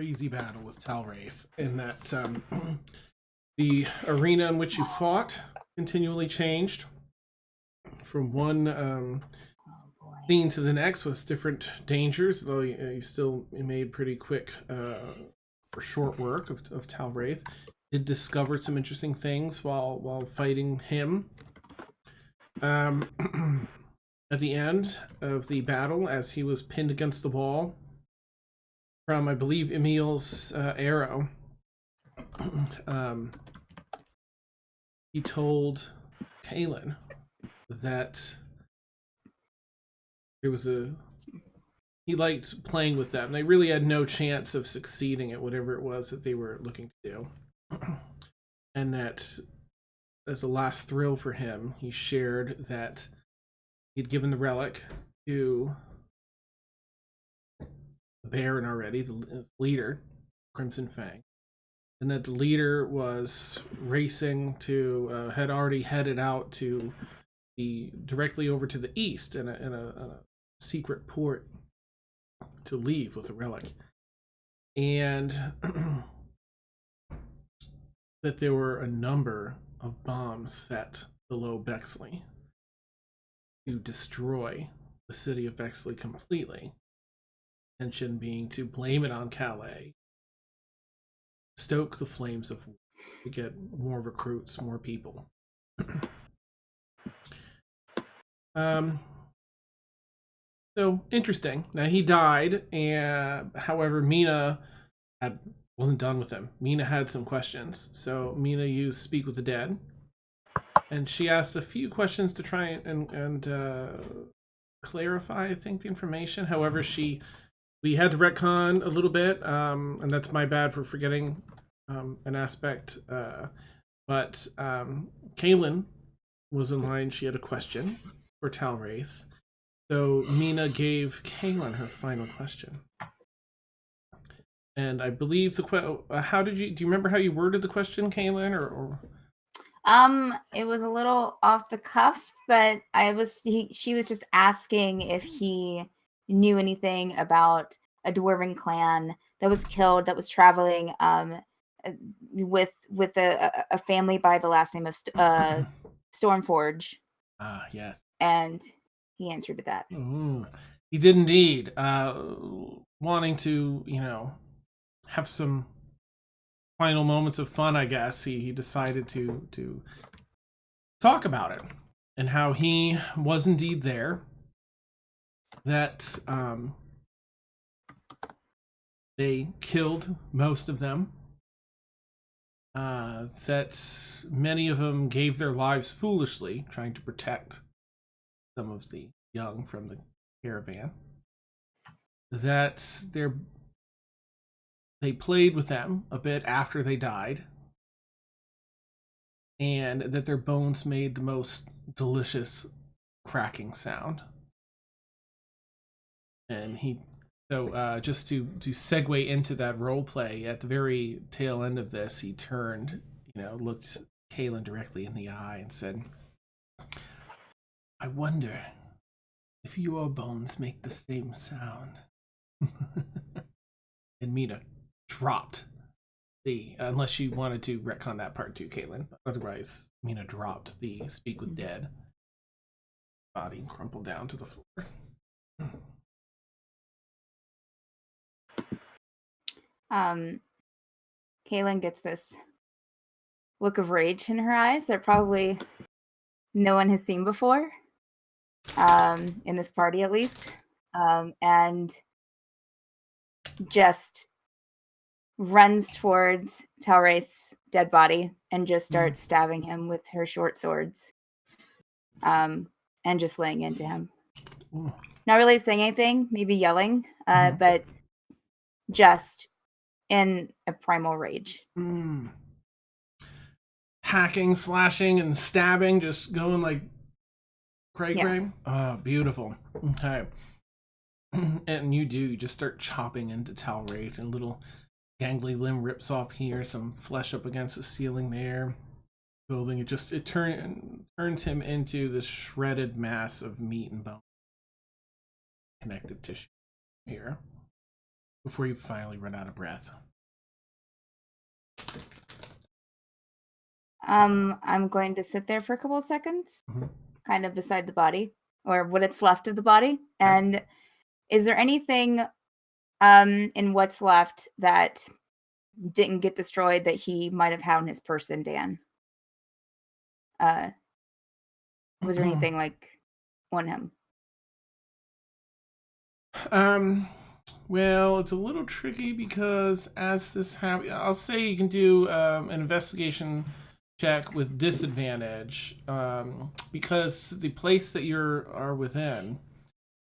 crazy battle with Tal'Wraith in that the arena in which you fought continually changed from one scene to the next with different dangers, though you still made pretty quick or short work of Tal'Wraith. Did discover some interesting things while fighting him. At the end of the battle, as he was pinned against the wall from, I believe, Emil's arrow, he told Kaelin that there was he liked playing with them. They really had no chance of succeeding at whatever it was that they were looking to do. And that as a last thrill for him, he shared that he'd given the relic to the Baron already, the leader, Crimson Fang. And that the leader was racing to, had already headed out to directly over to the east in a secret port to leave with the relic. And that there were a number of bombs set below Bexley to destroy the city of Bexley completely. Intention being to blame it on Calais, stoke the flames of war, to get more recruits, more people. So interesting. Now he died, and however, Mina wasn't done with him. Mina had some questions, so Mina used Speak with the Dead, and she asked a few questions to try and clarify, I think, the information. However, we had to retcon a little bit, and that's my bad for forgetting an aspect. But Kaelin was in line. She had a question for Tal'Wraith. So Mina gave Kaelin her final question. And I believe how did do you remember how you worded the question, Kaelin, or? It was a little off the cuff, but she was just asking if he knew anything about a dwarven clan that was killed, that was traveling with a family by the last name of Stormforge. Ah, yes. And he answered to that. Ooh, he did indeed. Wanting to, have some final moments of fun, I guess, he decided to talk about it and how he was indeed there. That they killed most of them. That many of them gave their lives foolishly, trying to protect some of the young from the caravan. That they played with them a bit after they died, and that their bones made the most delicious cracking sound. And just to segue into that role play, at the very tail end of this, he turned, looked Kaelin directly in the eye and said, "I wonder if your bones make the same sound." And Mina dropped unless you wanted to retcon that part too, Kaelin. Otherwise, Mina dropped the Speak with Dead. Body crumpled down to the floor. Kaelin gets this look of rage in her eyes that probably no one has seen before, in this party at least, and just runs towards Tal'Wraith's dead body and just starts stabbing him with her short swords, and just laying into him. Not really saying anything, maybe yelling, but just in a primal rage. Hacking, slashing, and stabbing, just going like cray. Oh, beautiful. Okay. And you just start chopping into Tal'Wraith, and a little gangly limb rips off here, some flesh up against the ceiling there. Building it turns him into this shredded mass of meat and bone. Connective tissue here. before you finally run out of breath. I'm going to sit there for a couple of seconds, Mhm. kind of beside the body, or what it's left of the body. And is there anything in what's left that didn't get destroyed that he might have had on his person, Dan? Was there anything like on him? Well, it's a little tricky because as this happens, I'll say you can do an investigation check with disadvantage because the place that you are within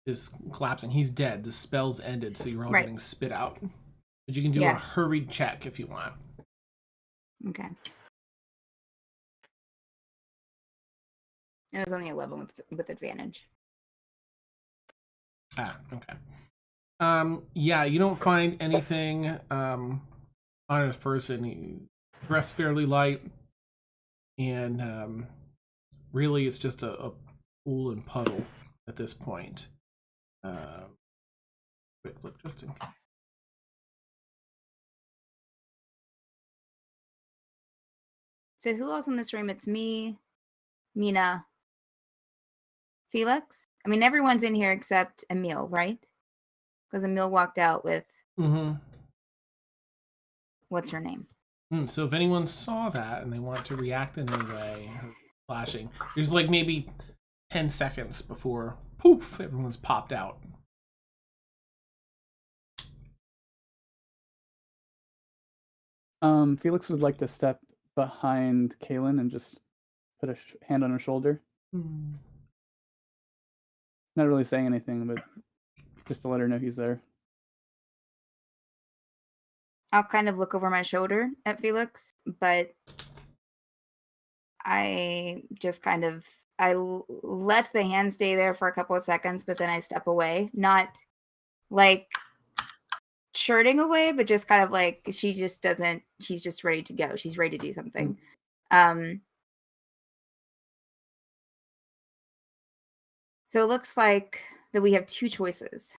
is collapsing. He's dead. The spell's ended, so you're all Right. getting spit out. But you can do a hurried check if you want. Okay. It was only 11 with advantage. Okay. Yeah, you don't find anything on his person. He dressed fairly light, and really it's just a pool and puddle at this point. Quick look, just in case. So who else in this room? It's me, Mina, Felix. I mean, everyone's in here except Emil, right? Because Emil walked out with what's her name? So if anyone saw that and they want to react in any way, flashing, there's like maybe 10 seconds before poof, everyone's popped out. Felix would like to step behind Kaylin and just put a hand on her shoulder. Not really saying anything, but just to let her know he's there. I'll kind of look over my shoulder at Felix, but I just kind of let the hand stay there for a couple of seconds, but then I step away, not like shirting away, but just kind of like she's just ready to go. She's ready to do something. So it looks like that we have two choices.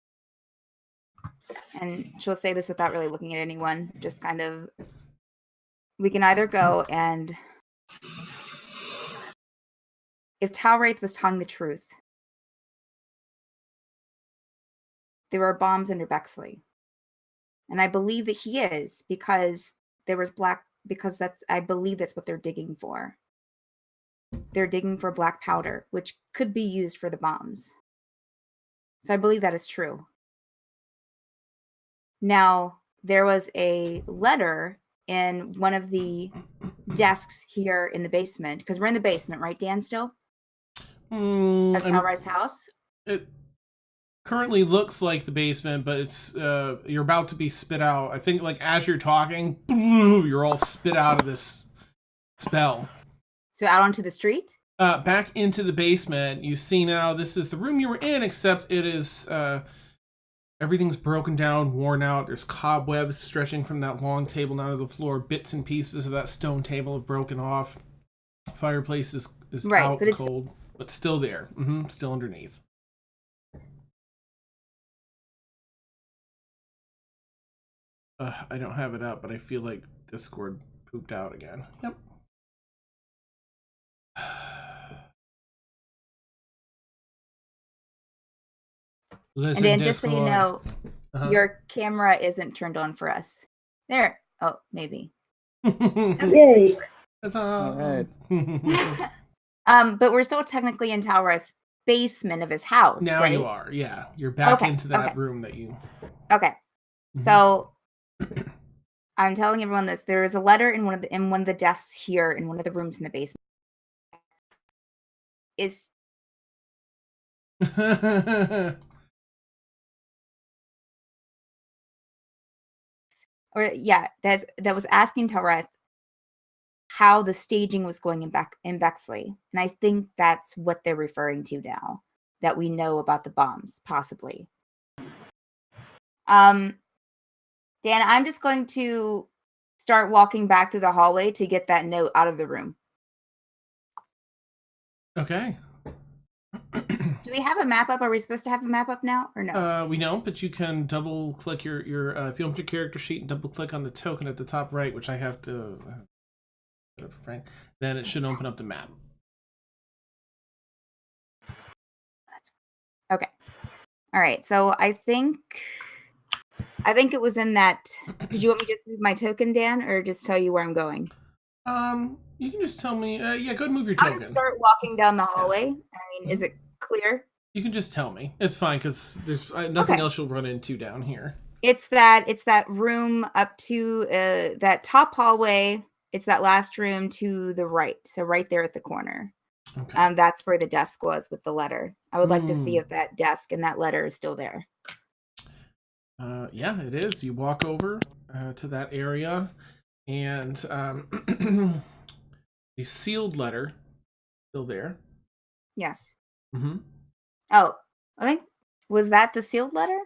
And she'll say this without really looking at anyone, just kind of, we can either go and if Tal'Wraith was telling the truth, there are bombs under Bexley. And I believe that he is because I believe that's what they're digging for. They're digging for black powder, which could be used for the bombs. So I believe that is true. Now, there was a letter in one of the desks here in the basement, because we're in the basement, right, Dan, still? Of Tal'Wraith's house? It currently looks like the basement, but it's you're about to be spit out. I think like as you're talking, you're all spit out of this spell. So out onto the street? Back into the basement. You see now this is the room you were in, except it is everything's broken down, worn out. There's cobwebs stretching from that long table down to the floor. Bits and pieces of that stone table have broken off. Fireplace is right, out but and cold, but still there. Still underneath. I don't have it up, but I feel like Discord pooped out again. Yep. Listen, and then Discord. just so you know, your camera isn't turned on for us. There. Oh, maybe. Yay. That's all right. But we're still technically in Tal'Wraith's basement of his house. Now right? you are, yeah. You're back into that room that you. Okay. So I'm telling everyone this. There is a letter in one of the desks here in one of the rooms in the basement. That was asking Tal'Wraith how the staging was going in Bexley. And I think that's what they're referring to now, that we know about the bombs, possibly. Dan, I'm just going to start walking back through the hallway to get that note out of the room. Okay. Do we have a map up? Are we supposed to have a map up now or no? We don't, but you can double click your if you open your character sheet and double click on the token at the top right, which I have to Frank, then it should open up the map. Okay. All right. So I think it was in that. Did you want me to just move my token, Dan, or just tell you where I'm going? You can just tell me. Yeah, go ahead and move your I'm token. gonna start walking down the hallway. I mean, is it clear? You can just tell me. It's fine because there's nothing else you'll run into down here. It's that room up to that top hallway. It's that last room to the right. So right there at the corner. Okay. That's where the desk was with the letter. I would like to see if that desk and that letter is still there. Yeah, it is. You walk over to that area, and the sealed letter still there. Yes. Mm-hmm. Oh, I think was that the sealed letter?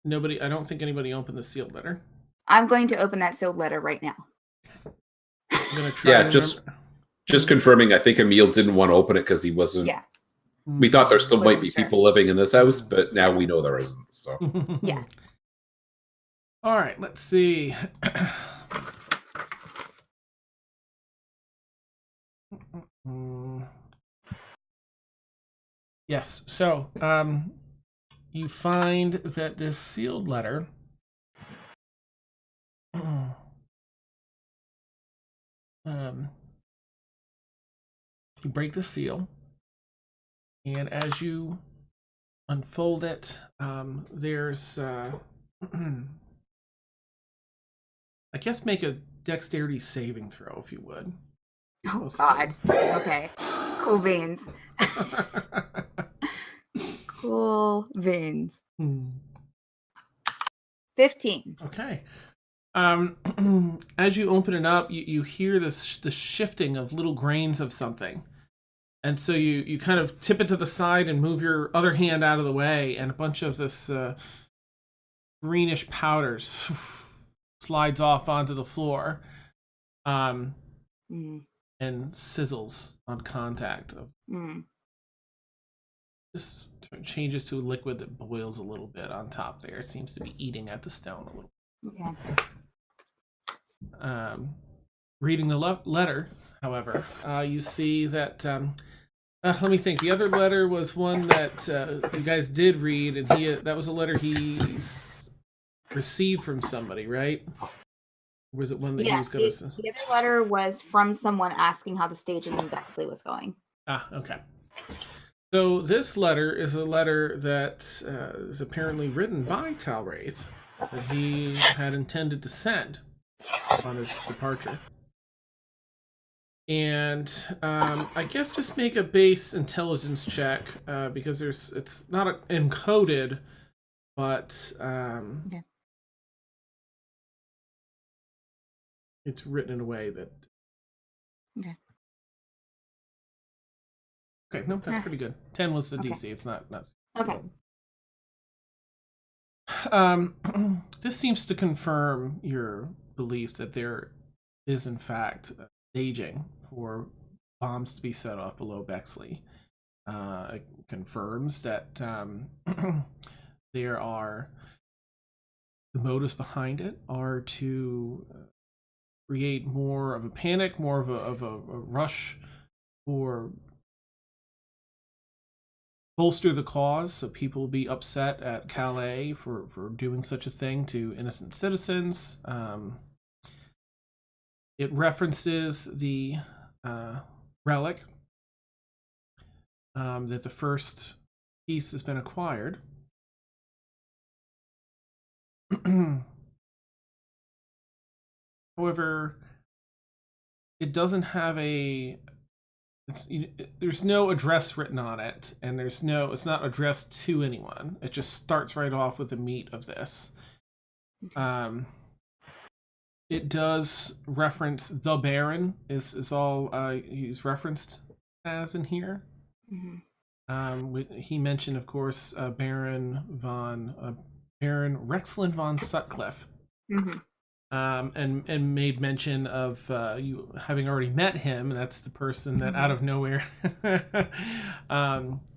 I don't think anybody opened the sealed letter. I'm going to open that sealed letter right now. I'm gonna try. Just confirming. I think Emil didn't want to open it because he wasn't. Yeah. We thought there still might be Sure. people living in this house, but now we know there isn't. So. Yeah. All right. Let's see. Yes. So, you find that this sealed letter you break the seal, and as you unfold it, there's I guess make a dexterity saving throw if you would. Oh God. Okay. Cool beans. Cool beans. 15. Okay. As you open it up, you hear the shifting of little grains of something. And so you kind of tip it to the side and move your other hand out of the way, and a bunch of this greenish powder slides off onto the floor and sizzles on contact. This changes to a liquid that boils a little bit on top there. It seems to be eating at the stone a little. Okay. Reading the letter, however, you see that let me think. The other letter was one that you guys did read, and that was a letter he received from somebody, right? Or was it one that he was going to send? The other letter was from someone asking how the staging in Bexley was going. Ah, okay. So this letter is a letter that is apparently written by Tal'Wraith that he had intended to send on his departure. And I guess just make a base intelligence check because it's not encoded, but Okay. it's written in a way that. Okay. Okay, no, that's pretty good. 10 was the Okay. DC. It's not. Okay. This seems to confirm your belief that there is, in fact, staging for bombs to be set off below Bexley. It confirms that there are the motives behind it are to create more of a panic, more of a rush for bolster the cause, so people will be upset at Calais for doing such a thing to innocent citizens. It references the relic that the first piece has been acquired. However, it doesn't have there's no address written on it, and it's not addressed to anyone. It just starts right off with the meat of this. It does reference the Baron is all he's referenced as in here. He mentioned, of course, Baron Rexlin von Sutcliffe. and made mention of you having already met him. And that's the person that out of nowhere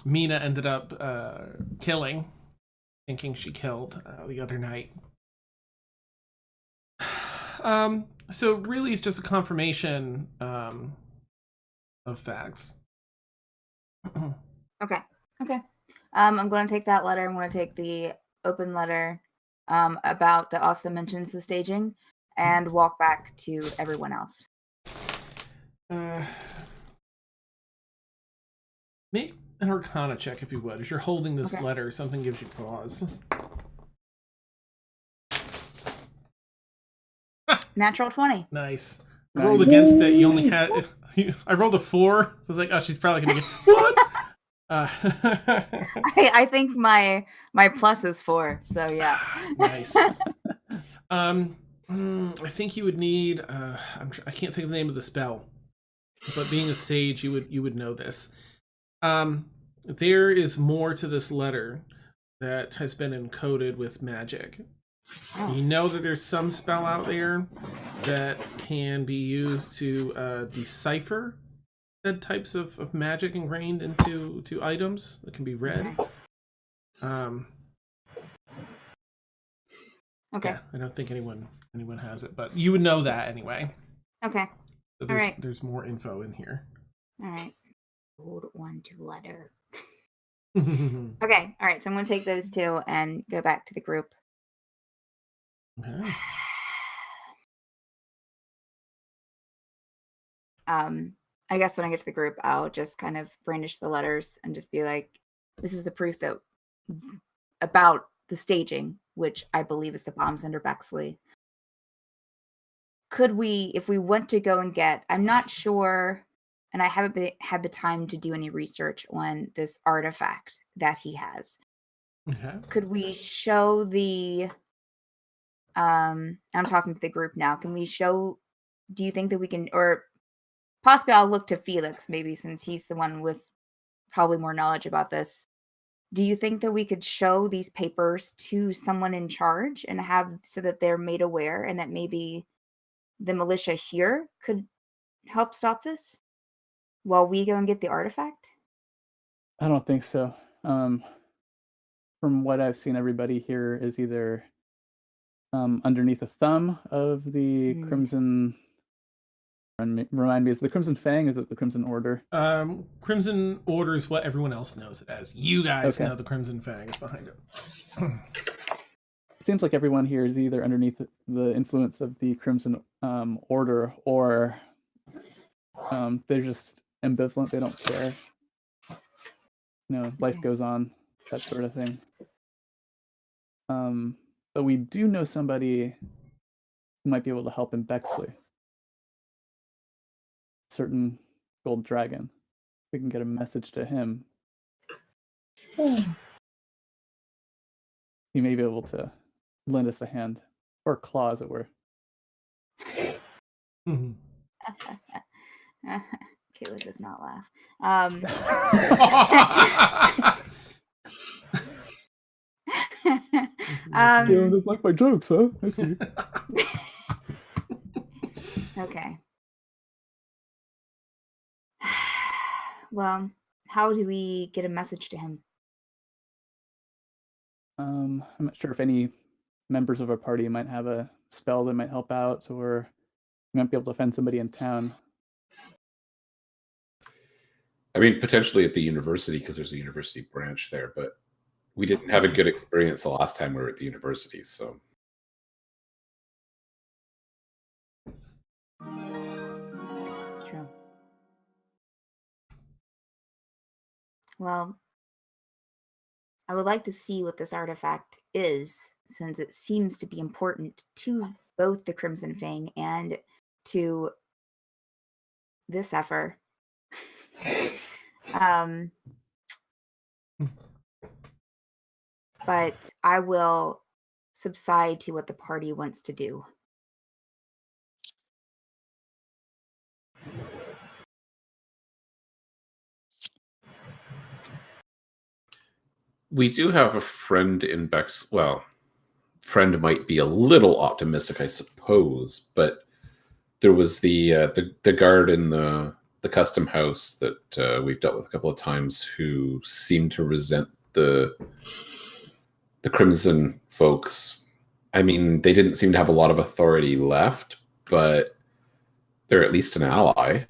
Mina ended up killing, thinking she killed the other night. So really, it's just a confirmation of facts. Okay. I'm going to take that letter. I'm going to take the open letter about that also mentions the staging and walk back to everyone else. Make an Arcana check if you would. As you're holding this Okay. letter, something gives you pause. Natural 20. Nice. I rolled against it. You only had. I rolled a 4, so I was like, oh, she's probably gonna get what? I think my plus is 4, so yeah. Nice. I think you would need. I can't think of the name of the spell, but being a sage, you would know this. There is more to this letter that has been encoded with magic. You know that there's some spell out there that can be used to decipher said types of magic ingrained into items that can be read. Okay. Yeah, I don't think anyone has it, but you would know that anyway. Okay. So All right. There's more info in here. All right. Hold 1 to letter. Okay. All right. So I'm going to take those 2 and go back to the group. Okay. I guess when I get to the group, I'll just kind of brandish the letters and just be like, this is the proof that about the staging, which I believe is the bombs under Bexley. Could we, if we went to go and get, I'm not sure, and I haven't had the time to do any research on this artifact that he has. Okay. Could we show the, I'm talking to the group now. Can we show, do you think that we can, or possibly I'll look to Felix maybe since he's the one with probably more knowledge about this. Do you think that we could show these papers to someone in charge and have so that they're made aware and that maybe the militia here could help stop this while we go and get the artifact? I don't think so. From what I've seen, everybody here is either underneath the thumb of the Crimson. Remind me, is the Crimson Fang? Is it the Crimson Order? Crimson Order is what everyone else knows it as. You guys know the Crimson Fang is behind it. It seems like everyone here is either underneath the influence of the Crimson Order or they're just ambivalent. They don't care. Life goes on, that sort of thing. But we do know somebody who might be able to help in Bexley. Certain Gold Dragon. We can get a message to him. He may be able to lend us a hand. Or a claw, as it were. Kayla does not laugh. You don't like my jokes, huh? I see. Okay. Well, how do we get a message to him? I'm not sure if any members of our party might have a spell that might help out, or we might be able to find somebody in town. I mean, potentially at the university, because there's a university branch there, but we didn't have a good experience the last time we were at the university, so. True. Well, I would like to see what this artifact is, since it seems to be important to both the Crimson Fang and to this effort. But I will subside to what the party wants to do. We do have a friend in Bex. Well, friend might be a little optimistic, I suppose, but there was the guard in the custom house that we've dealt with a couple of times who seemed to resent the Crimson folks. I mean, they didn't seem to have a lot of authority left, but they're at least an ally.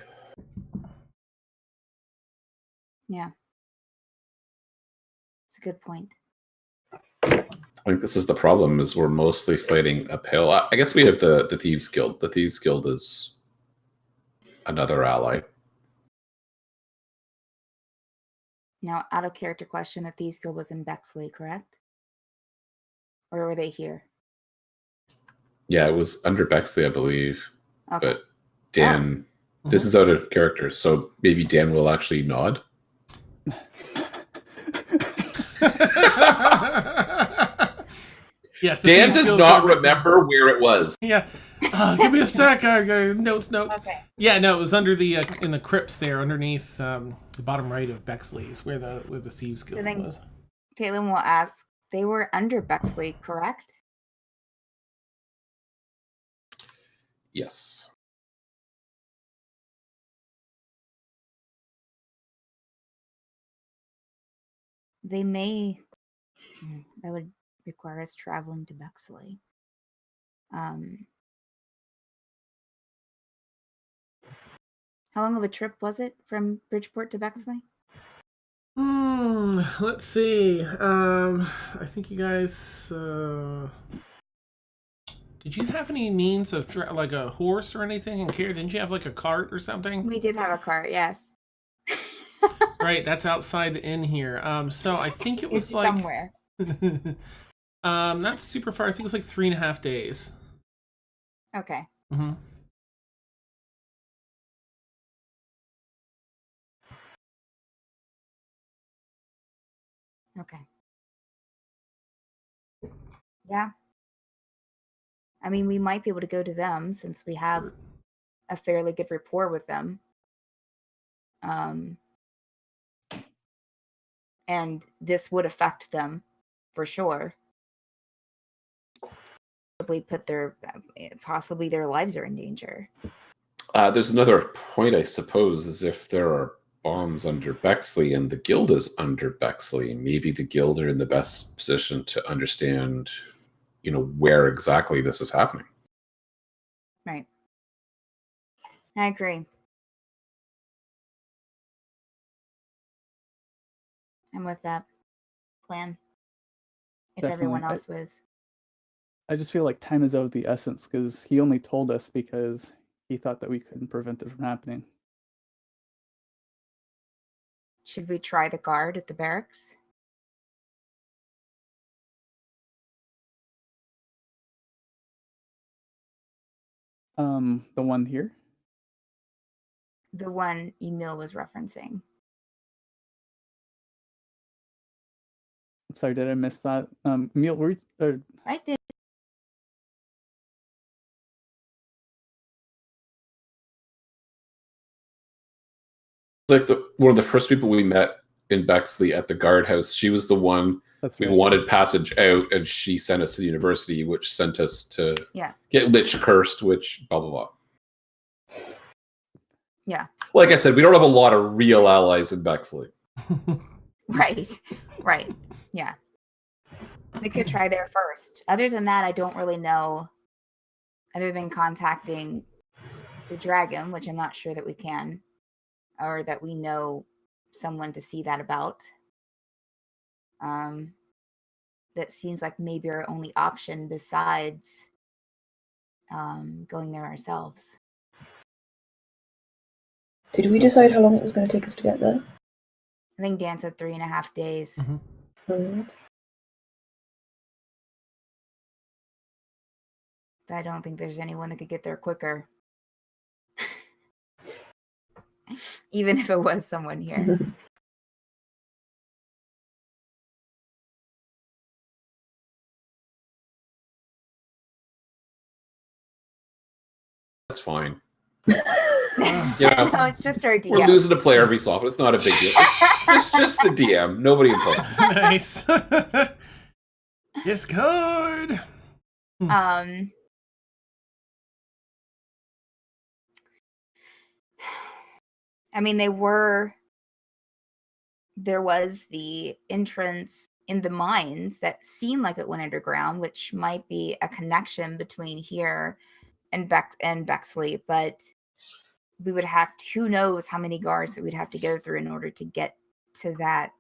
Yeah. It's a good point. I think this is the problem, is we're mostly fighting uphill. I guess we have the Thieves Guild. The Thieves Guild is another ally. Now, out of character question, the Thieves Guild was in Bexley, correct? Or were they here? Yeah, it was under Bexley, I believe. Okay. But Dan, this is out of character, so maybe Dan will actually nod. Yes, Dan does not remember where it was. Yeah. Give me a sec. Notes. Okay. Yeah, no, it was under the in the crypts there, underneath the bottom right of Bexley, is where the Thieves Guild was. Caitlin will ask, they were under Bexley, correct? Yes. They may. That would require us traveling to Bexley. How long of a trip was it from Bridgeport to Bexley? Let's see. I think you guys. Did you have any means of like a horse or anything in here? Didn't you have like a cart or something? We did have a cart, yes. Right, that's outside the inn here. So I think it was It's like somewhere. not super far. I think it was like 3.5 days. Okay. Mm-hmm. Okay. Yeah. I mean, we might be able to go to them since we have a fairly good rapport with them. And this would affect them for sure. Possibly their lives are in danger. There's another point, I suppose, is if there are bombs under Bexley and the guild is under Bexley, maybe the guild are in the best position to understand, where exactly this is happening. Right. I agree. I'm with that plan. If everyone Definitely. else was. I just feel like time is of the essence because he only told us because he thought that we couldn't prevent it from happening. Should we try the guard at the barracks? The one here? The one Emil was referencing. I'm sorry, did I miss that? Emil, were you, I did. Like one of the first people we met in Bexley at the guardhouse, she was the one that's we right. wanted passage out, and she sent us to the university, which sent us to get Lich Cursed, which blah blah blah. Yeah. Like I said, we don't have a lot of real allies in Bexley. Right. Yeah. We could try there first. Other than that, I don't really know. Other than contacting the dragon, which I'm not sure that we can, or that we know someone to see that about. That seems like maybe our only option besides going there ourselves. Did we decide how long it was going to take us to get there? I think Dan said 3.5 days. Mm-hmm. But I don't think there's anyone that could get there quicker. Even if it was someone here. That's fine. No, it's just our DM. We're losing a player every so often. It's not a big deal. It's just the DM. Nobody important. Nice. Discord. Hmm. I mean, there was the entrance in the mines that seemed like it went underground, which might be a connection between here and Bexley, but we would have to, who knows how many guards that we'd have to go through in order to get to that,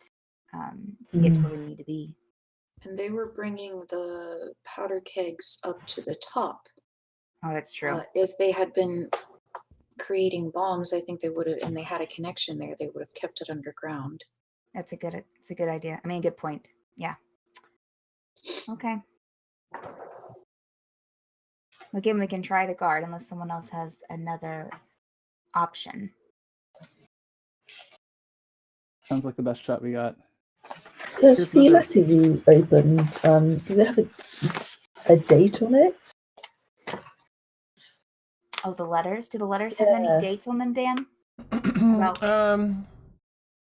to get to where we need to be. And they were bringing the powder kegs up to the top. Oh, that's true. If they had been creating bombs, I think they would have, and they had a connection there, they would have kept it underground. It's a good idea. I mean, good point. Yeah. Okay. Again, we can try the guard unless someone else has another option. Sounds like the best shot we got. Does the letter you opened, does it have a date on it? Oh, the letters? Do the letters have any dates on them, Dan?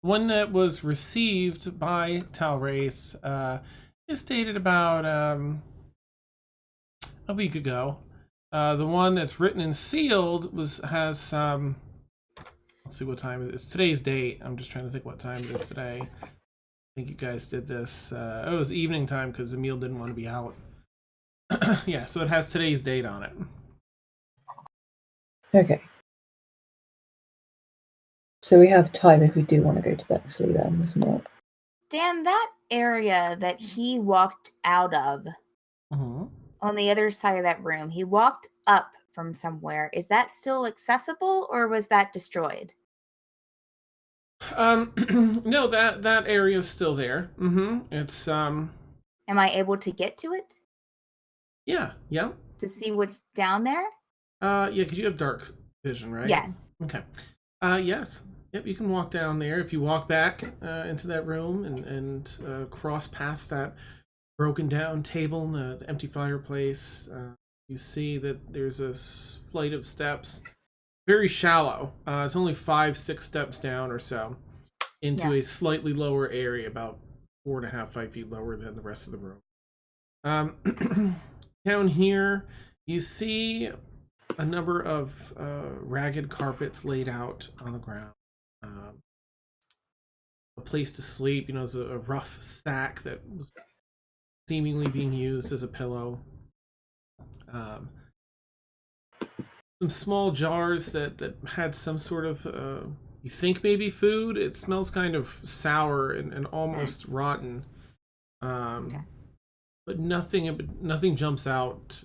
One that was received by Tal'Wraith is dated about a week ago. The one that's written and sealed has let's see what time it is. It's today's date. I'm just trying to think what time it is today. I think you guys did this. It was evening time because Emil didn't want to be out. Yeah, so it has today's date on it. Okay. So we have time if we do want to go to Bexley then, isn't it? Dan, that area that he walked out of on the other side of that room, he walked up from somewhere. Is that still accessible or was that destroyed? No, that area is still there. It's Am I able to get to it? Yeah. To see what's down there? Yeah, because you have dark vision, right? Yes. Okay. Yes. Yep, you can walk down there. If you walk back into that room and cross past that broken down table and the empty fireplace, you see that there's a flight of steps, very shallow. It's only 5-6 steps down or so into a slightly lower area, about 4.5, 5 feet lower than the rest of the room. Down here, you see a number of ragged carpets laid out on the ground. A place to sleep, there's a rough sack that was seemingly being used as a pillow. Some small jars that had some sort of, you think maybe food. It smells kind of sour and almost rotten. But nothing jumps out.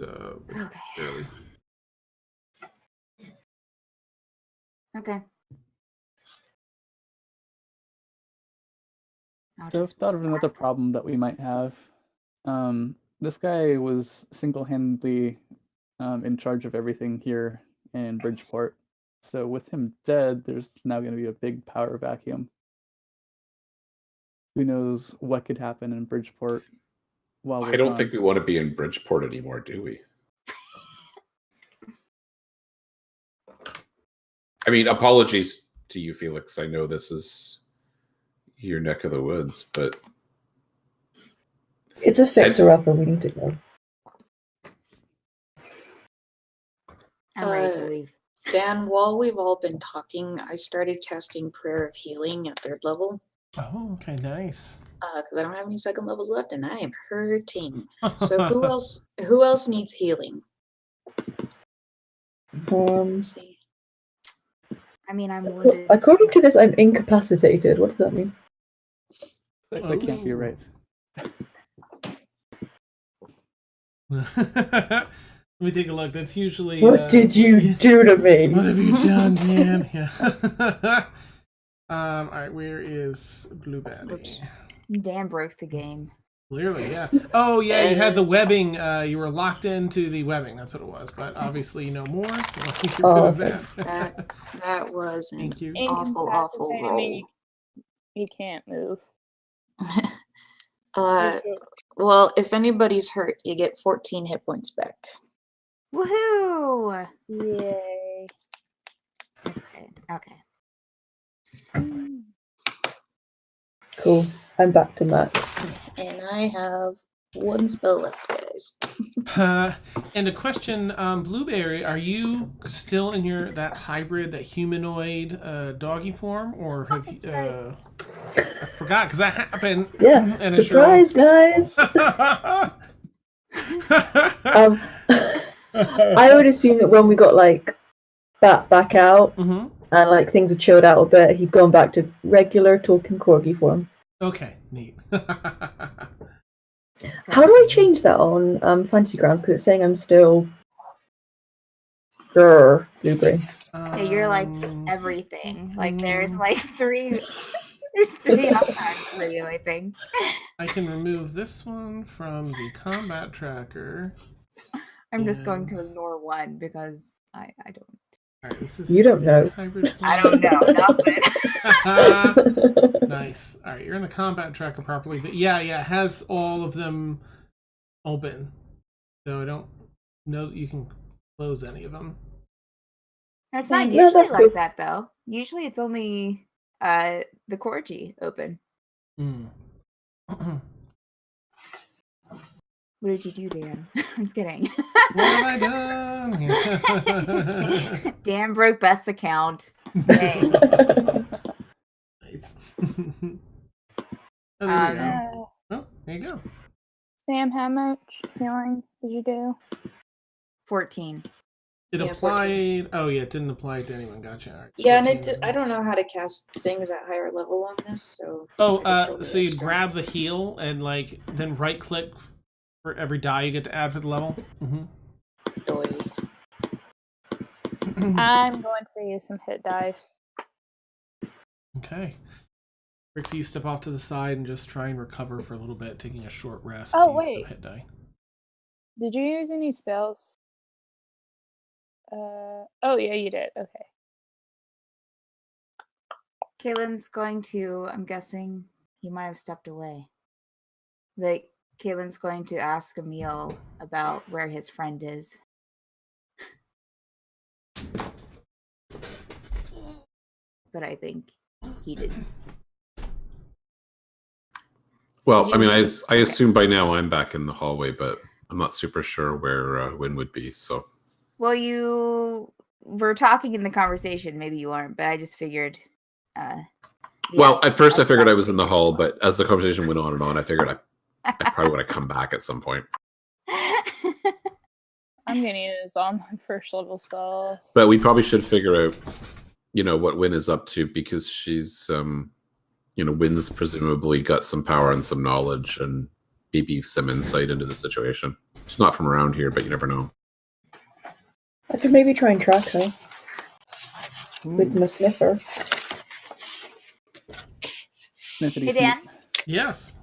Barely. Okay. So I've thought of another problem that we might have. This guy was single-handedly in charge of everything here in Bridgeport. So with him dead, there's now going to be a big power vacuum. Who knows what could happen in Bridgeport while we're I don't gone. think we want to be in Bridgeport anymore, do we? I mean, apologies to you, Felix. I know this is your neck of the woods, but it's a fixer-upper. We need to go. I'm ready to leave. Dan, while we've all been talking, I started casting Prayer of Healing at 3rd level. Oh, okay, nice. Because I don't have any 2nd levels left, and I am hurting. So who else needs healing? I mean, I'm wounded. According to this, I'm incapacitated. What does that mean? That can't be right. Let me take a look. That's usually. What did you do to me? What have you done, man? Yeah. All right, where is Blue Baddie? Dan broke the game. Clearly, yeah. Oh, yeah, you had the webbing. You were locked into the webbing. That's what it was. But obviously, no more. So that was an Thank you. awful roll. You can't move. Well, if anybody's hurt, you get 14 hit points back. Woohoo! Yay. That's it. Okay. Cool. I'm back to max. And I have One spell left, guys. And a question, Blueberry, are you still in that hybrid, that humanoid doggy form, or have you? I forgot because that happened. Yeah, and surprise, guys. I would assume that when we got like back out Mm-hmm. and like things had chilled out a bit, he'd gone back to regular talking corgi form. Okay, neat. How do I change that on Fantasy Grounds? Because it's saying I'm still Blueberry. Yeah, you're like everything. Like there's like three. There's 3 options for you, I think. I can remove this one from the combat tracker. I'm just going to ignore one because I don't. All right, this is You don't know. I don't know nothing. Nice. All right, you're in the combat tracker properly, but yeah, it has all of them open, so I don't know that you can close any of them. It's not Yeah, usually that's like good. that though. Usually it's only the Corgi open. Mm. What did you do, Dan? I'm just kidding. What have I done? Dan broke Beth's account. Yay. Nice. Oh, there you go. Oh, there you go. Sam, how much healing did you do? 14. It Yeah, applied. 14. Oh, yeah, it didn't apply to anyone. Gotcha. All right. Yeah, and 14. I don't know how to cast things at higher level on this, so. Oh, I just rolled the so you extra. grab the heal and like then right click for every die you get to add for the level. Mm-hmm. Doy. I'm going to use some hit dice. Okay. Brixi, you step off to the side and just try and recover for a little bit, taking a short rest. Oh, to use wait. the hit die. Did you use any spells? Oh yeah, you did. Okay. Kaylin's going to, I'm guessing he might have stepped away. But Kaylin's going to ask Emil about where his friend is. But I think he didn't. Well, Did I mean, you- I assume by now I'm back in the hallway, but I'm not super sure where Win would be. So, Well, you were talking in the conversation. Maybe you weren't, but I just figured. well, at first I figured I was in the figured hall, as well. but as the conversation went on and on, I figured I probably want to come back at some point. I'm gonna use all my first level spells. But we probably should figure out, what Win is up to, because she's, Win's presumably got some power and some knowledge and maybe some insight into the situation. She's not from around here, but you never know. I could maybe try and track her with my sniffer. Sniffity Hey Dan, Yes,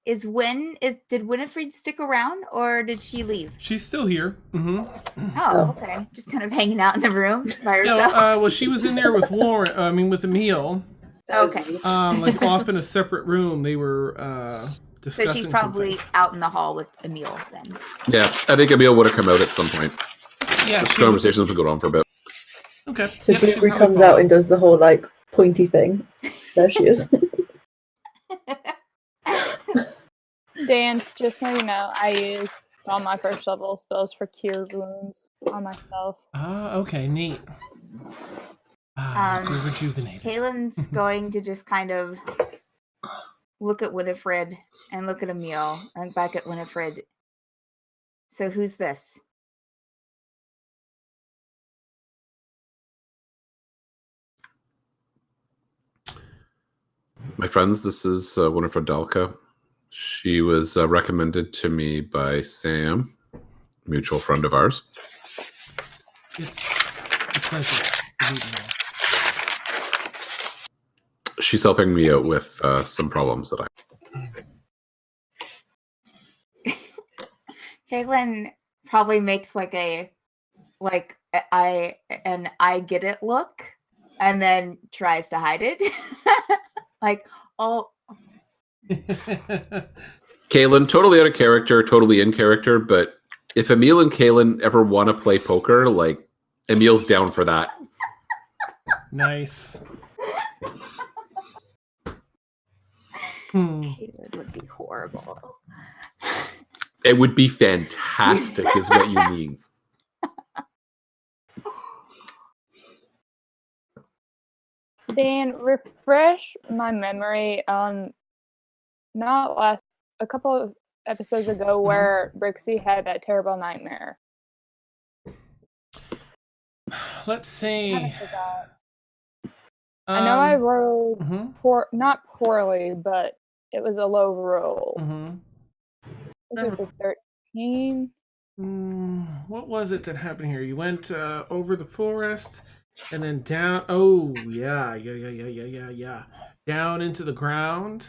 did Winifred stick around or did she leave? she's still here. Mm-hmm. Oh, okay. Just kind of hanging out in the room by No, herself. well, she was in there with with Emil. That was Okay. easy. Like off in a separate room. They were So discussing she's probably something. out in the hall with Emil then. Yeah, I think Emil would have come out at some point. Yeah, This she- conversation's been going on for a bit. Okay. So Yep, she'll Blueberry probably comes follow. out and does the whole like pointy thing. There she is. Dan, just so you know, I used all my first level spells for cure wounds on myself. Ah, okay, neat. You're rejuvenated. Kaylin's going to just kind of look at Winifred and look at Emil and look back at Winifred. So who's this? My friends, this is Winifred Dalka. She was recommended to me by Sam, a mutual friend of ours. It's a pleasure to meet you. She's helping me out with some problems that Kaylin probably makes I get it look and then tries to hide it. Like, oh, Kaylin, totally out of character, totally in character, but if Emil and Kaylin ever want to play poker, Emil's down for that. Nice. Kaylin would be horrible. It would be fantastic, is what you mean. Dan, refresh my memory on a couple of episodes ago where Brixi had that terrible nightmare. Let's see. Kind of forgot. I know I rolled not poorly, but it was a low roll. It was a 13. What was it that happened here? You went over the forest and then down. Oh, yeah. Down into the ground.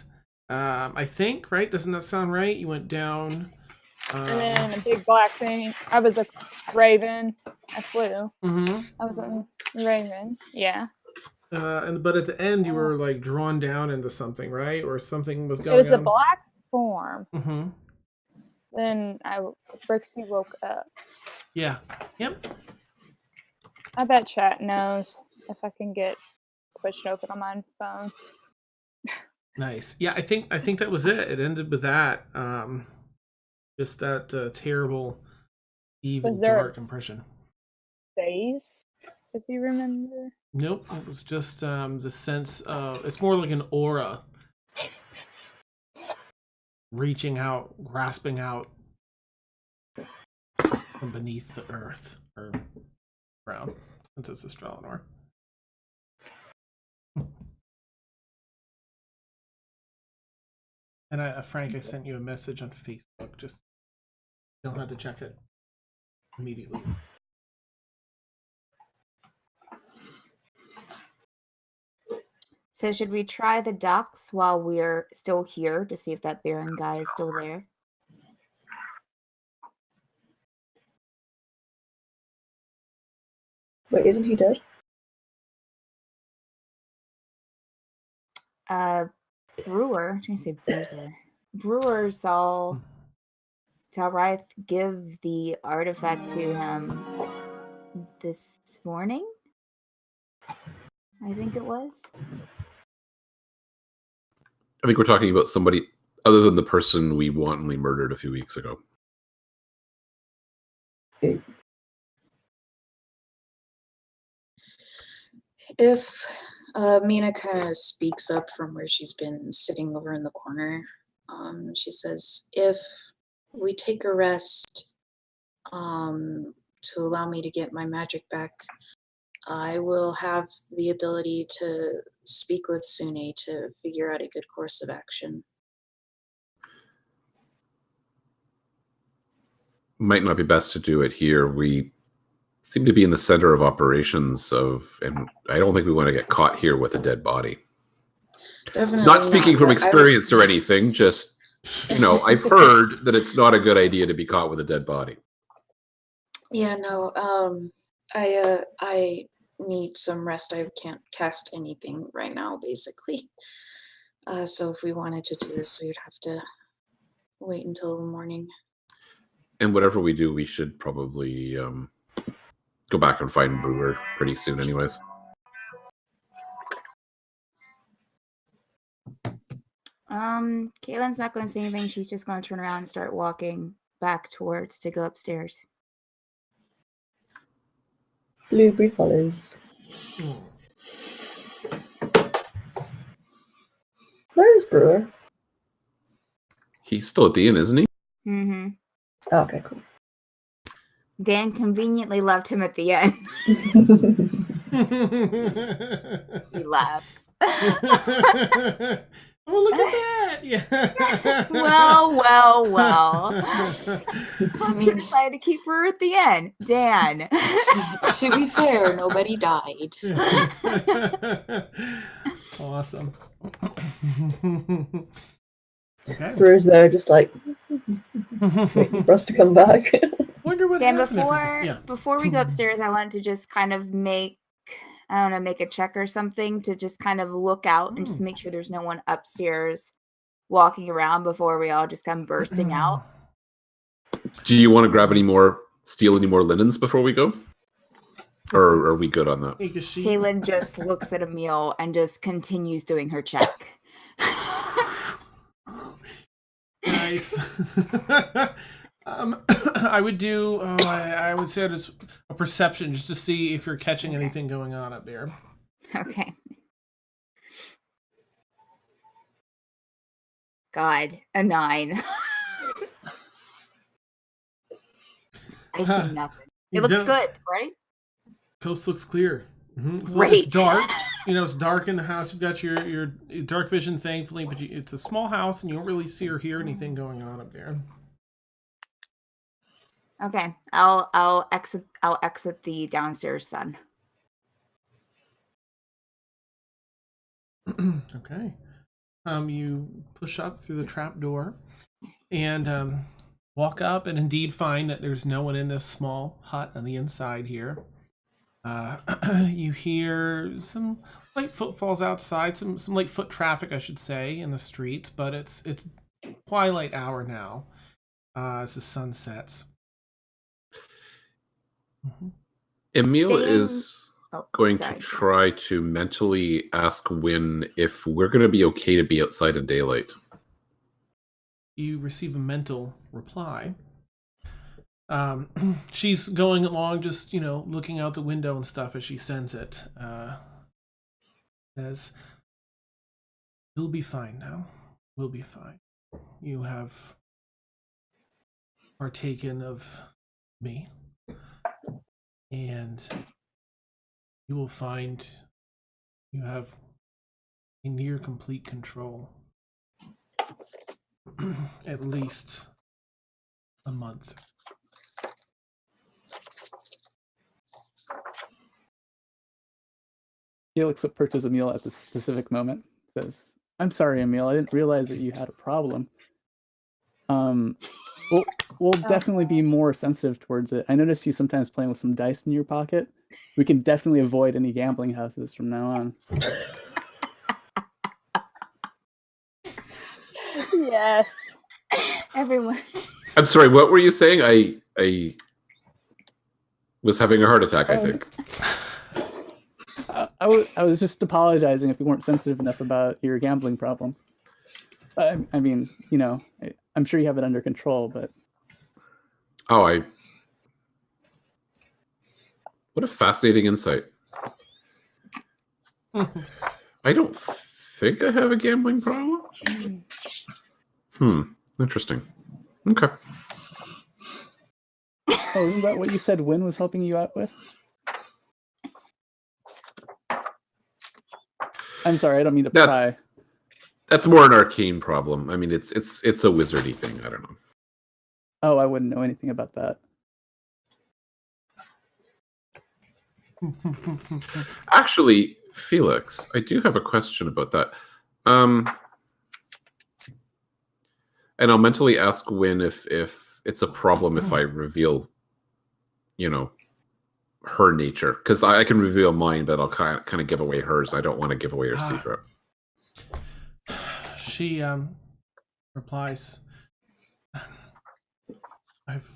I think, right? Doesn't that sound right? You went down. And then a big black thing. I was a raven. I flew. I was a raven. Yeah. But at the end, you were like drawn down into something, right? Or something was going on. It was a black form. Then Brixi woke up. Yeah. Yep. I bet chat knows if I can get Twitch open on my phone. Nice. Yeah, I think that was it. It ended with that. Just that terrible, evil, dark impression. Face, if you remember. Nope. It was just the sense of. It's more like an aura. Reaching out, grasping out from beneath the earth or ground, since it's a Stralinor. And Frank, I sent you a message on Facebook. Just you don't have to check it immediately. So should we try the docks while we're still here to see if that Baron guy is still there? Wait, isn't he dead? Brewer. I was going to say Bruiser. Brewer saw Tal'Wraith give the artifact to him this morning. I think it was. I think we're talking about somebody other than the person we wantonly murdered a few weeks ago. If Mina kind of speaks up from where she's been sitting over in the corner, she says, if we take a rest to allow me to get my magic back, I will have the ability to speak with Sune to figure out a good course of action. Might not be best to do it here. We seem to be in the center of operations and I don't think we want to get caught here with a dead body. Definitely not speaking from experience or would... anything, just, I've heard that it's not a good idea to be caught with a dead body. Yeah, no, I need some rest. I can't cast anything right now, basically. So if we wanted to do this, we would have to wait until the morning. And whatever we do, we should probably go back and find Brewer pretty soon anyways. Caitlin's not going to say anything. She's just going to turn around and start walking back towards to go upstairs. Blueberry follows. Where is Brewer? He's still at the inn, isn't he? Mm-hmm. Oh, okay, cool. Dan conveniently left him at the end. He laughs. Oh, look at that! Yeah. Well. You decided to keep her at the end, Dan. To be fair, nobody died. Awesome. Okay. Brewer's there, just like waiting for us to come back. Wonder what Dan, happened. before we go upstairs, I wanted to just kind of make a check or something to just kind of look out and just make sure there's no one upstairs walking around before we all just come bursting out. Do you want to steal any more linens before we go? Or are we good on that? Caitlin just looks at Emil and just continues doing her check. Nice. I would do. I would say it's a perception just to see if you're catching anything going on up there. Okay. God, a 9. I see nothing. It looks good, right? Coast looks clear. Great. It's dark. It's dark in the house. You've got your dark vision, thankfully, but it's a small house, and you don't really see or hear anything going on up there. Okay, I'll exit the downstairs then. Okay. You push up through the trap door and walk up, and indeed find that there's no one in this small hut on the inside here. You hear some light footfalls outside, some light foot traffic, I should say, in the streets, but it's twilight hour now as the sun sets. Emil is going to try to mentally ask Wynn if we're going to be okay to be outside in daylight. You receive a mental reply. She's going along, just looking out the window and stuff as she sends it. Says, "We'll be fine now. We'll be fine. You have partaken of me, and you will find you have a near complete control. At least a month." Felix approaches Emil at this specific moment. Says, "I'm sorry, Emil. I didn't realize that you had a problem. We'll definitely be more sensitive towards it. I noticed you sometimes playing with some dice in your pocket. We can definitely avoid any gambling houses from now on." Yes. Everyone. I'm sorry, what were you saying? I was having a heart attack, I think. I was just apologizing if we weren't sensitive enough about your gambling problem. I mean, I'm sure you have it under control, but... What a fascinating insight. I don't think I have a gambling problem. Interesting. Okay. Oh, isn't that what you said Wynn was helping you out with? I'm sorry, I don't mean to pry. That's more an arcane problem. I mean, it's a wizardy thing. I don't know. Oh, I wouldn't know anything about that. Actually, Felix, I do have a question about that. And I'll mentally ask Wynn if it's a problem if I reveal, her nature, because I can reveal mine, but I'll kind of give away hers. I don't want to give away her secret. She replies, "I've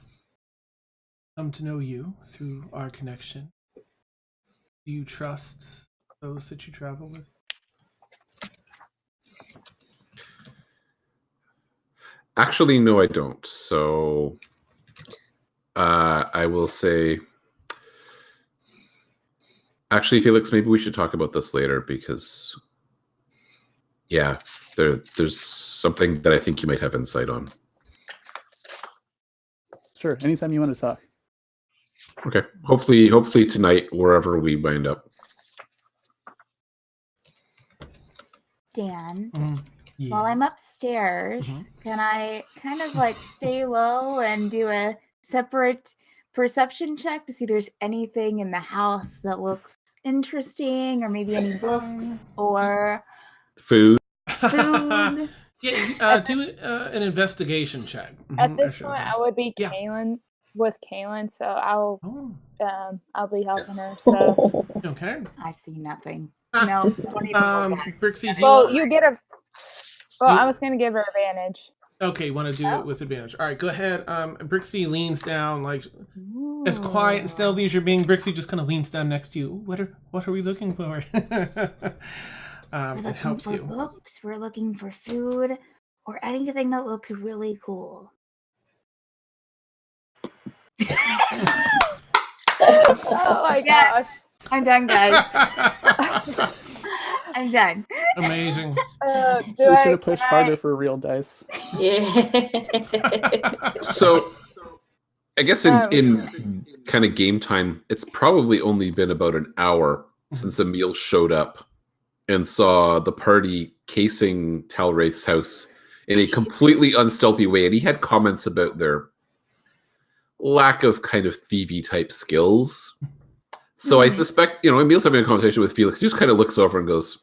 come to know you through our connection. Do you trust those that you travel with?" Actually, no, I don't. So I will say, actually, Felix, maybe we should talk about this later, because there's something that I think you might have insight on. Sure, anytime you want to talk. Okay. Hopefully tonight, wherever we wind up. Dan, Yes. while I'm upstairs, can I kind of stay low and do a separate perception check to see if there's anything in the house that looks interesting, or maybe any books or food? Food. Do an investigation check. At this point, I would be Kaylin with Kaylin, so I'll be helping her. So okay. I see nothing. No, don't even look at it. Brixi, you get a. Well, I was gonna give her advantage. Okay, you want to do it with advantage. All right, go ahead. Brixi leans down, as quiet and stealthy as you're being. Brixi just kind of leans down next to you. What are we looking for? We're looking for books. We're looking for food, or anything that looks really cool. Oh my gosh. I'm done, guys. I'm done. Amazing. We should have pushed harder for real dice. Yeah. So, I guess in kind of game time, it's probably only been about an hour since Emil showed up and saw the party casing Tal'Wraith's house in a completely unstealthy way, and he had comments about their lack of kind of thievy type skills. So I suspect, Emil's having a conversation with Felix. He just kind of looks over and goes,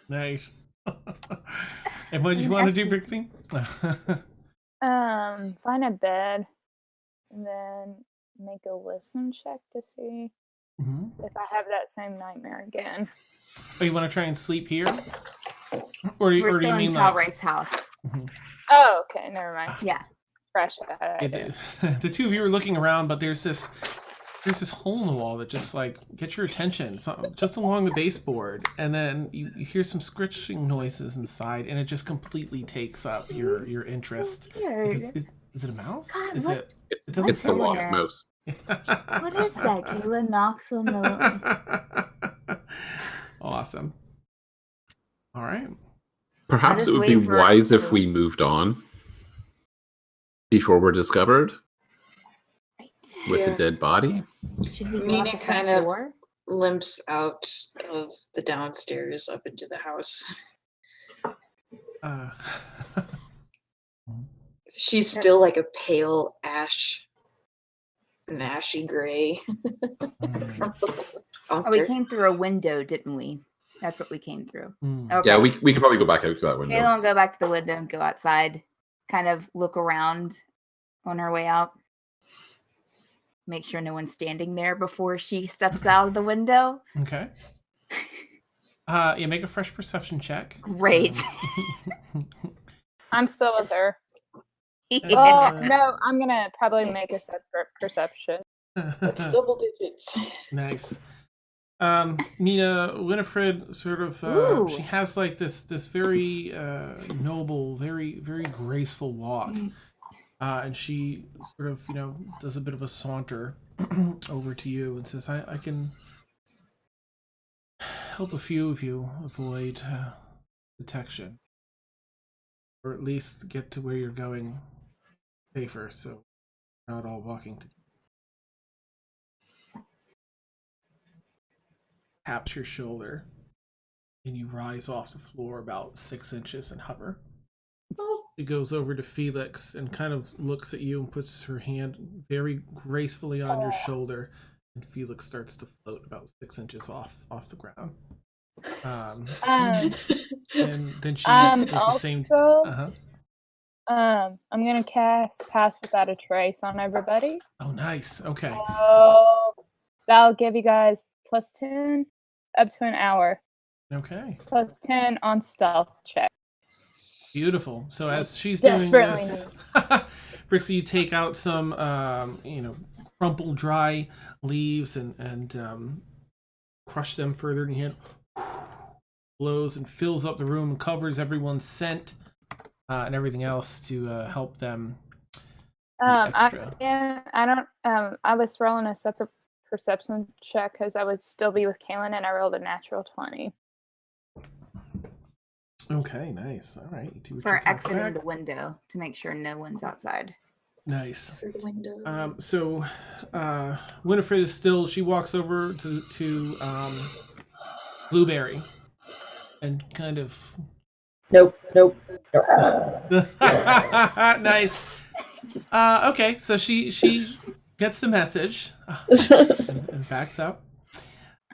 Nice. And what did you want to do, Brixi? Find a bed and then make a wisdom check to see if I have that same nightmare again. Oh, you want to try and sleep here? We're still in Tal'Wraith's house. Oh, okay, never mind. Yeah. Fresh. The two of you are looking around, but there's this hole in the wall that just like gets your attention, just along the baseboard, and then you hear some scritching noises inside, and it just completely takes up your interest. Is it a mouse? God, it's the lost mouse. What is that? Kayla knocks on the. Awesome. All right. Perhaps it would be wise if we moved on before we're discovered with the dead body. Mina kind of limps out of the downstairs up into the house. She's still like a pale an ashy gray. We came through a window, didn't we? That's what we came through. Okay. Yeah, we could probably go back out to that window. Kayla will go back to the window and go outside, kind of look around on her way out. Make sure no one's standing there before she steps out of the window. Okay. Make a fresh perception check. Great. I'm still with her. No, I'm gonna probably make a separate perception. That's double digits. Nice. Mina, Winifred sort of she has like this very noble, very very graceful walk, and she sort of does a bit of a saunter over to you and says, "I can help a few of you avoid detection, or at least get to where you're going safer, so you're not all walking together." Taps your shoulder, and you rise off the floor about 6 inches and hover. She goes over to Felix and kind of looks at you and puts her hand very gracefully on your shoulder, and Felix starts to float about 6 inches off the ground. And then she does the same. I'm gonna cast Pass Without a Trace on everybody. Oh, nice. Okay. That'll give you guys +10 up to an hour. Okay. +10 on stealth check. Beautiful. So as she's doing this, Brixi, you take out some, crumpled dry leaves and crush them further in your hand. Blows and fills up the room, covers everyone's scent and everything else to help them. I was rolling a separate perception check because I would still be with Kaylin, and I rolled a natural 20. Okay, nice. All right. For exiting the window to make sure no one's outside. Nice. Through the window. So Winifred is still. She walks over to Blueberry and kind of. Nope. Nice. Okay, so she gets the message and backs up.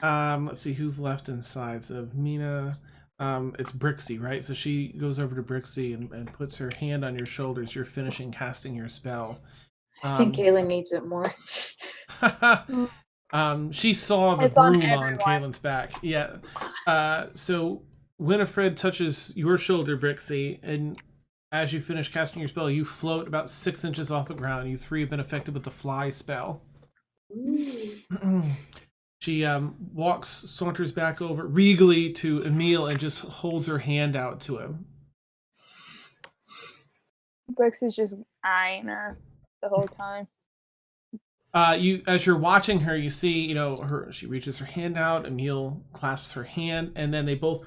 Let's see who's left inside. So Mina, it's Brixi, right? So she goes over to Brixi and puts her hand on your shoulders. You're finishing casting your spell. I think Kaylin needs it more. She saw the broom on Kaylin's back. Yeah. So Winifred touches your shoulder, Brixi, and as you finish casting your spell, you float about 6 inches off the ground. You three have been affected with the fly spell. She saunters back over regally to Emil and just holds her hand out to him. Brixi's just eyeing her the whole time. As you're watching her, you see, she reaches her hand out, Emil clasps her hand, and then they both,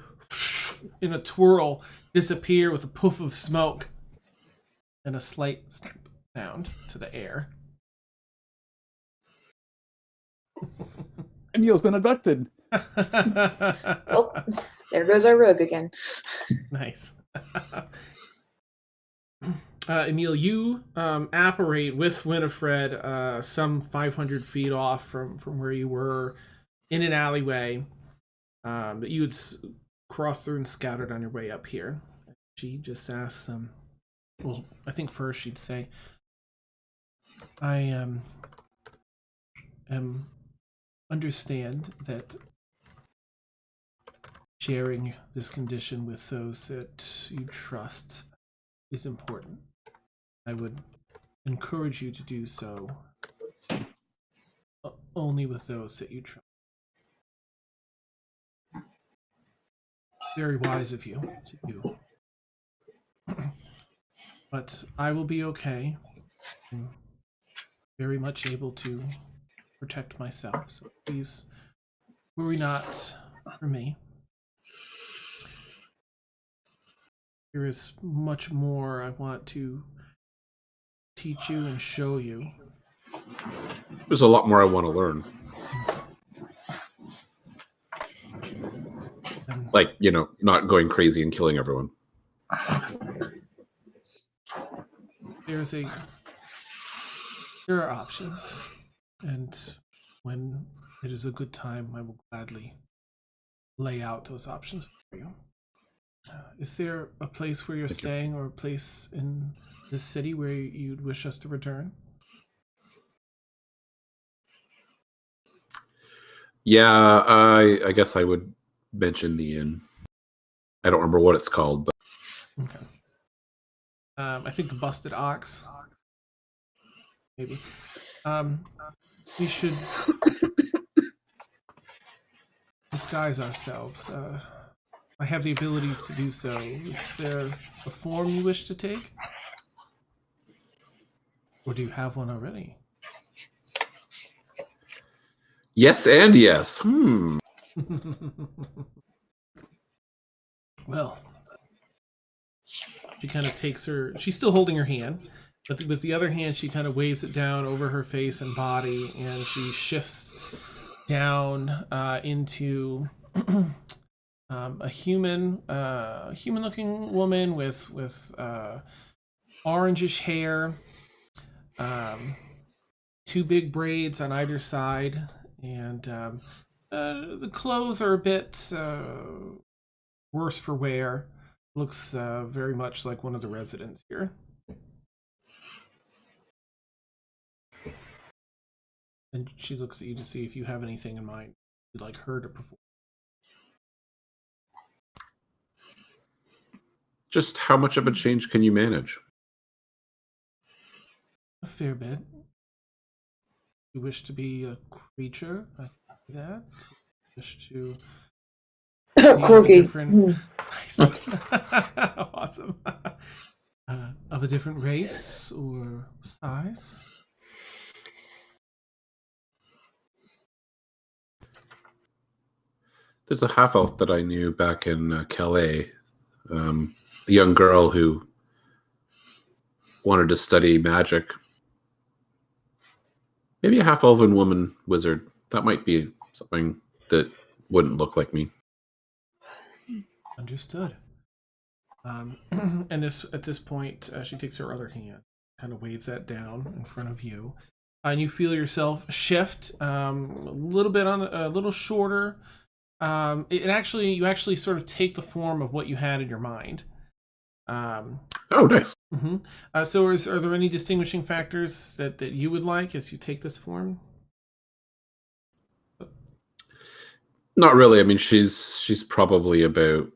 in a twirl, disappear with a poof of smoke and a slight snap sound to the air. Emil's been abducted. Oh, there goes our rogue again. Nice. Emil, you apparate with Winifred some 500 feet off from where you were in an alleyway that you had crossed through and scouted on your way up here. She just asks, well, I think first she'd say, I understand that sharing this condition with those that you trust is important. I would encourage you to do so only with those that you trust. Very wise of you to do. But I will be okay. I'm very much able to protect myself, so please worry not for me. There is much more I want to teach you and show you. There's a lot more I want to learn. Like, not going crazy and killing everyone. There are options, and when it is a good time, I will gladly lay out those options for you. Is there a place where you're staying or a place in this city where you'd wish us to return? Yeah, I guess I would mention the inn. I don't remember what it's called, but okay. I think the Busted Ox. Maybe. We should disguise ourselves. I have the ability to do so. Is there a form you wish to take? Or do you have one already? yes and yes. Well, she kind of takes her... She's still holding her hand, but with the other hand, she kind of waves it down over her face and body, and she shifts down into a human-looking woman with orangish hair, two big braids on either side, and the clothes are a bit worse for wear. Looks very much like one of the residents here. And she looks at you to see if you have anything in mind you'd like her to perform. Just how much of a change can you manage? A fair bit. You wish to be a creature? I can do that. You wish to Corgi. Nice. Awesome. Of a different race or size? There's a half-elf that I knew back in Calais. A young girl who wanted to study magic. Maybe a half-elven woman wizard. That might be something that wouldn't look like me. Understood. And at this point, she takes her other hand, kind of waves that down in front of you, and you feel yourself shift a little bit on a little shorter. You actually sort of take the form of what you had in your mind. Oh, nice. Mm-hmm. So, are there any distinguishing factors that you would like as you take this form? Not really. I mean, she's probably about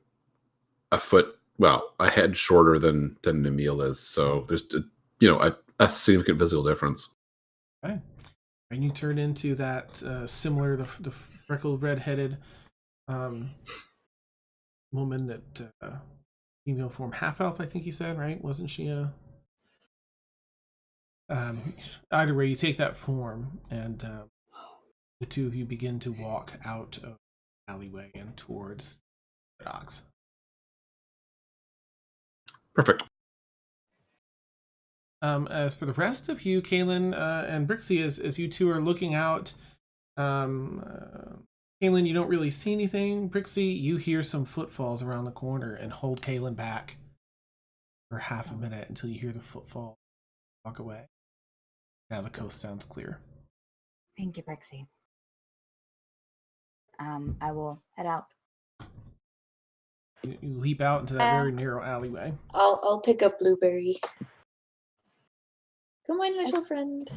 a head shorter than Emil is. So there's a significant visual difference. Okay. And you turn into that similar the freckled redheaded woman that female form half elf. I think you said, right? Wasn't she a Either way, you take that form, and the two of you begin to walk out of the alleyway and towards the docks. Perfect. As for the rest of you, Kaylin and Brixi, as you two are looking out, Kaylin, you don't really see anything. Brixi, you hear some footfalls around the corner and hold Kaylin back for half a minute until you hear the footfall walk away. Now the coast sounds clear. Thank you, Brixi. I will head out. You leap out into that very narrow alleyway. I'll pick up Blueberry. Come on, little friend.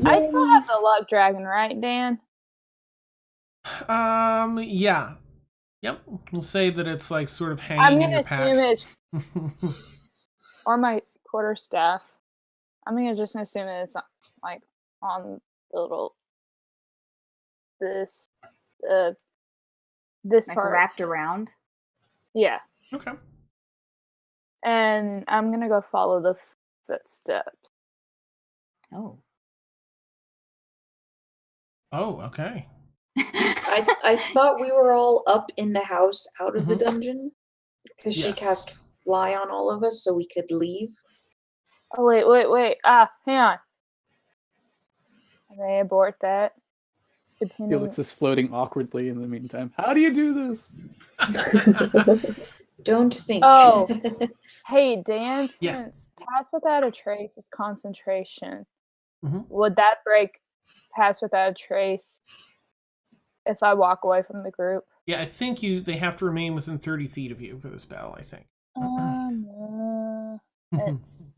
I still have the luck dragon, right, Dan? Yeah. Yep. We'll say that it's like sort of hanging in your pack. I'm gonna assume it's or my quarterstaff. I'm just gonna assume it's like on the little this Like part wrapped around. Yeah. Okay. And I'm gonna go follow the footsteps. Oh. Oh, okay. I thought we were all up in the house out of the dungeon because she cast fly on all of us so we could leave. Oh wait. Hang on. I may abort that. Felix is floating awkwardly in the meantime. How do you do this? Don't think. Oh, hey, Dan, Yeah. since Pass Without a Trace is concentration, Mhm. would that break Pass Without a Trace if I walk away from the group? Yeah, I think they have to remain within 30 feet of you for the spell, I think. It's...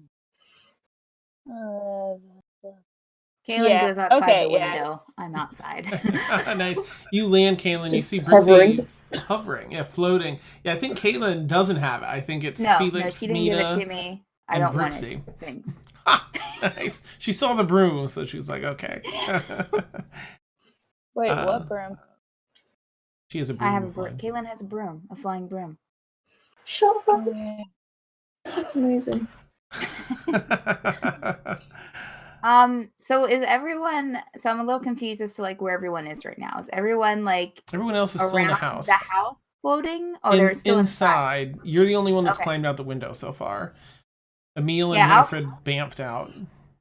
Kaylin goes outside the window. Yeah. I'm outside. Nice. You land, Kaylin. You see hovering. Brixi hovering. Yeah, floating. Yeah, I think Kaylin doesn't have it. I think it's Felix, No, she didn't Mina, give it to me. I and don't want Brixi. it. Thanks. Nice. She saw the broom, so she was like, okay. Wait, what broom? She has a broom. I have a broom. Kaylin has a broom, a flying broom. Shut up. Yeah. That's amazing. So is everyone? So I'm a little confused as to like where everyone is right now. Is everyone like Everyone else is still in the house. The house floating? Oh, they're still inside. You're the only one that's climbed out the window so far. Emil and Winifred bamfed out.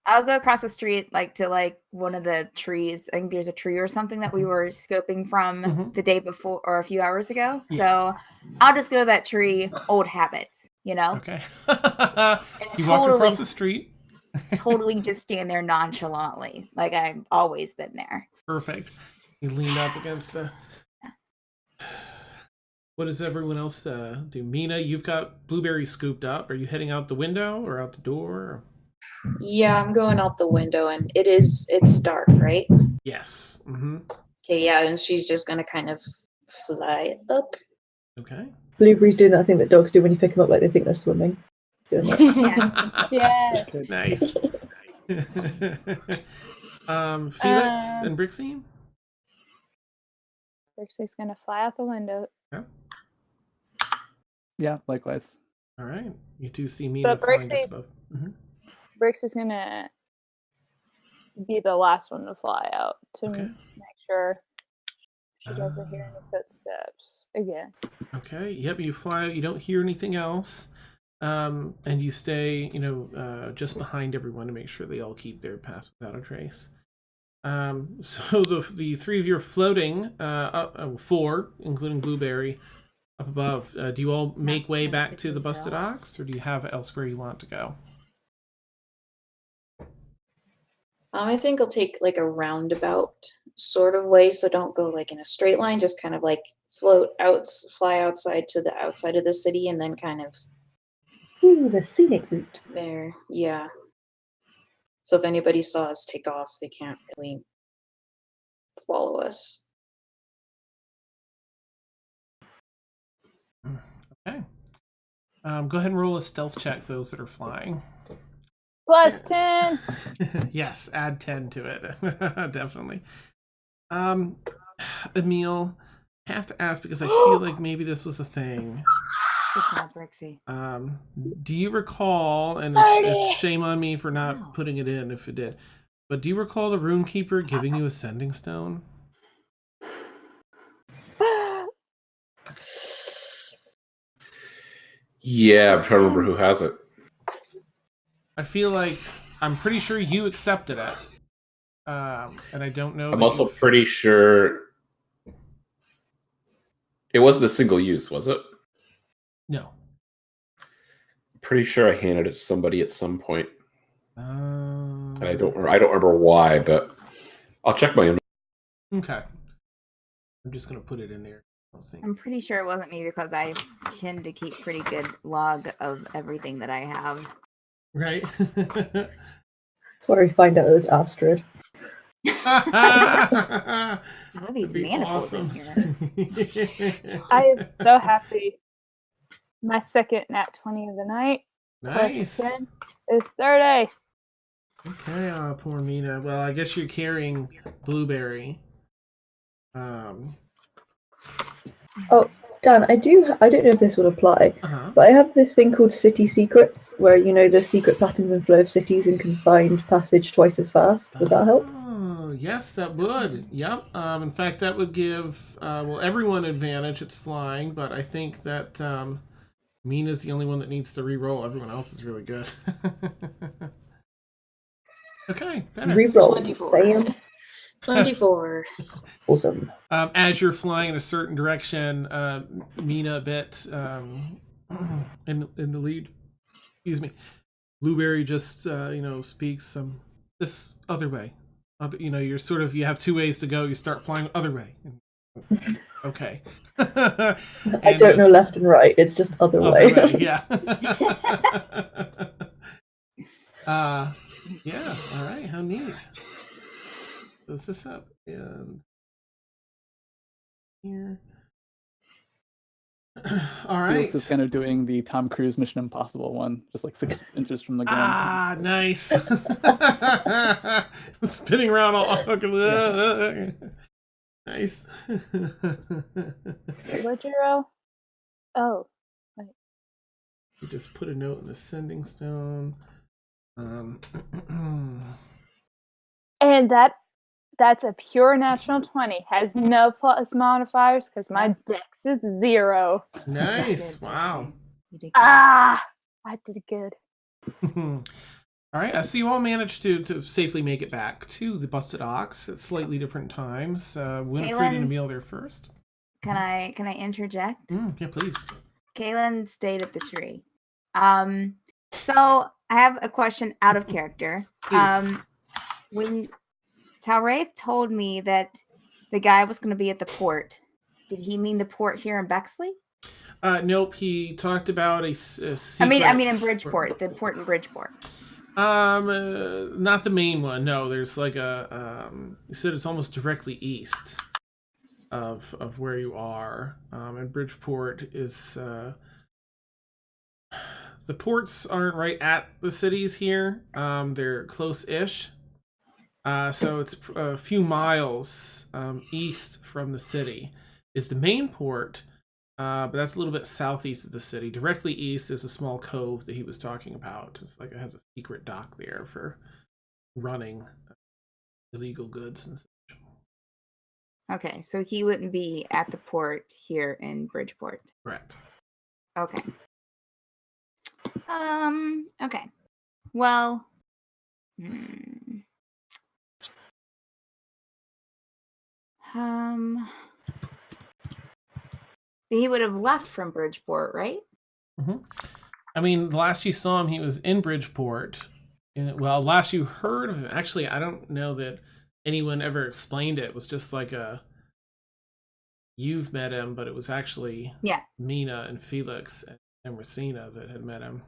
I'll go across the street, like to like one of the trees. I think there's a tree or something that we were scoping from the day before or a few hours ago. Yeah. So I'll just go to that tree. Old habits, you know. Okay. You walk across the street. Totally just stand there nonchalantly, like I've always been there. Perfect. You lean up against the. What does everyone else do? Mina, you've got Blueberry scooped up. Are you heading out the window or out the door? Yeah, I'm going out the window, and it's dark, right? Yes. Mm-hmm. Okay, yeah, and she's just gonna kind of fly up. Okay. Blueberry's doing that thing that dogs do when you pick them up, like they think they're swimming. Doing that. Yeah. Nice. Felix and Brixi? Brixi's gonna fly out the window. Yeah. Yeah, likewise. All right. You two see Mina But flying just above. Brixi's gonna be the last one to fly out to make sure she doesn't hear any footsteps again. Okay. Yep. You fly out. You don't hear anything else. And you stay, just behind everyone to make sure they all keep their pass without a trace. So the three of you are floating, up, four, including Blueberry, up above. Do you all make way back to the busted ox, or do you have elsewhere you want to go? I think I'll take like a roundabout sort of way, so don't go like in a straight line, just kind of like fly outside to the outside of the city, and then kind of The scenic route. there. Yeah. So if anybody saw us take off, they can't really follow us. Okay. Go ahead and roll a stealth check, those that are flying. Plus 10. Yes, add 10 to it. Definitely. Emil, I have to ask because I feel like maybe this was a thing. Good job, Brixi. Do you recall, and it's shame on me for not putting it in if it did, but do you recall the Runekeeper giving you a sending stone? Yeah, I'm trying to remember who has it. I feel like I'm pretty sure you accepted it. And I don't know. I'm also pretty sure it wasn't a single use, was it? No. Pretty sure I handed it to somebody at some point. And I don't remember why, but I'll check my own. Okay. I'm just gonna put it in there. I'm pretty sure it wasn't me because I tend to keep pretty good log of everything that I have. Right. Sorry, find out it was Astrid. All these manifolds awesome. in here. I am so happy. My second nat 20 of the night. Nice. Plus 10 is 30. Okay, poor Mina. Well, I guess you're carrying Blueberry. Oh, Dan, I don't know if this would apply, but I have this thing called City Secrets, where you know the secret patterns and flow of cities and can find passage twice as fast. Would that help? Oh, yes, that would. Yep. In fact, that would give everyone advantage. It's flying, but I think that Mina's the only one that needs to re-roll. Everyone else is really good. Okay, better. Re-roll. 24. 24. Awesome. As you're flying in a certain direction, Mina a bit in the lead. Excuse me. Blueberry just speaks this other way. You're sort of, you have two ways to go. You start flying other way. Okay. I don't know left and right. It's just other way. Yeah. Yeah. All right. How neat. Close this up and here. All right. Felix is kind of doing the Tom Cruise Mission Impossible one, just like 6 inches from the ground. Ah, nice. Spinning around all. Yeah. Nice. What'd you roll? Oh. Wait. You just put a note in the sending stone. And that's a pure natural 20. Has no plus modifiers because my dex is 0. Nice. Wow. You did good. I did good. All right, so you all managed to safely make it back to the Busted Ox at slightly different times. Winifred and Emil there first. Can I interject? Yeah, please. Kaylin stayed at the tree. So I have a question out of character. When Tal'Wraith told me that the guy was going to be at the port, did he mean the port here in Bexley? Nope. He talked about a secret... I mean in Bridgeport, the port in Bridgeport. Not the main one. No, there's like a you said it's almost directly east of where you are. And Bridgeport is the ports aren't right at the cities here. They're close-ish. So it's a few miles east from the city is the main port. But that's a little bit southeast of the city. Directly east is a small cove that he was talking about. It's like it has a secret dock there for running illegal goods and such. Okay, so he wouldn't be at the port here in Bridgeport. Correct. Okay. Okay. Well. He would have left from Bridgeport, right? Mm-hmm. I mean, the last you saw him, he was in Bridgeport. Well, last you heard of him, actually, I don't know that anyone ever explained it. It was just like you've met him, but it was actually Mina and Felix and Racina that had met him.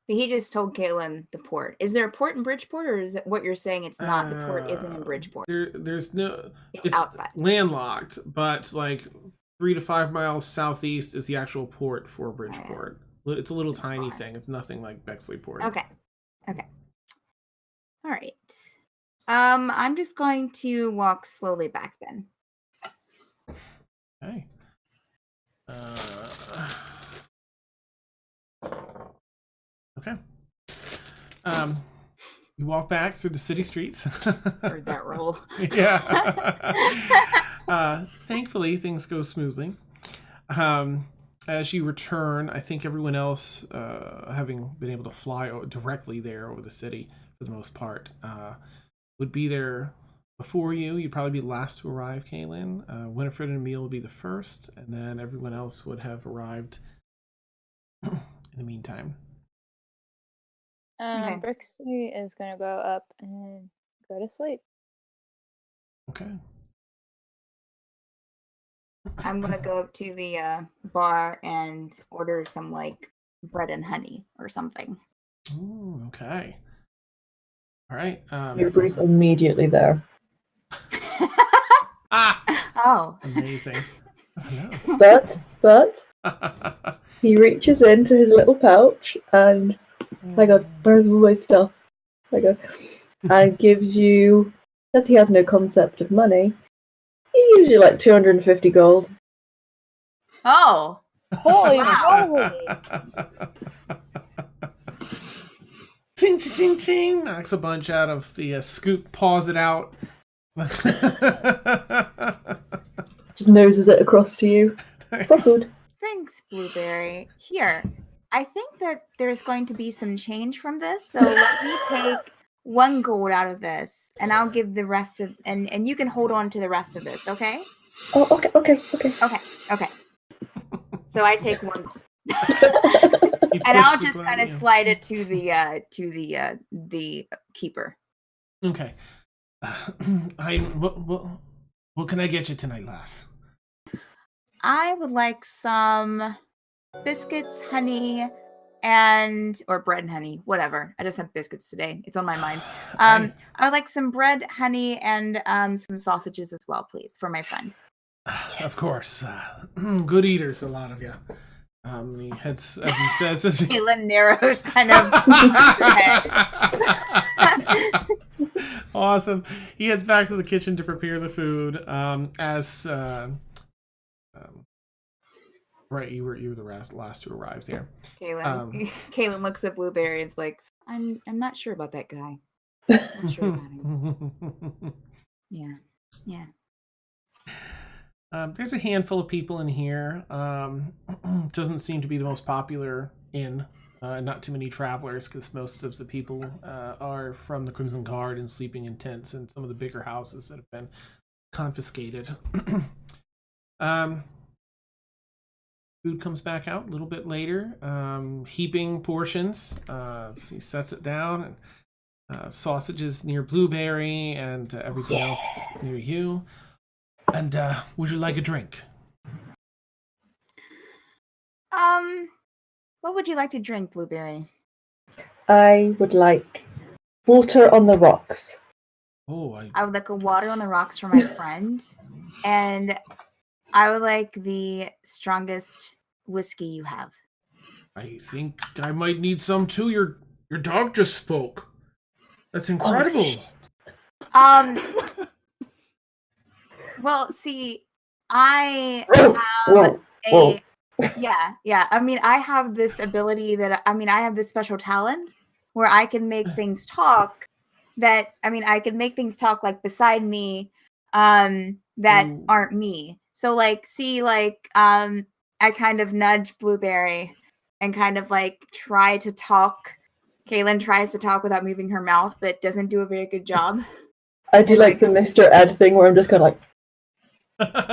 But he just told Kaylin the port. Is there a port in Bridgeport, or is it what you're saying? It's not. The port isn't in Bridgeport. There's no. It's outside. Landlocked, but like 3 to 5 miles southeast is the actual port for Bridgeport. It's a little tiny thing. It's nothing like Bexley Port. Okay. All right. I'm just going to walk slowly back then. Okay. Okay. You walk back through the city streets. Heard that roll. Yeah. Thankfully, things go smoothly. As you return, I think everyone else, having been able to fly directly there over the city for the most part, would be there before you. You'd probably be last to arrive, Kaylin. Winifred and Emil would be the first, and then everyone else would have arrived in the meantime. Okay. Brixi is going to go up and go to sleep. Okay. I'm gonna go up to the bar and order some like bread and honey or something. Ooh, okay. All right. Bruce immediately there. Oh. Amazing. Oh, no. But he reaches into his little pouch and I go, where's all my stuff? I go, and gives you, as he has no concept of money, he gives you like 250 gold. Oh. Holy moly! Ting, ting, ting, ting. Knocks a bunch out of the scoop, paws it out. Just noses it across to you. For food. Thanks, Blueberry. Here, I think that there's going to be some change from this, so let me take 1 gold out of this, and I'll give the rest of, and you can hold on to the rest of this, okay? Oh, okay. Okay. So I take 1 gold. And I'll just kind of slide it to the keeper. Okay. What can I get you tonight, lass? I would like some biscuits, honey, or bread and honey, whatever. I just had biscuits today. It's on my mind. I would like some bread, honey, and some sausages as well, please, for my friend. Of course. Good eaters, a lot of you. He heads, as he says, Caitlin narrows kind of. Awesome. He heads back to the kitchen to prepare the food. Right, you were the last to arrive there. Caitlin looks at Blueberry and is like, I'm not sure about that guy. Not sure about him. Yeah. There's a handful of people in here. Doesn't seem to be the most popular inn. Not too many travelers, because most of the people are from the Crimson Guard and sleeping in tents in some of the bigger houses that have been confiscated. Food comes back out a little bit later, heaping portions. He sets it down, and sausages near Blueberry, and everything else near you. And would you like a drink? What would you like to drink, Blueberry? I would like water on the rocks. Oh, I would like a water on the rocks for my friend, and I would like the strongest whiskey you have. I think I might need some too. Your dog just spoke. That's incredible. Well, see, I have yeah. I mean, I have this ability I have this special talent where I can make things talk I can make things talk like beside me that aren't me. So like, see, like, I kind of nudge Blueberry and kind of like try to talk. Kaylin tries to talk without moving her mouth, but doesn't do a very good job. I do like the Mr. Ed thing where I'm just kind of like,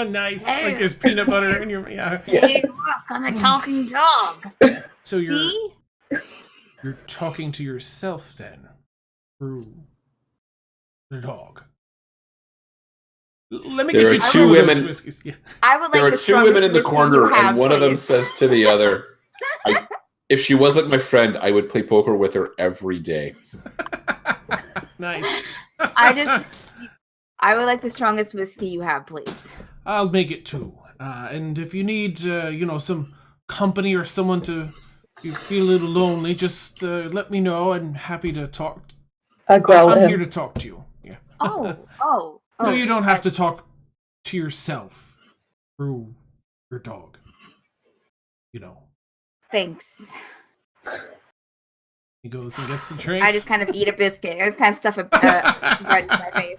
nice. Hey. Like there's peanut butter in your Hey, look, I'm a talking dog. So you're talking to yourself then through the dog. Let me there get are two women. Yeah. I would like there are two women in the corner, and one of them says to the other, "If she wasn't my friend, I would play poker with her every day." Nice. I would like the strongest whiskey you have, please. I'll make it 2. And if you need, some company or someone you feel a little lonely, just let me know. I'm happy to talk. I'm here to talk to you. Yeah. Oh. So you don't have to talk to yourself through your dog. Thanks. He goes and gets some drinks. I just kind of eat a biscuit. I just kind of stuff a right into my face.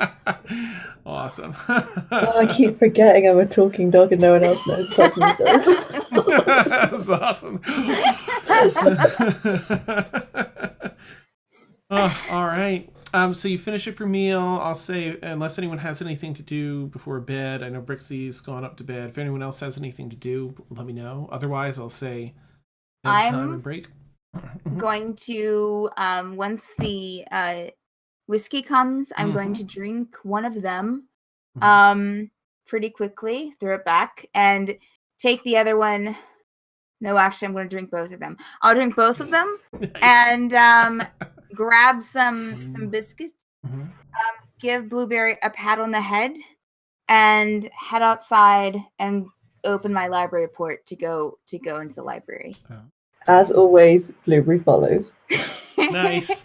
Awesome. Oh, I keep forgetting I'm a talking dog and no one else knows apart from you guys. That's awesome. Oh, all right. So you finish up your meal. I'll say, unless anyone has anything to do before bed. I know Brixi's gone up to bed. If anyone else has anything to do, let me know. Otherwise, I'll say bedtime and break. Going to once the whiskey comes, I'm going to drink one of them pretty quickly, throw it back, and take the other one. No, actually, I'm going to drink both of them. I'll drink both of them and grab some biscuits, give Blueberry a pat on the head, and head outside and open my library port to go into the library. As always, Blueberry follows. Nice.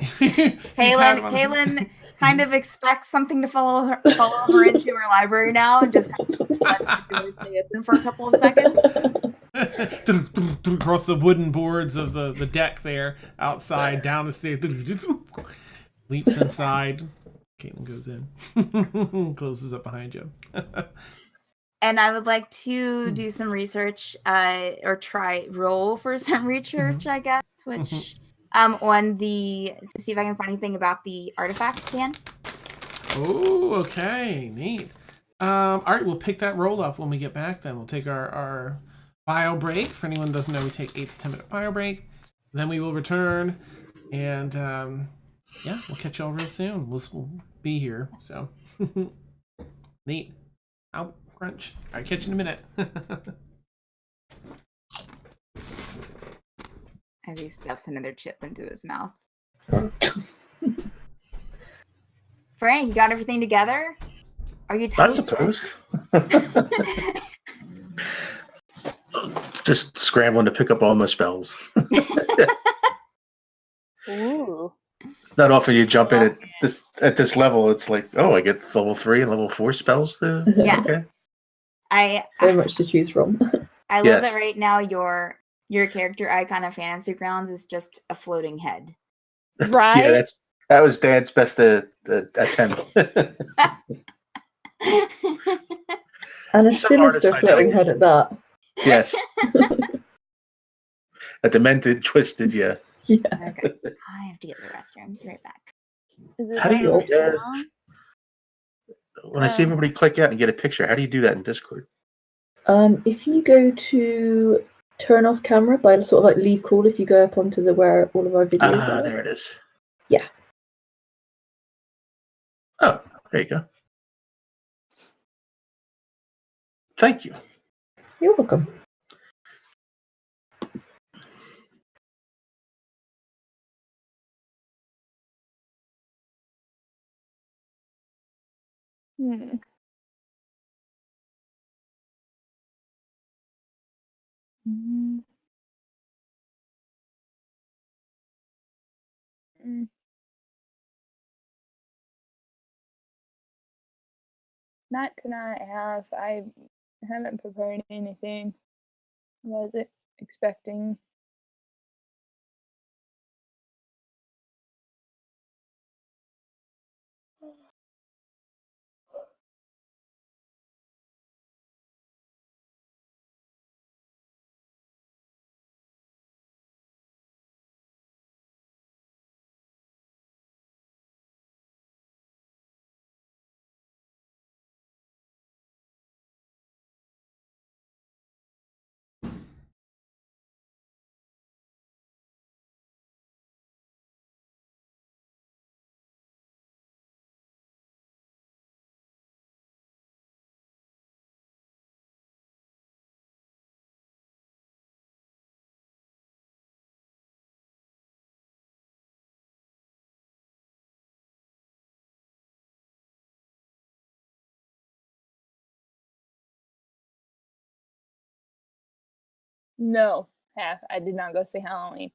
Kaylin kind of expects something to follow her into her library now, and just kind of let the door stay open for a couple of seconds. Across the wooden boards of the deck there, outside, down the stairs. Leaps inside. Caitlin goes in. Closes up behind you. And I would like to do some research, or roll for some research, I guess, which on to see if I can find anything about the artifact, Dan. Oh, okay, neat. All right, we'll pick that roll up when we get back. Then we'll take our bio break. For anyone who doesn't know, we take 8 to 10 minute bio break. Then we will return, and yeah, we'll catch y'all real soon. We'll be here. So neat. Out. Crunch. All right, catch you in a minute. As he stuffs another chip into his mouth. Frank, you got everything together? Are you I suppose. Just scrambling to pick up all my spells. Ooh. It's not often you jump in at this level. It's like, oh, I get level 3 and level 4 spells. Yeah. Okay. So much to choose from. I love that right now your character icon of Fantasy Grounds is just a floating head. Right? Yeah, that was Dan's best attempt. And a sinister floating head at that. Yes. A demented, twisted, yeah. Yeah. Okay. I have to get the restroom. Be right back. How do you when I see everybody click out and get a picture, how do you do that in Discord? If you go to turn off camera by sort of like leave call, if you go up onto where all of our videos are. There it is. Yeah. Oh, there you go. Thank you. You're welcome. Hmm. Mm. Mm. Not tonight, I haven't prepared anything. Was it expecting? No, I did not go see Halloween.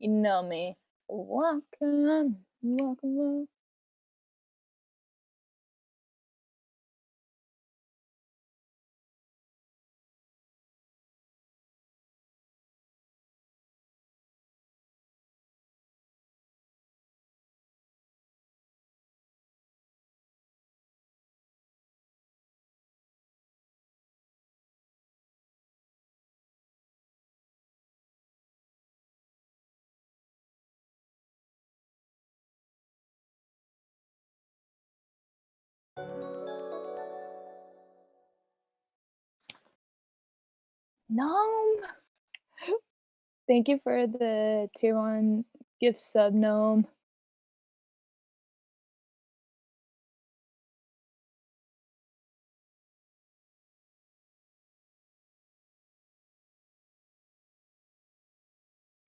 You know me. Welcome, welcome. Gnome. Thank you for the tier 1 gift sub, Gnome.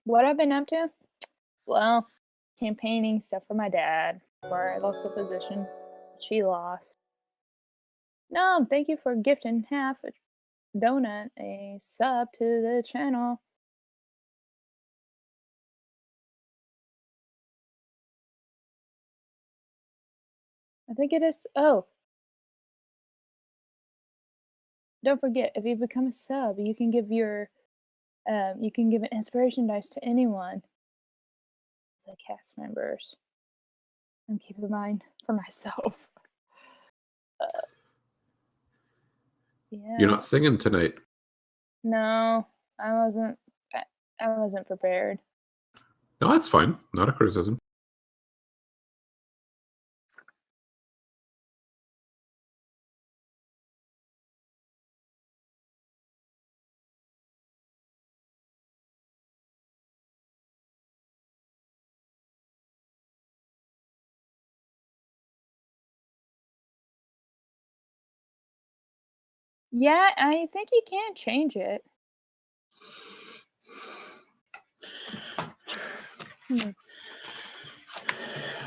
What I've been up to? Well, campaigning stuff for my dad for our local position. She lost. Gnome, thank you for gifting half a donut, a sub to the channel. I think it is. Oh, don't forget, if you become a sub, you can give your you can give an inspiration dice to anyone, the cast members. I'm keeping mine for myself. Yeah. You're not singing tonight. No, I wasn't. I wasn't prepared. No, that's fine. Not a criticism. Yeah, I think you can change it.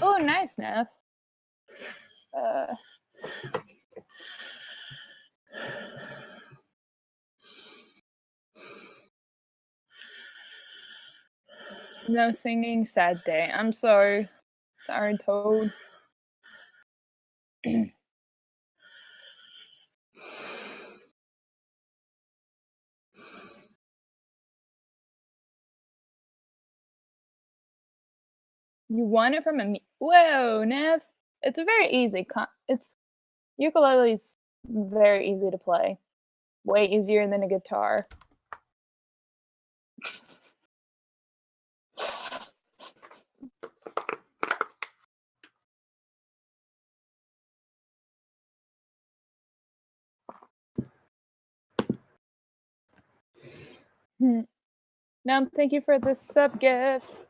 Oh, nice, Neff. No singing, sad day. I'm sorry. Sorry, Toad. You won it from a whoa, Nev. It's a very easy. Ukulele's very easy to play. Way easier than a guitar. No, thank you for the sub gifts.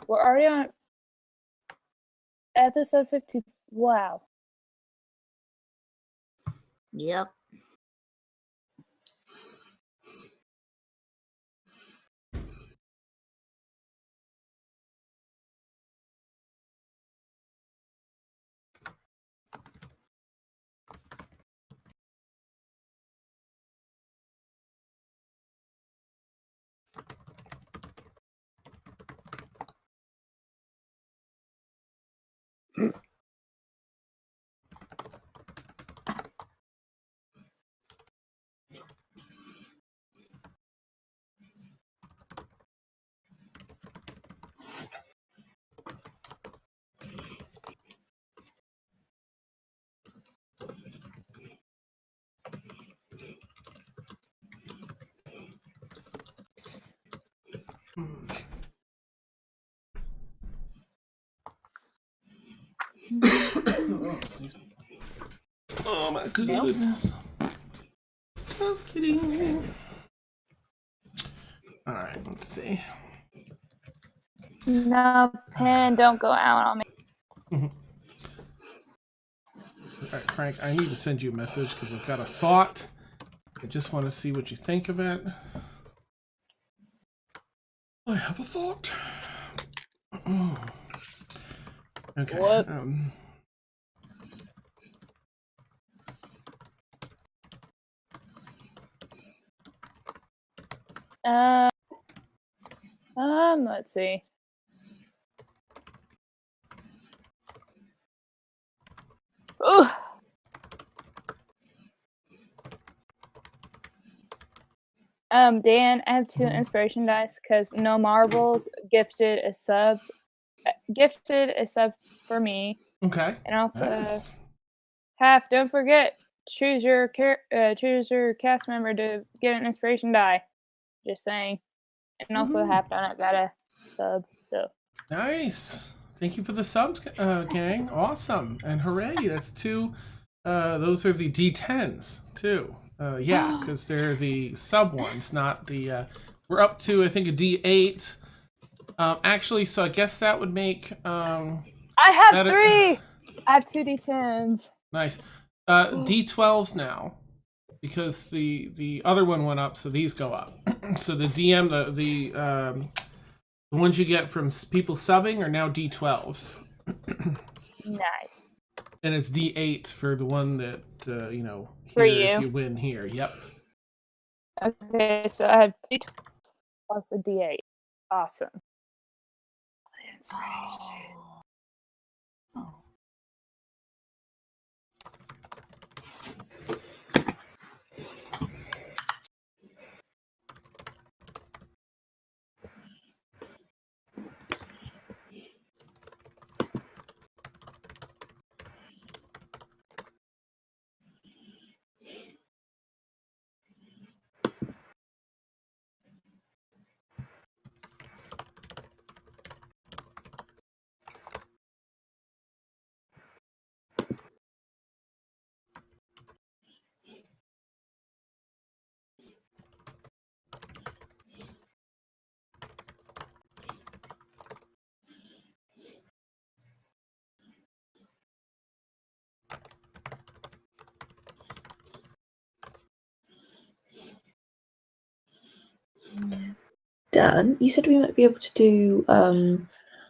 We're already on episode 50. Wow. Yep. Oh my goodness. Just kidding. Alright, let's see. No, Pen, don't go out on me. Alright, Frank, I need to send you a message because I've got a thought. I just want to see what you think of it. I have a thought. Okay. Whoops. Let's see. Ooh. Dan, I have 2 inspiration dice because no marbles gifted a sub for me, Okay. and also Nice. don't forget choose your cast member to get an inspiration die. Just saying, and also half done it got a sub. So Nice. Thank you for the subs, gang. Awesome. And hooray, that's 2. Those are the D10s, too. Yeah, because they're the sub ones, not the... we're up to, I think, a D8. Actually, so I guess that would make... I have 3! I have 2 D10s. Nice. D12s now, because the other one went up, so these go up. So the DM, the ones you get from people subbing are now D12s. Nice. And it's D8 for the one that, For here, if you. you win here. Yep. Okay, so I have 2 plus a D8. Awesome. Oh. Dan, you said we might be able to do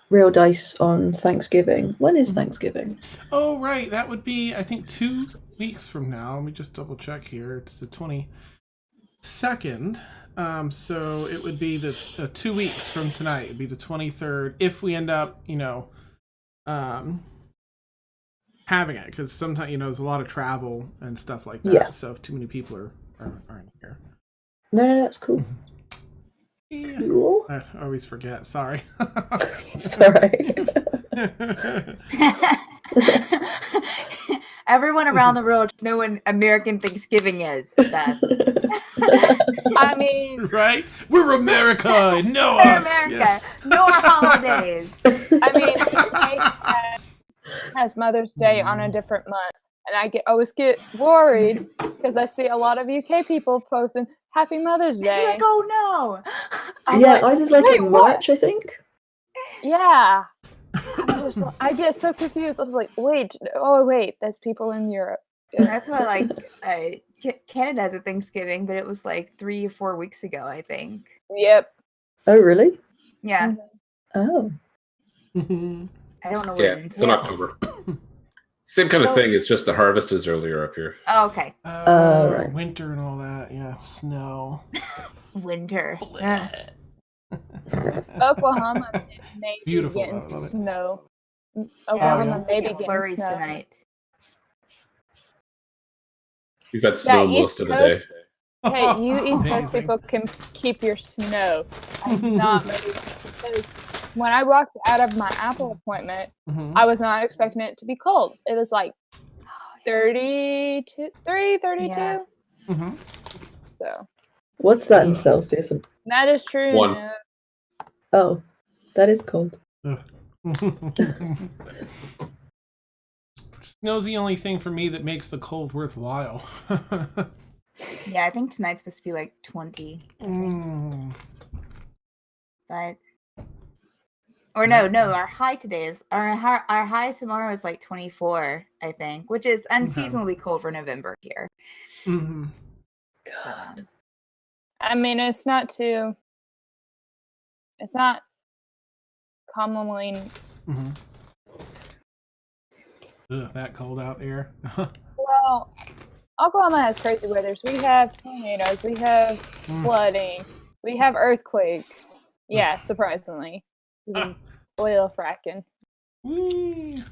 real dice on Thanksgiving. When is Thanksgiving? Oh, right. That would be, I think, 2 weeks from now. Let me just double check here. It's the 22nd. So it would be the 2 weeks from tonight. It'd be the 23rd if we end up, having it. Because sometimes, there's a lot of travel and stuff like that. Yeah. So if too many people aren't here. No, that's cool. Yeah. Cool. I always forget. Sorry. Sorry. Everyone around the world should know when American Thanksgiving is. That. I mean, right? We're America. Know We're us. America. Yeah. Know our holidays. I mean, has Mother's Day on a different month, and I always get worried because I see a lot of UK people posting Happy Mother's Day. You're like, oh no. Ours is like in March, I think. Yeah. I get so confused. I was like, wait, that's people in Europe. That's what Canada has a Thanksgiving, but it was like 3 or 4 weeks ago, I think. Yep. Oh, really? Yeah. Oh. I don't know what Yeah, it it's in entails. October. Same kind of thing. It's just the harvest is earlier up here. Oh, okay. Right. Winter and all that. Yeah, snow. Winter. Oklahoma may be Beautiful. getting I love it. snow. Yeah, Oklahoma may be get getting flurries snow. tonight. We've had snow most of the day. Hey, you East Coast Amazing. people can keep your snow. I'm not moving. Because when I walked out of my Apple appointment, I was not expecting it to be cold. It was like 32. Yeah. So What's that in Celsius? that is true. 1. Yeah. Oh, that is cold. Snow's the only thing for me that makes the cold worthwhile. Yeah, I think tonight's supposed to be like 20. But no, our high today is our high tomorrow is like 24, I think, which is unseasonably cold for November here. God. I mean, it's not commonly. That cold out there. Well, Oklahoma has crazy weathers. We have tornadoes. We have flooding. We have earthquakes. Yeah, surprisingly. Oil fracking. Whee!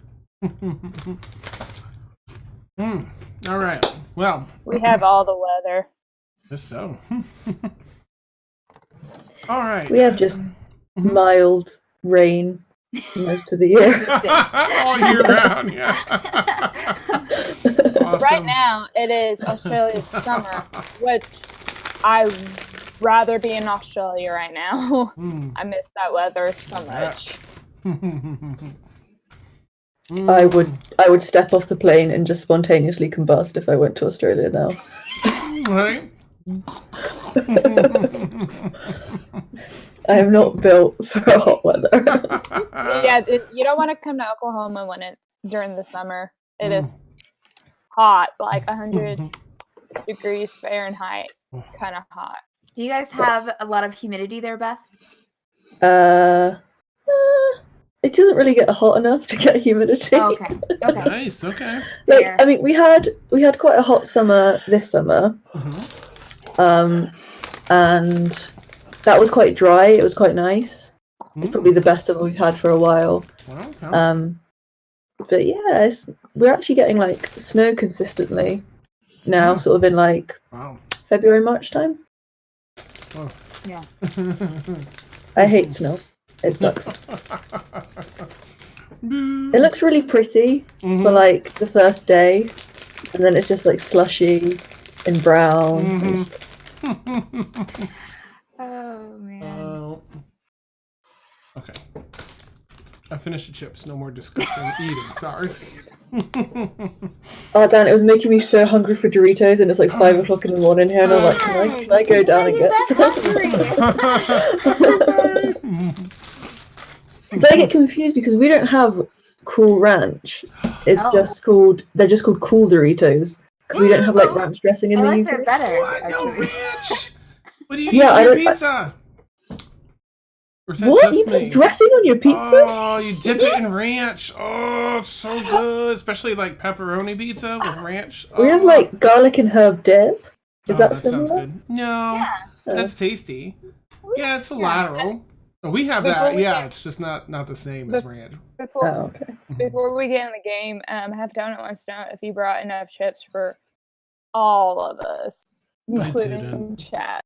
All right. Well, we have all the weather. Just so. All right. We have just mild rain most of the year. All year round, yeah. Awesome. Right now, it is Australia's summer, which I rather be in Australia right now. I miss that weather so much. I would step off the plane and just spontaneously combust if I went to Australia now. Right? I am not built for hot weather. Yeah, you don't want to come to Oklahoma when it's during the summer. It is hot, like 100 degrees Fahrenheit, kind of hot. Do you guys have a lot of humidity there, Beth? It doesn't really get hot enough to get humidity. Oh, okay. Okay. Nice. Okay. Like, I mean, we had quite a hot summer this summer, and that was quite dry. It was quite nice. It's probably the best summer we've had for a while. Okay. But yeah, we're actually getting like snow consistently now, sort of in like February, March time. Oh. Yeah. I hate snow. It sucks. It looks really pretty for like the first day, and then it's just like slushy and brown. Oh man. Okay. I finished the chips. No more disgusting eating. Sorry. Oh Dan, it was making me so hungry for Doritos, and it's like 5 o'clock in the morning here, and I'm like, can I go down and get some? So I get confused because we don't have Cool Ranch. It's they're just called Cool Doritos because we don't have like ranch dressing in the UK. They're better. What? No ranch. What do you eat Yeah, on your pizza? What? You put dressing on your pizza? Oh, you dip it in ranch. Oh, it's so good. Especially like pepperoni pizza with ranch. We have like garlic and herb dip. Is that similar? Sounds good. No, that's tasty. Yeah, it's a lateral. Oh, we have that. Yeah, it's just not the same as ranch. Before we get in the game, Half Donut wants to know if you brought enough chips for all of us, including chat.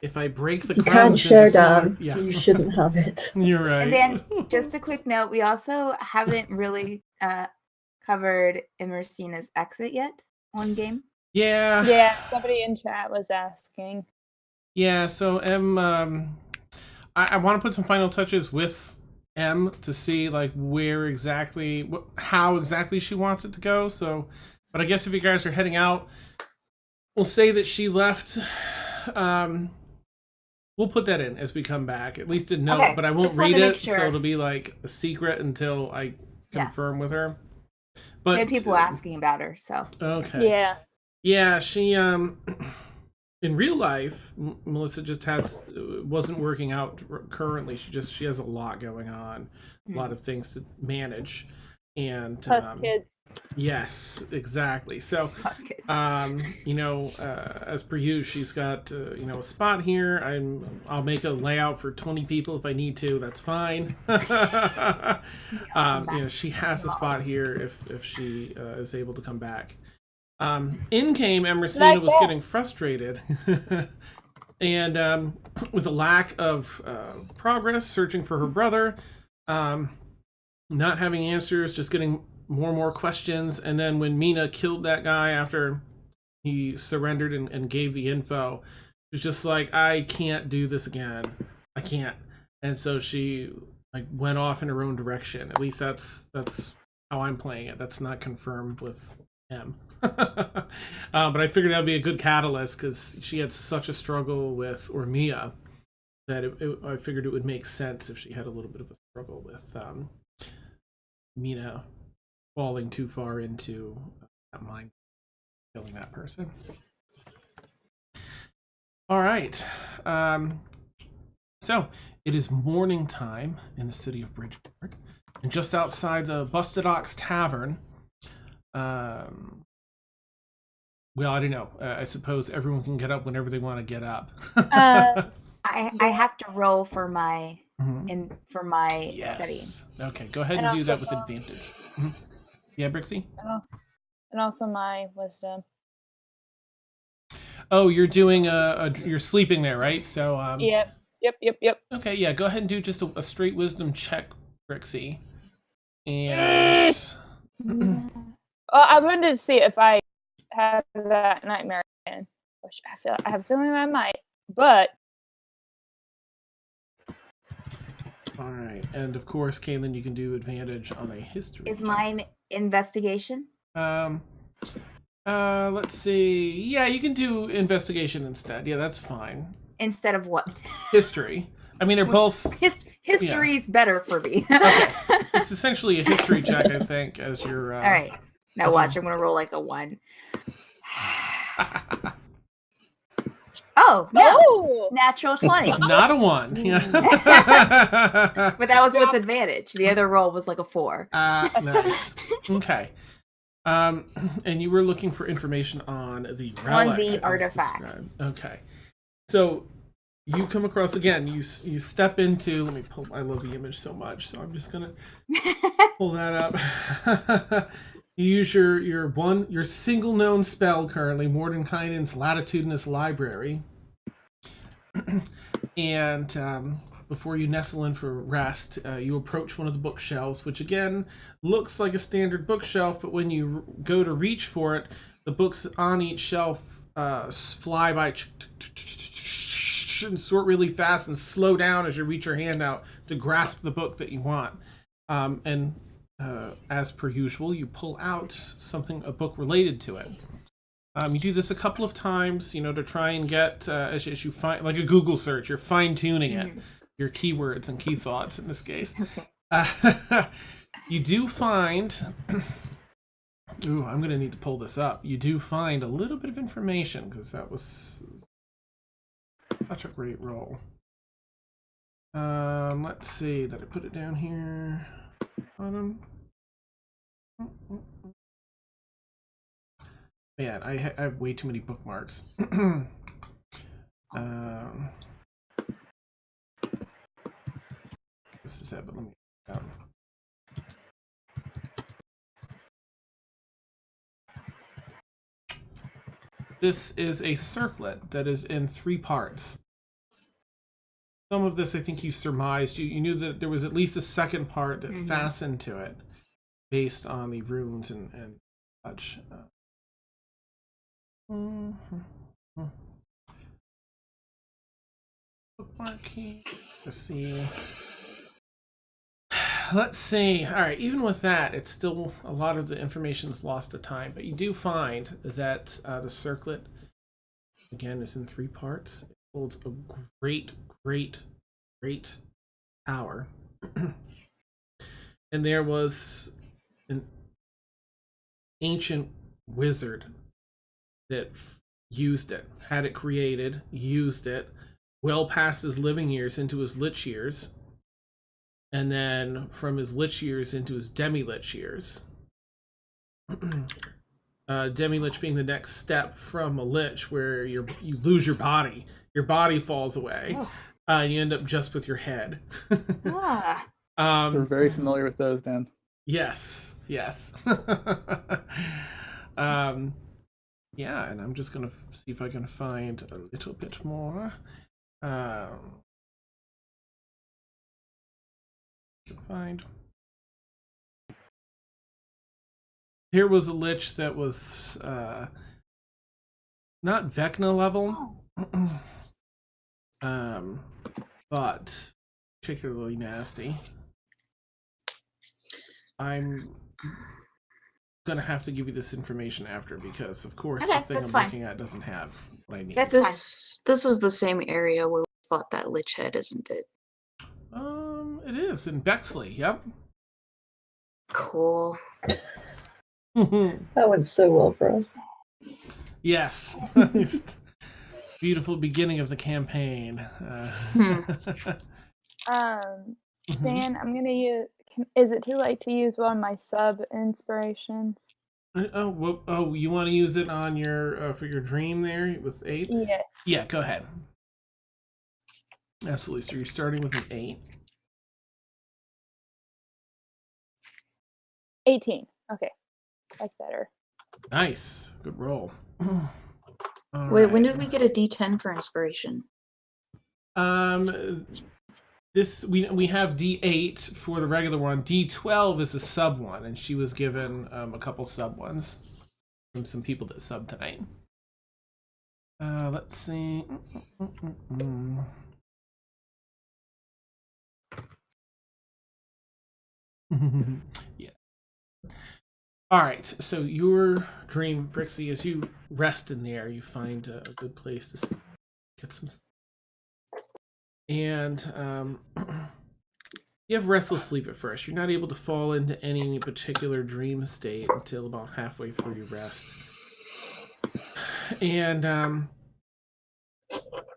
If I break the you crumbs, can't share down. You shouldn't have it. You're right. And then, just a quick note: we also haven't really covered Emersina's exit yet. One game. Yeah. Yeah. Somebody in chat was asking. Yeah. So I want to put some final touches with M to see like how exactly she wants it to go. So, but I guess if you guys are heading out, we'll say that she left. We'll put that in as we come back. At least a note, but I won't read it, so it'll be like a secret until I confirm with her. But we had people asking about her, so okay. Yeah. She in real life, Melissa just wasn't working out currently. She has a lot going on, a lot of things to manage, and plus kids. Yes, exactly. So, plus kids. As per usual, she's got a spot here. I'll make a layout for 20 people if I need to. That's fine. She has a spot here if she is able to come back. In came Emersina was getting frustrated and with a lack of progress, searching for her brother, not having answers, just getting more and more questions. And then when Mina killed that guy after he surrendered and gave the info, she was just like, I can't do this again. I can't. And so she went off in her own direction. At least that's how I'm playing it. That's not confirmed with M. But I figured that would be a good catalyst because she had such a struggle with Mia that I figured it would make sense if she had a little bit of a struggle with Mina falling too far into that mind, killing that person. All right. So it is morning time in the city of Bridgeport, and just outside the Busted Ox Tavern. Well, I don't know. I suppose everyone can get up whenever they want to get up. I have to roll for my study. Okay, go ahead and do that with advantage. Yeah, Brixi? And also my wisdom. Oh, you're doing you're sleeping there, right? So Yep. Okay, yeah, go ahead and do just a straight wisdom check, Brixi. And I wanted to see if I have that nightmare again. Which I have a feeling I might, but all right, and of course, Kaylin, you can do advantage on a history. Is check. mine investigation? Let's see. Yeah, you can do investigation instead. Yeah, that's fine. Instead of what? History. I mean, they're both. History's better for me. Okay. It's essentially a history check, I think, as your. All right. Now watch. I'm gonna roll like a 1. Oh no! oh, Natural 20. Not a 1. Yeah. But that was with advantage. The other roll was like a 4. Nice. Okay. And you were looking for information on the relic. On the artifact. Okay. So you come across again. You step into. Let me pull. I love the image so much, so I'm just gonna pull that up. You use your single known spell currently, Mordenkainen's Latitudinous Library, and before you nestle in for rest, you approach one of the bookshelves, which again looks like a standard bookshelf, but when you go to reach for it, the books on each shelf fly by and sort really fast and slow down as you reach your hand out to grasp the book that you want. As per usual, you pull out a book related to it. You do this a couple of times, to try and get, as you find, like a Google search, you're fine-tuning it, your keywords and key thoughts in this case. Okay. You do find, ooh, I'm going to need to pull this up. You do find a little bit of information, because that was such a great roll. Let's see, did I put it down here? Bottom. Man, I have way too many bookmarks. This is it, but let me. This is a circlet that is in 3 parts. Some of this, I think you surmised. You knew that there was at least a second part that fastened to it, based on the runes and such. Bookmark key. Let's see. Let's see. All right. Even with that, it's still a lot of the information is lost to time. But you do find that the circlet, again, is in 3 parts. It holds a great power. And there was an ancient wizard that used it, had it created, used it, well past his living years into his lich years, and then from his lich years into his demi-lich years. Demi-lich being the next step from a lich, where you lose your body falls away, and you end up just with your head. We're very familiar with those, Dan. Yes. Yeah, and I'm just gonna see if I can find a little bit more. Here was a lich that was not Vecna level, but particularly nasty. I'm gonna have to give you this information after, because of course the thing I'm looking at doesn't have what I need. This is the same area where we fought that lich head, isn't it? It is in Bexley. Yep. Cool. That went so well for us. Yes. Beautiful beginning of the campaign. Dan, I'm gonna use. Is it too late to use one of my sub inspirations? Oh, you want to use it on your for your dream there with 8? Yes. Yeah, go ahead. Absolutely. So you're starting with an 8. 18. Okay, that's better. Nice. Good roll. Wait, when did we get a D10 for inspiration? This we have D8 for the regular one. D12 is a sub one, and she was given a couple sub ones from some people that subbed tonight. Let's see. Yeah. All right. So your dream, Brixi, as you rest in there, you find a good place to get some. And you have restless sleep at first. You're not able to fall into any particular dream state until about halfway through your rest. And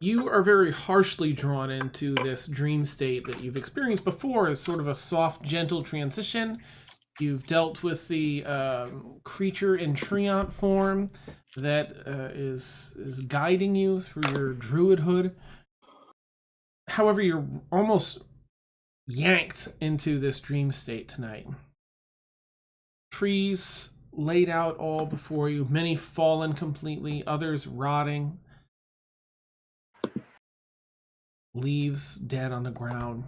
you are very harshly drawn into this dream state that you've experienced before as sort of a soft, gentle transition. You've dealt with the creature in treant form that is guiding you through your druidhood. However, you're almost yanked into this dream state tonight. Trees laid out all before you, many fallen completely, others rotting. Leaves dead on the ground.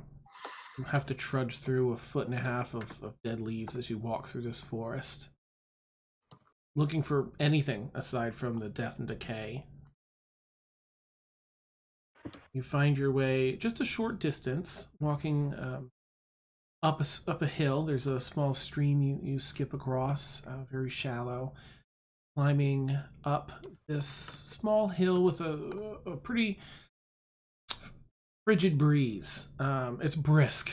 You have to trudge through 1.5 feet of dead leaves as you walk through this forest, looking for anything aside from the death and decay. You find your way just a short distance, walking up a hill. There's a small stream you skip across, very shallow, climbing up this small hill with a pretty frigid breeze. It's brisk,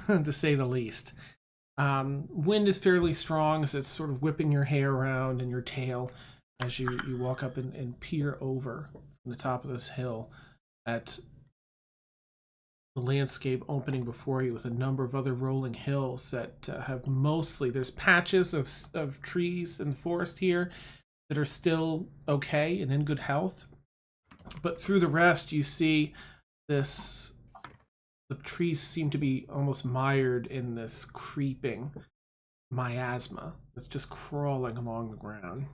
to say the least. Wind is fairly strong, so it's sort of whipping your hair around and your tail as you walk up and peer over from the top of this hill at the landscape opening before you with a number of other rolling hills that have mostly, there's patches of trees in the forest here that are still okay and in good health. But through the rest, you see the trees seem to be almost mired in this creeping miasma that's just crawling along the ground.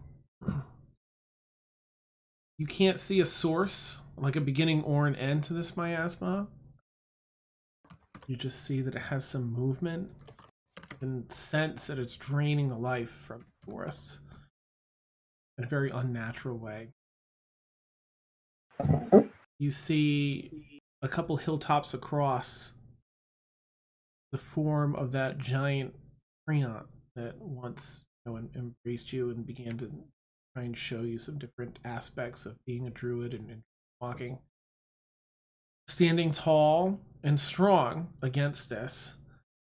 You can't see a source, like a beginning or an end to this miasma. You just see that it has some movement and sense that it's draining the life from the forests in a very unnatural way. You see a couple hilltops across the form of that giant treant that once embraced you and began to try and show you some different aspects of being a druid and walking. Standing tall and strong against this,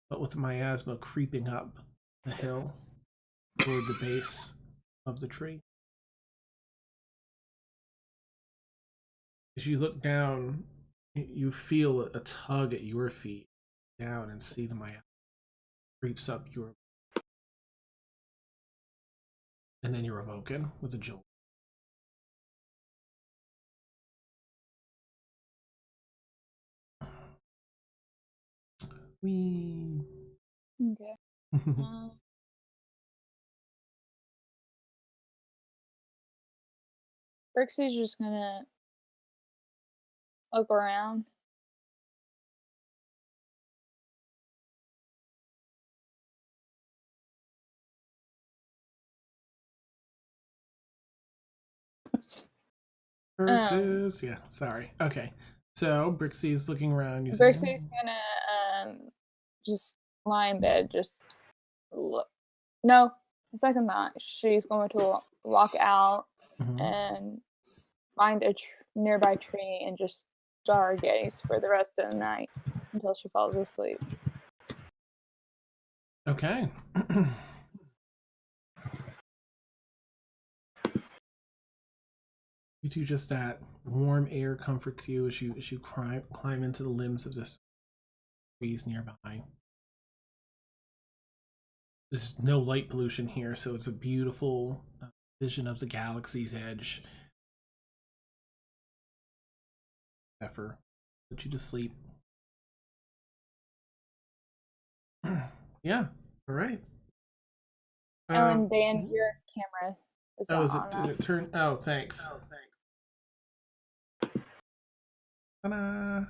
but with the miasma creeping up the hill toward the base of the tree. As you look down, you feel a tug at your feet down and see the miasma creeps up your, and then you're awoken with a jolt. Whee. Okay. Brixi's just gonna look around. Versus, yeah, sorry. Okay, so Brixi is looking around. Brixi's gonna just lie in bed, just look. No, second thought. She's going to walk out and find a nearby tree and just stargaze for the rest of the night until she falls asleep. Okay. You do just that. Warm air comforts you as you climb into the limbs of this trees nearby. There's no light pollution here, so it's a beautiful vision of the galaxy's edge. Zephyr, put you to sleep. Yeah, all right. And Dan, your camera is not on us. Did it turn? Oh, thanks. Ta-da!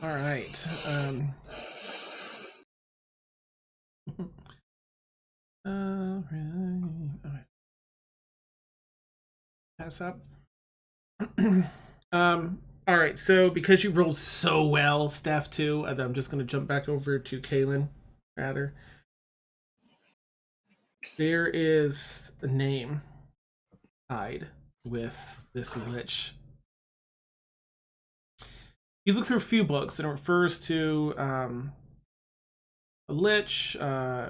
All right. All right. Pass up. All right. So because you rolled so well, Steph, too, I'm just going to jump back over to Kaylin. Rather, there is a name tied with this lich. You look through a few books and it refers to a lich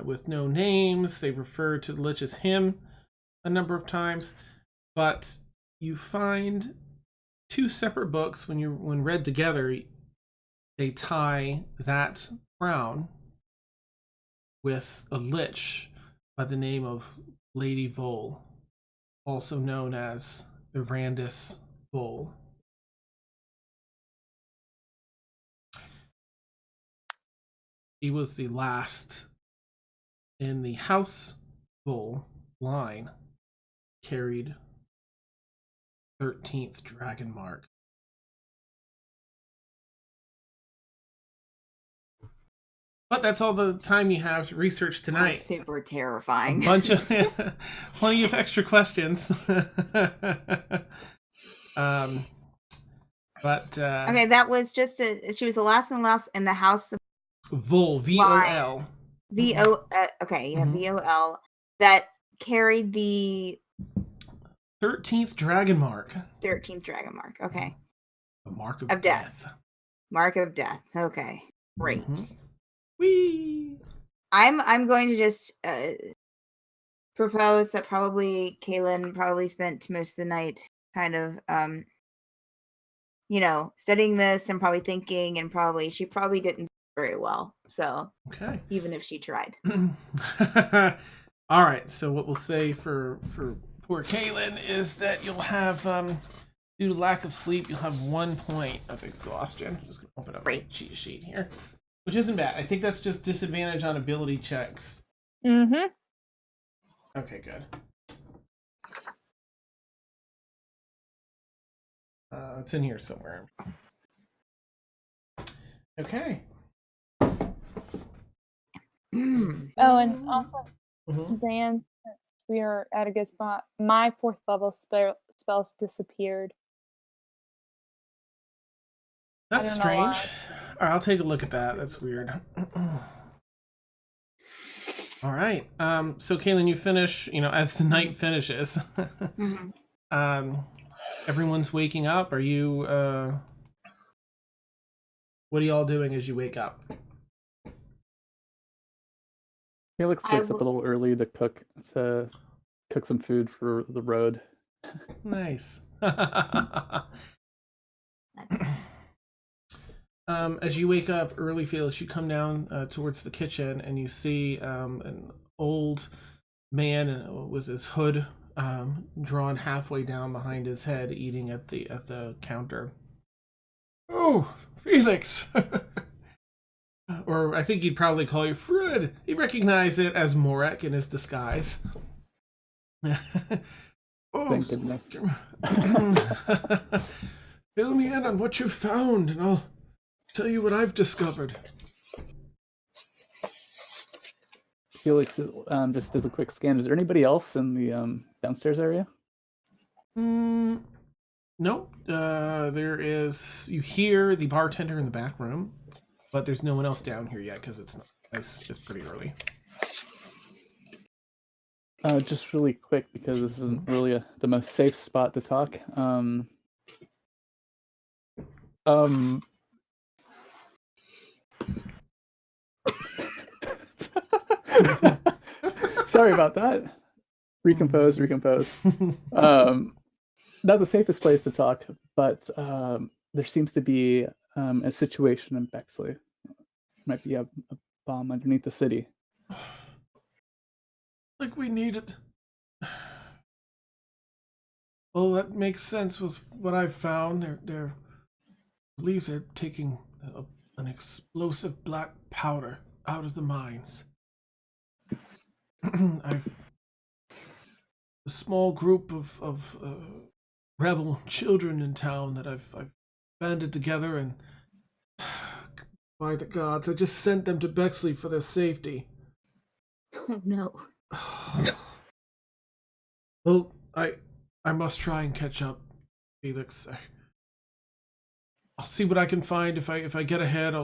with no names. They refer to the lich as him a number of times, but you find two separate books when read together, they tie that crown with a lich by the name of Lady Vole, also known as Erandis Vole. He was the last in the House Vole line, carried 13th dragon mark. But that's all the time you have to research tonight. That's super terrifying. A bunch of plenty of extra questions. But okay, that was just she was the last in the House of Vole, V-O-L. Okay, you have V-O-L that carried the 13th dragon mark. 13th dragon mark. Okay. The mark of death. Mark of death. Okay. Great. Whee! I'm going to just propose that probably Kaylin probably spent most of the night kind of studying this and probably thinking, and she probably didn't very well. So okay, even if she tried. All right. So what we'll say for poor Kaylin is that you'll have due to lack of sleep, you'll have 1 point of exhaustion. Just gonna open up my cheat sheet here, which isn't bad. I think that's just disadvantage on ability checks. Mm-hmm. Okay, good. It's in here somewhere. Okay. Oh, and also, Dan, since we are at a good spot, my 4th level spells disappeared. That's strange. All right, I'll take a look at that. That's weird. All right. So Kaylin, you finish. As the night finishes, everyone's waking up. Are you? What are y'all doing as you wake up? Felix wakes up a little early to cook some food for the road. Nice. As you wake up early, Felix, you come down towards the kitchen and you see an old man with his hood drawn halfway down behind his head, eating at the counter. Oh, Felix! Or I think he'd probably call you Fred. He recognized it as Morek in his disguise. Oh, thank goodness. Fill me in on what you've found, and I'll tell you what I've discovered. Felix, just as a quick scan, is there anybody else in the downstairs area? No. There is. You hear the bartender in the back room, but there's no one else down here yet because it's pretty early. Just really quick, because this isn't really the most safe spot to talk. Sorry about that. Recompose. Not the safest place to talk, but there seems to be a situation in Bexley. Might be a bomb underneath the city. Like we need it. Well, that makes sense with what I've found. I believe they're taking an explosive black powder out of the mines. A small group of rebel children in town that I've banded together, and by the gods, I just sent them to Bexley for their safety. Oh no. Well, I must try and catch up, Felix. I'll see what I can find. If I get ahead,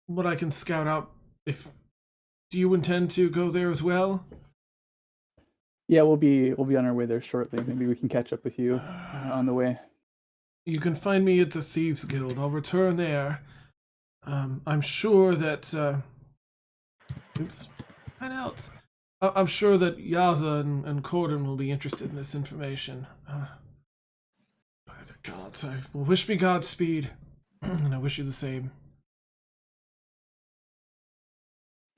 what I can scout out. Do you intend to go there as well? Yeah, we'll be on our way there shortly. Maybe we can catch up with you on the way. You can find me at the Thieves Guild. I'll return there. I'm sure that. Oops, find out. I'm sure that Yaza and Corden will be interested in this information. By the gods, wish me Godspeed, and I wish you the same.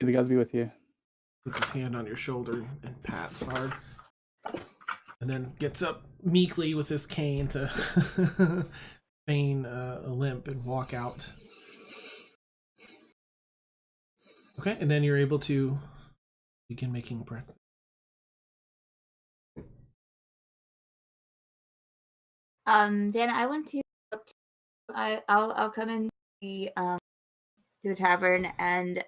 May the gods be with you. Puts his hand on your shoulder and pats hard. And then gets up meekly with his cane to feign a limp and walk out. Okay, and then you're able to begin making breakfast. Dan, I want to. I'll come in to the tavern and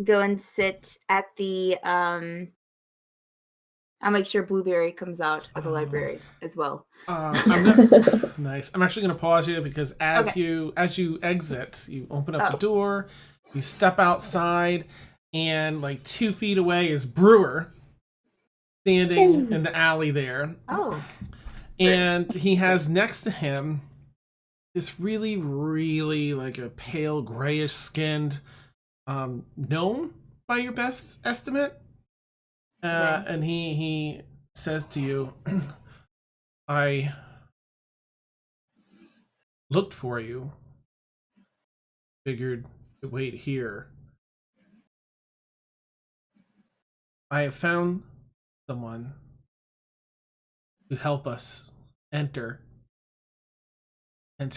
go and sit at the. I'll make sure Blueberry comes out of the library as well. Nice. I'm actually going to pause you because as you exit, you open up the door, you step outside, and like 2 feet away is Brewer standing in the alley there. Oh. And he has next to him this really, really like a pale grayish skinned gnome by your best estimate. And he says to you, I looked for you, figured to wait here. I have found someone to help us enter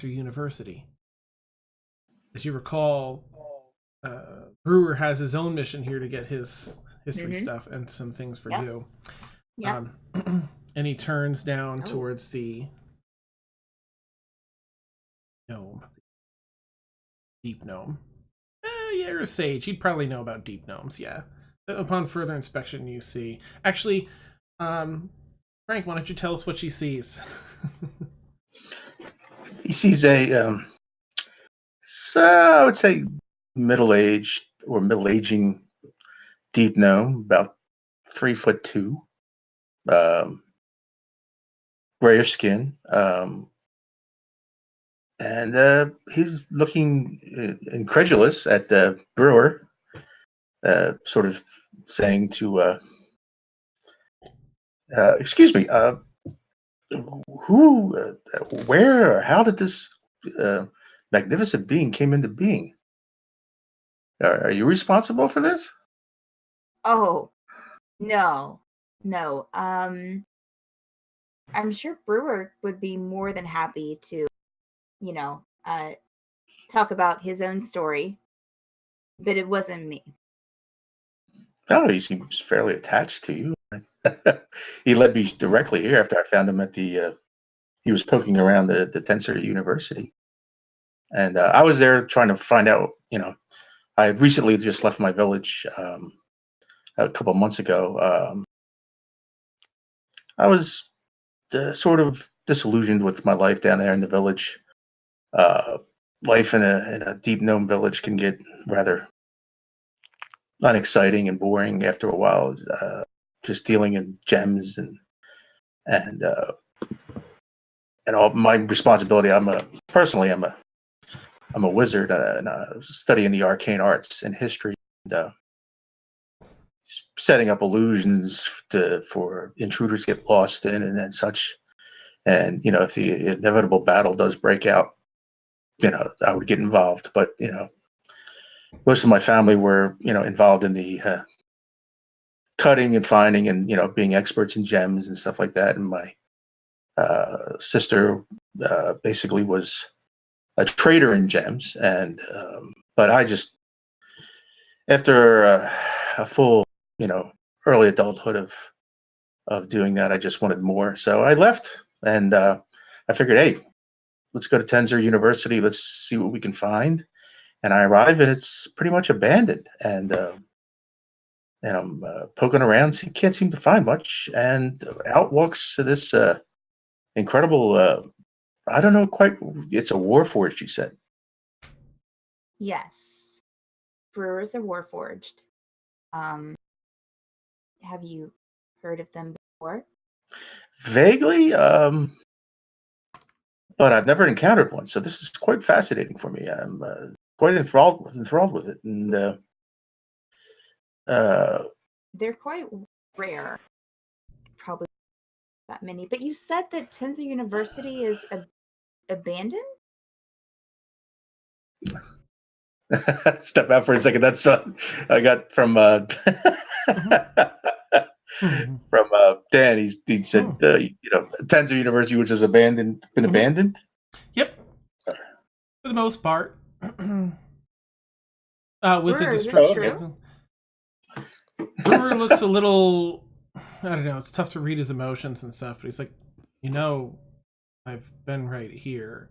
University. As you recall, Brewer has his own mission here to get his history stuff and some things for you. Yeah. And he turns down towards the gnome. Deep gnome. Yeah, you're a sage. You'd probably know about deep gnomes, yeah. Upon further inspection, you see... Actually, Frank, why don't you tell us what she sees? He sees a, I would say middle-aged or middle-aging deep gnome, about 3'2", grayish skin, and he's looking incredulous at the Brewer, sort of saying to, excuse me, who, where, or how did this magnificent being came into being? Are you responsible for this? Oh, no. I'm sure Brewer would be more than happy to, talk about his own story, but it wasn't me. Oh, he seems fairly attached to you. He led me directly here after I found him at the. He was poking around the Tensor University, and I was there trying to find out. I had recently just left my village a couple of months ago. I was sort of disillusioned with my life down there in the village. Life in a deep gnome village can get rather unexciting and boring after a while. Just dealing in gems and all my responsibility. I'm a wizard and studying the arcane arts and history, and setting up illusions for intruders to get lost in and such. And if the inevitable battle does break out, I would get involved. But most of my family were involved in the cutting and finding and being experts in gems and stuff like that. And my sister basically was a trader in gems, and but I just, after a full early adulthood of doing that, I just wanted more. So I left And I figured, hey, let's go to Tensor University. Let's see what we can find. And I arrive, and it's pretty much abandoned. And I'm poking around, can't seem to find much. And out walks this incredible. I don't know quite. It's a warforged, you said. Yes. Brewers are warforged. Have you heard of them before? Vaguely, but I've never encountered one. So this is quite fascinating for me. I'm quite enthralled with it, and they're quite rare. Probably not that many. But you said that Tensor University is abandoned? Step out for a second. That's I got from from Dan. He said Tensor University, which is been abandoned. Yep, for the most part. With the destruction. Brewer looks a little, I don't know, it's tough to read his emotions and stuff, but he's like, I've been right here.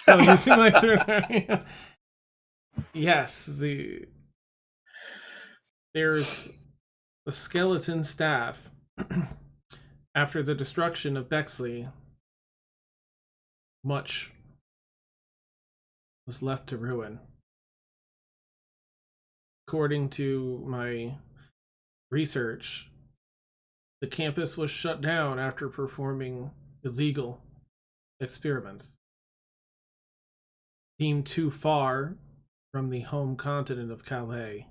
Oh, you seem like yes, there's a skeleton staff after the destruction of Bexley. Much was left to ruin. According to my research, the campus was shut down after performing illegal experiments. Deemed too far from the home continent of Calais.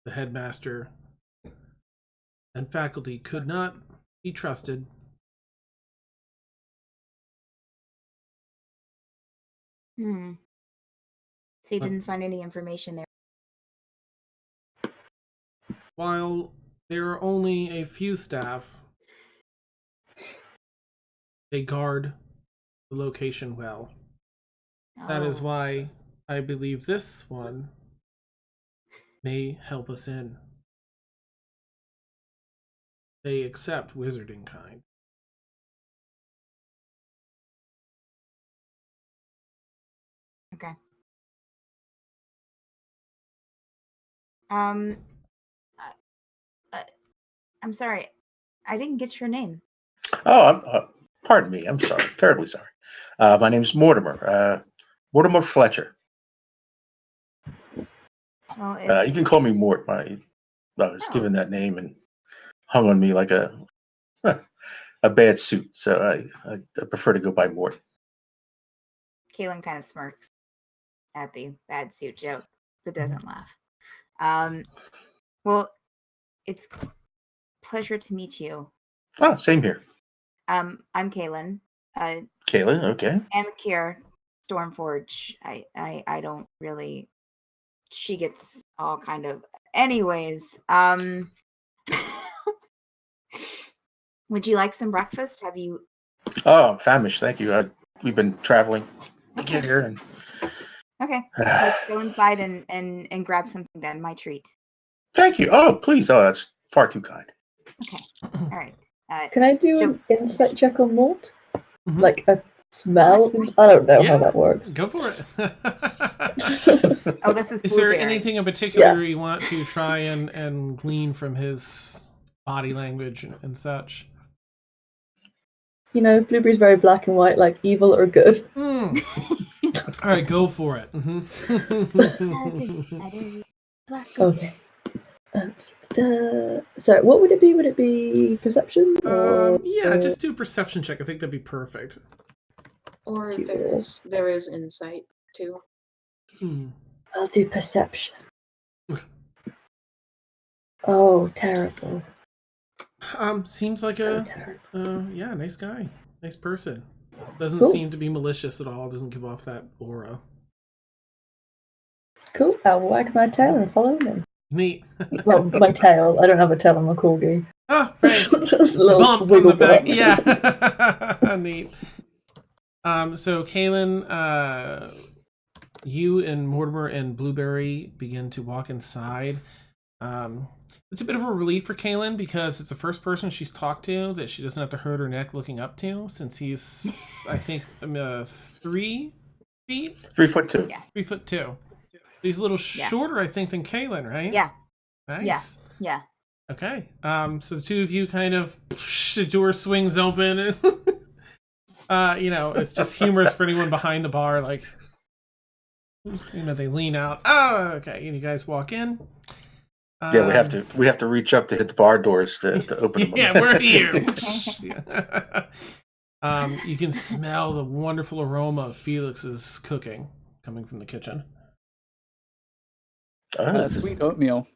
The headmaster and faculty could not be trusted. So you didn't find any information there? While there are only a few staff, they guard the location well. That is why I believe this one may help us in. They accept wizarding kind. Okay. I'm sorry. I didn't get your name. Oh, pardon me. I'm sorry. Terribly sorry. My name's Mortimer. Mortimer Fletcher. Well, you can call me Mort. I was given that name and hung on me like a bad suit. So I prefer to go by Mort. Kaylin kind of smirks at the bad suit joke, but doesn't laugh. Well, it's a pleasure to meet you. Oh, same here. I'm Kaylin. Kaylin, okay. Amakir, Stormforge. I don't really. She gets all kind of. Anyways, would you like some breakfast? Have you? Oh, I'm famished. Thank you. We've been traveling to get here, and okay. Let's go inside and grab something then. My treat. Thank you. Oh, please. Oh, that's far too kind. Okay. All right. Can I do an insight check on Mort? Like a smell? I don't know how that works. Go for it. Oh, this is. Is there anything in particular you want to try and glean from his body language and such? You know, Blueberry's very black and white, like evil or good. All right, go for it. Okay. Sorry, what would it be? Would it be perception? Yeah, just do a perception check. I think that'd be perfect. Or there is insight too. I'll do perception. Oh, terrible. Seems like nice guy, nice person. Doesn't seem to be malicious at all. Doesn't give off that aura. Cool. I'll wag my tail and follow him. Neat. Well, my tail. I don't have a tail. I'm a corgi. Oh, right. Just a little bump wiggle on the back. bump. Yeah. Neat. So Kaylin, you and Mortimer and Blueberry begin to walk inside. It's a bit of a relief for Kaylin because it's the first person she's talked to that she doesn't have to hurt her neck looking up to, since he's, I think, 3 feet? 3'2". Yeah. 3'2". He's a little shorter, I think, than Kaylin, right? Yeah. Nice. Yeah. Okay. So the two of you kind of, the door swings open, and it's just humorous for anyone behind the bar. Like, they lean out. Oh, okay. And you guys walk in. Yeah, we have to reach up to hit the bar doors to open them. Yeah, where are you? You can smell the wonderful aroma of Felix's cooking coming from the kitchen. Sweet oatmeal.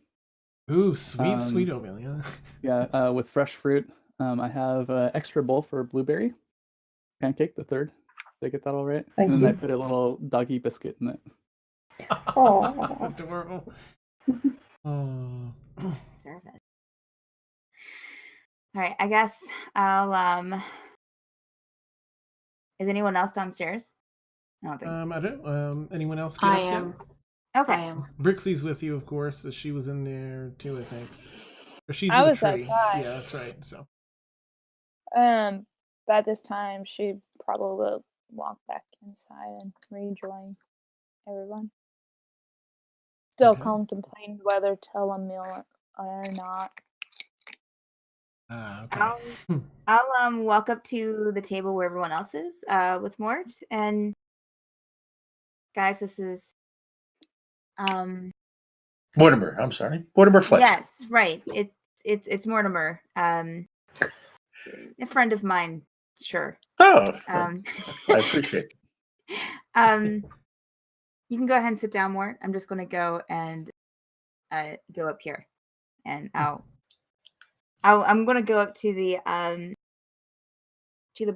Ooh, sweet oatmeal, yeah. Yeah, with fresh fruit. I have an extra bowl for blueberry pancake, the third. Did I get that all right? Thank and you. then I put a little doggy biscuit in it. Aww. Adorable. Oh. Serve it. All right, I guess I'll Is anyone else downstairs? I don't think so. I don't. Anyone else? I am. Okay. I am. Brixie's with you, of course. So she was in there too, I think. Or she's I in the was tree. outside. Yeah, that's right. So. By this time, she probably will walk back inside and rejoin everyone. Still Okay. contemplating whether to tell a meal or not. Okay. I'll walk up to the table where everyone else is, with Mort, and guys, this is Mortimer, I'm sorry. Mortimer Fletcher. yes, right. It's Mortimer. A friend of mine, sure. Oh, I appreciate it. You can go ahead and sit down, Mort. I'm just gonna go and go up here, and I'm gonna go up to the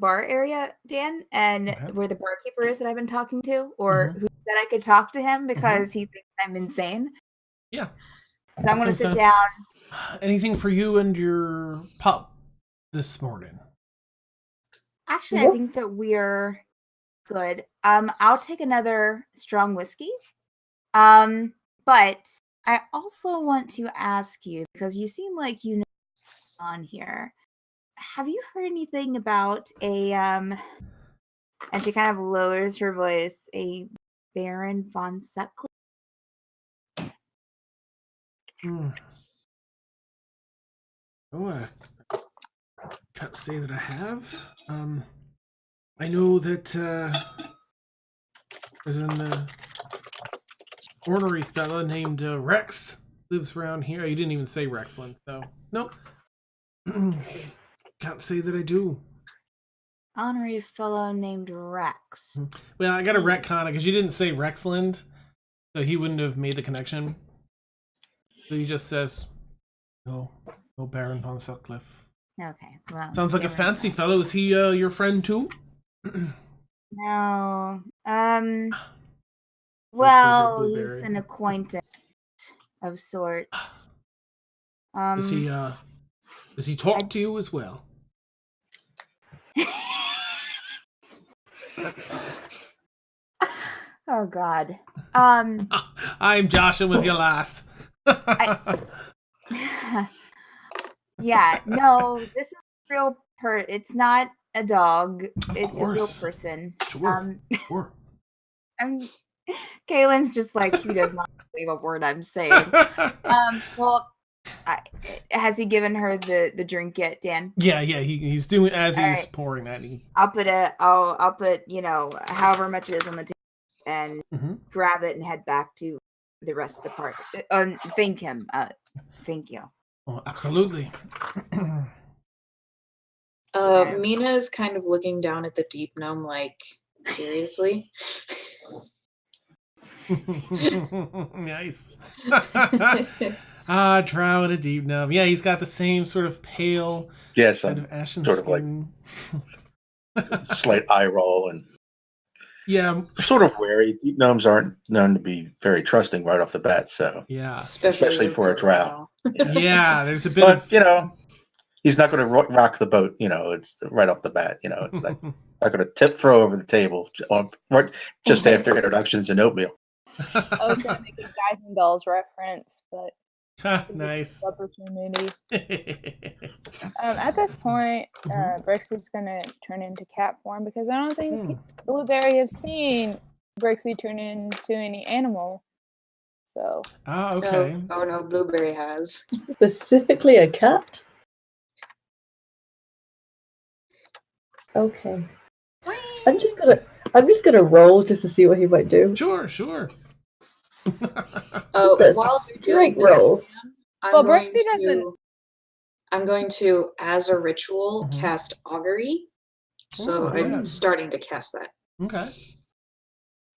bar area, Dan, and where the barkeeper is that I've been talking to, or who said I could talk to him because he thinks I'm insane. Yeah. So I'm gonna sit down. Anything for you and your pup this morning? Actually, I think that we're good. I'll take another strong whiskey. But I also want to ask you, because you seem like you know what's on here. Have you heard anything about a and she kind of lowers her voice, a Baron von Sutcliffe? Oh, I can't say that I have. I know that there's an ornery fella named Rex lives around here. You didn't even say Rexland, so nope. Can't say that I do. Honorary fellow named Rex. Well, I got to retcon it because you didn't say Rexland, so he wouldn't have made the connection. So he just says, no Baron von Sutcliffe. Okay, well. Sounds like a fancy fellow. Is he your friend too? No. Well, he's an acquaintance of sorts. Does he talk to you as well? Oh God. I'm joshing with your lass. Yeah, no, this is real it's not a dog. It's a real person. Sure. Kaylin's just like, he does not believe a word I'm saying. Well, has he given her the drink yet, Dan? Yeah, he's doing as he's pouring that. I'll put however much it is on the table and grab it and head back to the rest of the party. Thank him. Thank you. Oh, absolutely. Mina is kind of looking down at the deep gnome like, seriously? Nice. Drow and a deep gnome. Yeah, he's got the same sort of pale, kind of ashen sort skin. of like slight eye roll and sort of wary. Deep gnomes aren't known to be very trusting right off the bat, so yeah, especially for a drow. Yeah, there's a bit of he's not going to rock the boat. It's right off the bat. It's like not going to throw over the table just after introductions and oatmeal. I was going to make a Guys and Dolls reference, but Nice. Opportunity. At this point, Brixi's gonna turn into cat form because I don't think Blueberry have seen Brixi turn into any animal. So. Oh, okay. No. Oh no, Blueberry has. Specifically a cat? Okay. I'm just gonna roll just to see what he might do. Sure. Oh, It's a while you're doing straight roll. this, I'm Brixi doesn't. I'm going to, as a ritual, cast augury. So I'm starting to cast that. Okay.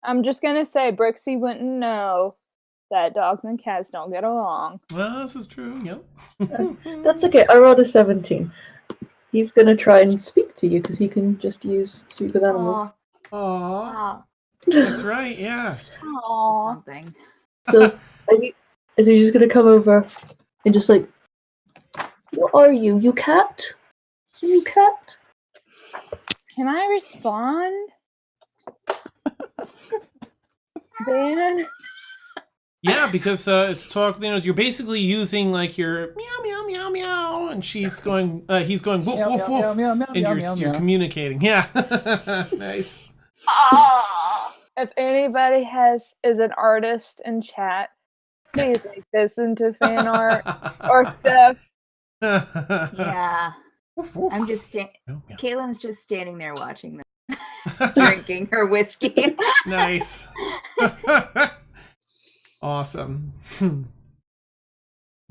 I'm just gonna say Brixi wouldn't know that dogs and cats don't get along. Well, this is true. Yep. That's okay. I rolled a 17. He's gonna try and speak to you because he can just use speak with animals. Aww. That's right. Yeah. Aww. Something. So, is he just gonna come over and just like, what are you? You cat? You cat? Can I respond? Dan? Yeah, because it's talk. You're basically using like your meow meow meow meow, and she's going. He's going woof Meow, woof meow, woof, meow, meow, and meow, you're meow, you're meow. communicating. Yeah. Nice. If anybody is an artist in chat, please make this into fan art or stuff. Yeah. I'm just Caitlin's just standing there watching them, drinking her whiskey. Nice. Awesome.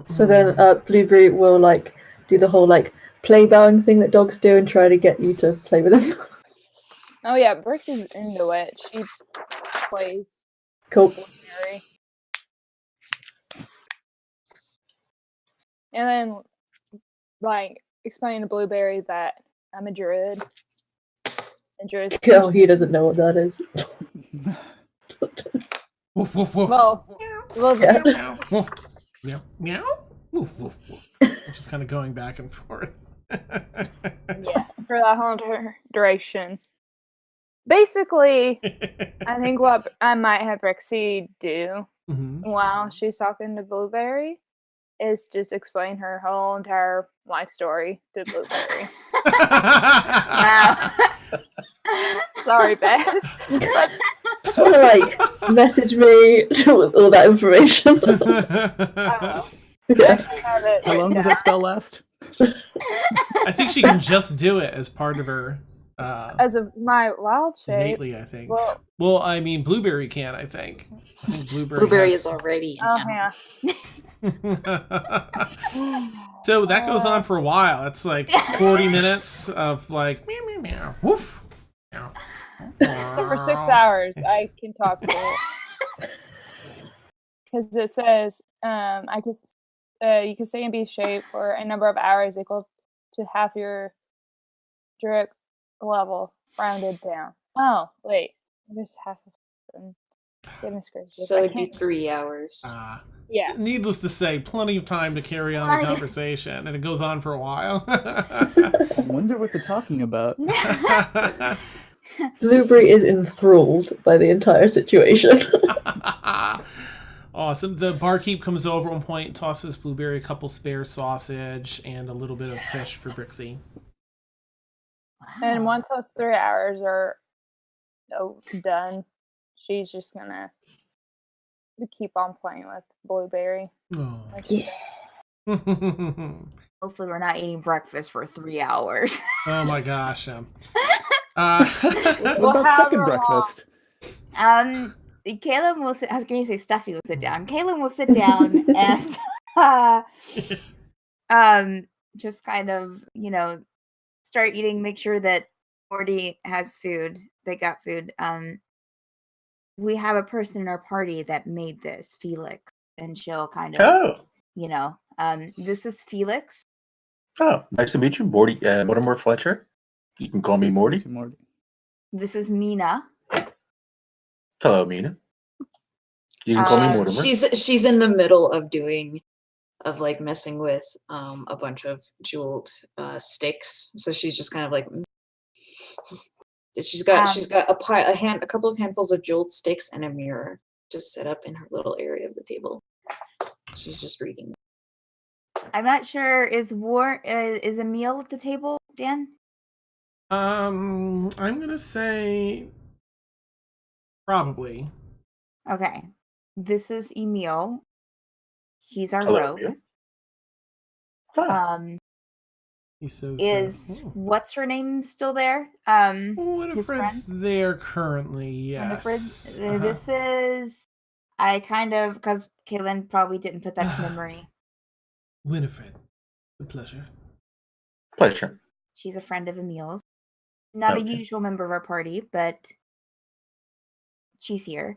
So then Blueberry will like do the whole like play bowing thing that dogs do and try to get you to play with him. Oh yeah, Brix is into it. She plays. Cool. Blueberry. And then, like, explain to Blueberry that I'm a druid. And druids. Oh, he doesn't know what that is. Woof woof woof. Well, Yeah. Meow woof. Meow meow. Woof woof woof. Just kind of going back and forth. yeah, for that whole duration. Basically, I think what I might have Brixi do while she's talking to Blueberry is just explain her whole entire life story to Blueberry. Wow. Sorry, Beth. But Just want to like message me with all that information. I have it. How long does that spell last? I think she can just do it as part of her. As of my wild shape. Innately, I think. Well, I mean, Blueberry can. I think Blueberry is already. Yeah. So that goes on for a while. It's like 40 minutes of like meow meow meow woof. Meow. So for 6 hours, I can talk to her. Because it says you can stay in beast shape for a number of hours equal to half your druid level rounded down. Oh, wait. There's half of goodness gracious. So it'd be 3 hours. Yeah. Needless to say, plenty of time to carry on the conversation, and it goes on for a while. I wonder what they're talking about. Blueberry is enthralled by the entire situation. Awesome. The barkeep comes over at one point, tosses Blueberry a couple spare sausage and a little bit of fish for Brixi. And once those 3 hours are done, she's just gonna keep on playing with Blueberry. Oh. Yeah. Hopefully we're not eating breakfast for 3 hours. Oh my gosh. What about second breakfast? Caleb will sit. I was going to say Stuffy will sit down. Caleb will sit down and just kind of, start eating. Make sure that Morty has food. They got food. We have a person in our party that made this, Felix, and she'll kind of, this is Felix. Oh, nice to meet you, Morty. Mortimer Fletcher. You can call me Morty. This is Mina. Hello, Mina. You can call me Mortimer. She's in the middle of messing with a bunch of jeweled sticks. So she's just kind of like she's got a couple of handfuls of jeweled sticks and a mirror just set up in her little area of the table. She's just reading. I'm not sure. Is Emil at the table, Dan? I'm gonna say probably. Okay. This is Emil. He's our Hello, rogue. Emil. Ah, He says, Is what's her name still there? His friend? Winifred's there currently, yes. Winifred. This is I kind of because Kaylin probably didn't put that to memory. Winifred, a pleasure. pleasure. She's a friend of Emil's. Not a Okay. usual member of our party, but she's here.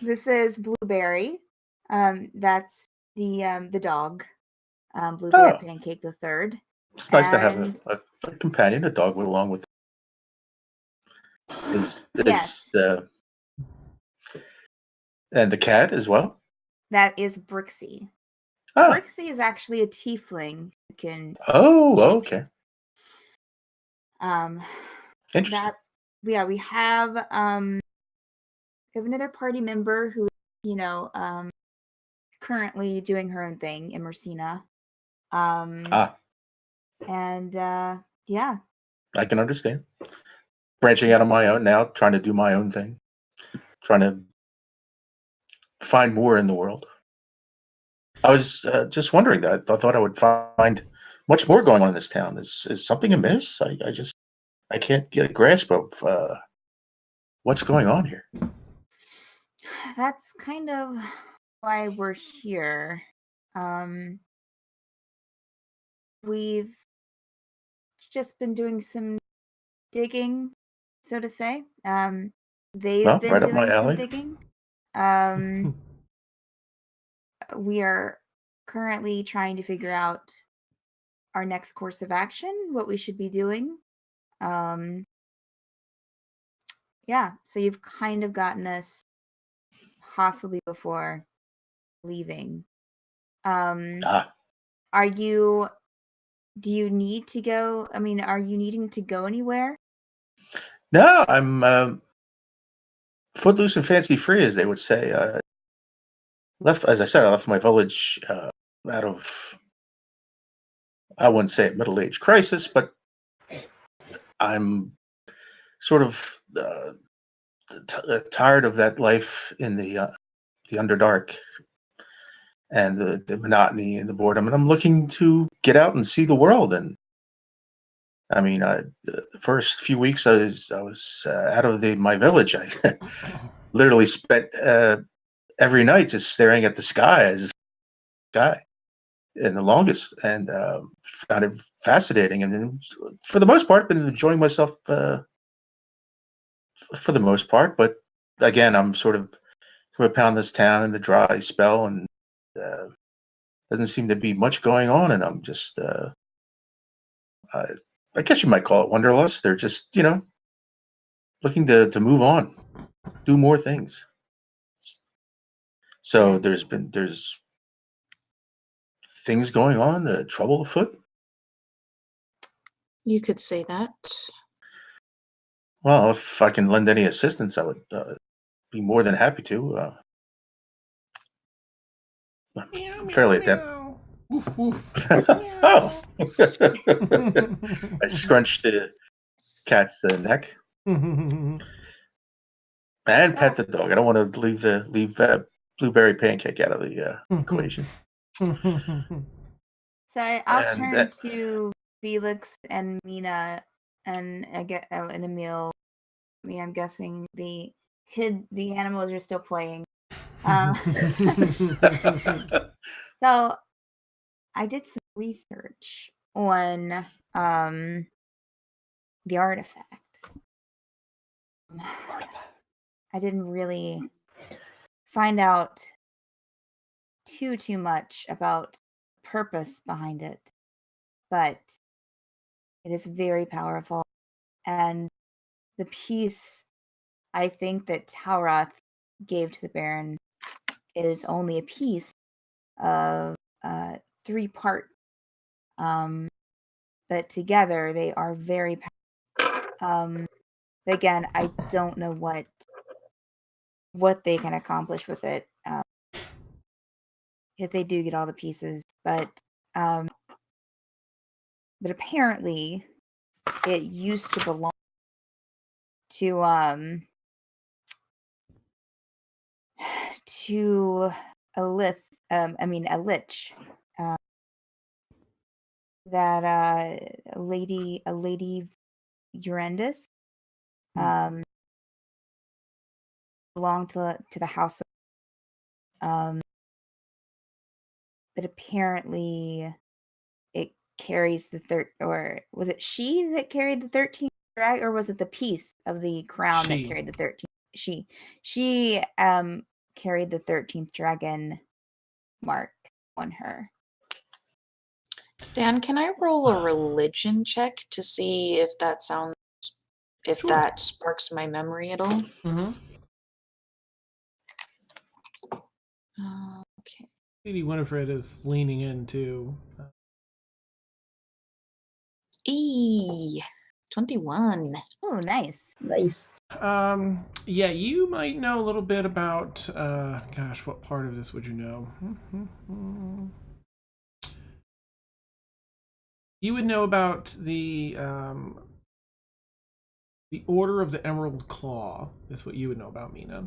This is Blueberry. That's the dog. Blueberry Oh. Pancake the Third. It's nice to have And- a companion, a dog along with. Yes. And the cat as well. That is Brixi. Oh, Brixi is actually a tiefling who can okay. Interesting. we have another party member who currently doing her own thing, Emersina. And yeah. I can understand. Branching out on my own now, trying to do my own thing, trying to find more in the world. I was just wondering that. I thought I would find much more going on in this town. Is something amiss? I can't get a grasp of what's going on here. That's kind of why we're here. We've just been doing some digging, so to say. They've Well, been right up doing my some alley. digging. We are currently trying to figure out our next course of action, what we should be doing. Yeah, so you've kind of gotten us possibly before leaving. Do you need to go? I mean, are you needing to go anywhere? No, I'm footloose and fancy free, as they would say. As I said, I left my village out of, I wouldn't say a middle-age crisis, but I'm sort of tired of that life in the Underdark and the monotony and the boredom, and I'm looking to get out and see the world. And I mean, the first few weeks I was out of my village. I literally spent every night just staring at the sky in the longest, and found it fascinating. And then, for the most part, been enjoying myself for the most part. But again, I'm sort of coming upon this town in a dry spell, and doesn't seem to be much going on. And I'm just, I guess you might call it wanderlust. They're just, looking to move on, do more things. So there's things going on, trouble afoot. You could say that. Well, if I can lend any assistance, I would be more than happy to. I'm fairly adept. Woof, woof. Oh! I scrunched the cat's neck and pet the dog. I don't want to leave Blueberry Pancake out of the equation. So I'll turn to Felix and Mina and Emil. I mean, I'm guessing the animals are still playing. So I did some research on the artifact. I didn't really find out too much about the purpose behind it, but it is very powerful. And the piece I think that Tal'Wraith gave to the Baron is only a piece of 3 parts. But together they are very powerful. But again, I don't know what they can accomplish with it. if they do get all the pieces, but apparently it used to belong to a lich. That a lady Urendis belonged to the house. But apparently it carries or was it she that carried the 13th drag, or was it the piece of the crown that carried the 13th? She carried the 13th dragon mark on her. Dan, can I roll a religion check to see if that that sparks my memory at all? Mm-hmm. Okay. Lady Winifred is leaning into. 21. Oh, nice. Nice. Yeah, you might know a little bit about. Gosh, what part of this would you know? You would know about the Order of the Emerald Claw. That's what you would know about, Mina.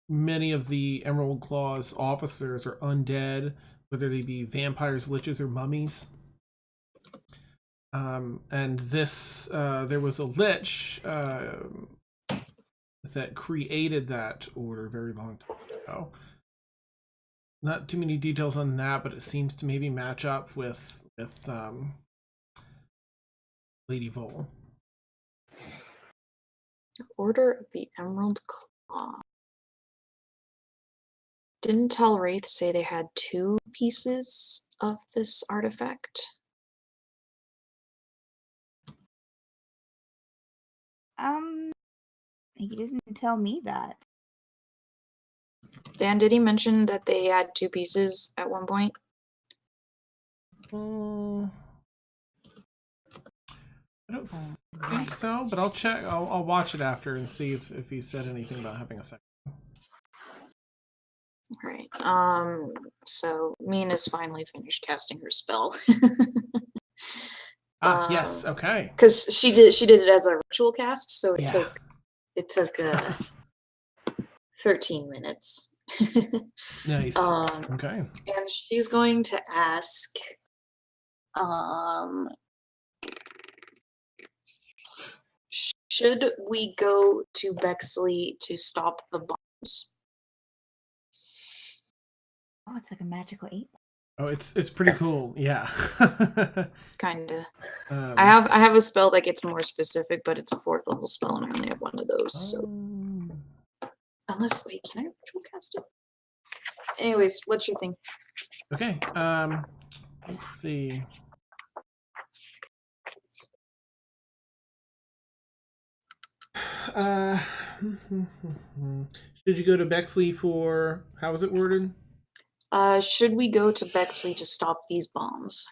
Many of the Emerald Claw's officers are undead, whether they be vampires, liches, or mummies. And this, there was a lich that created that order a very long time ago. Not too many details on that, but it seems to maybe match up with Lady Vol. Order of the Emerald Claw. Didn't Tal'Wraith say they had 2 pieces of this artifact? He didn't tell me that. Dan, did he mention that they had 2 pieces at one point? I don't think so, but I'll check. I'll watch it after and see if he said anything about having a second. Right. So Mina's finally finished casting her spell. Yes. Okay. Because she did it as a ritual cast, so it took 13 minutes. Nice. Okay. And she's going to ask, should we go to Bexley to stop the bombs? Oh, it's like a magical 8. Oh, it's pretty cool. Yeah. Kinda. I have a spell that gets more specific, but it's a 4th level spell, and I only have one of those. So, unless can I ritual cast it? Anyways, what's your thing? Okay. Let's see. Should you go to Bexley for, how was it worded? Should we go to Bexley to stop these bombs?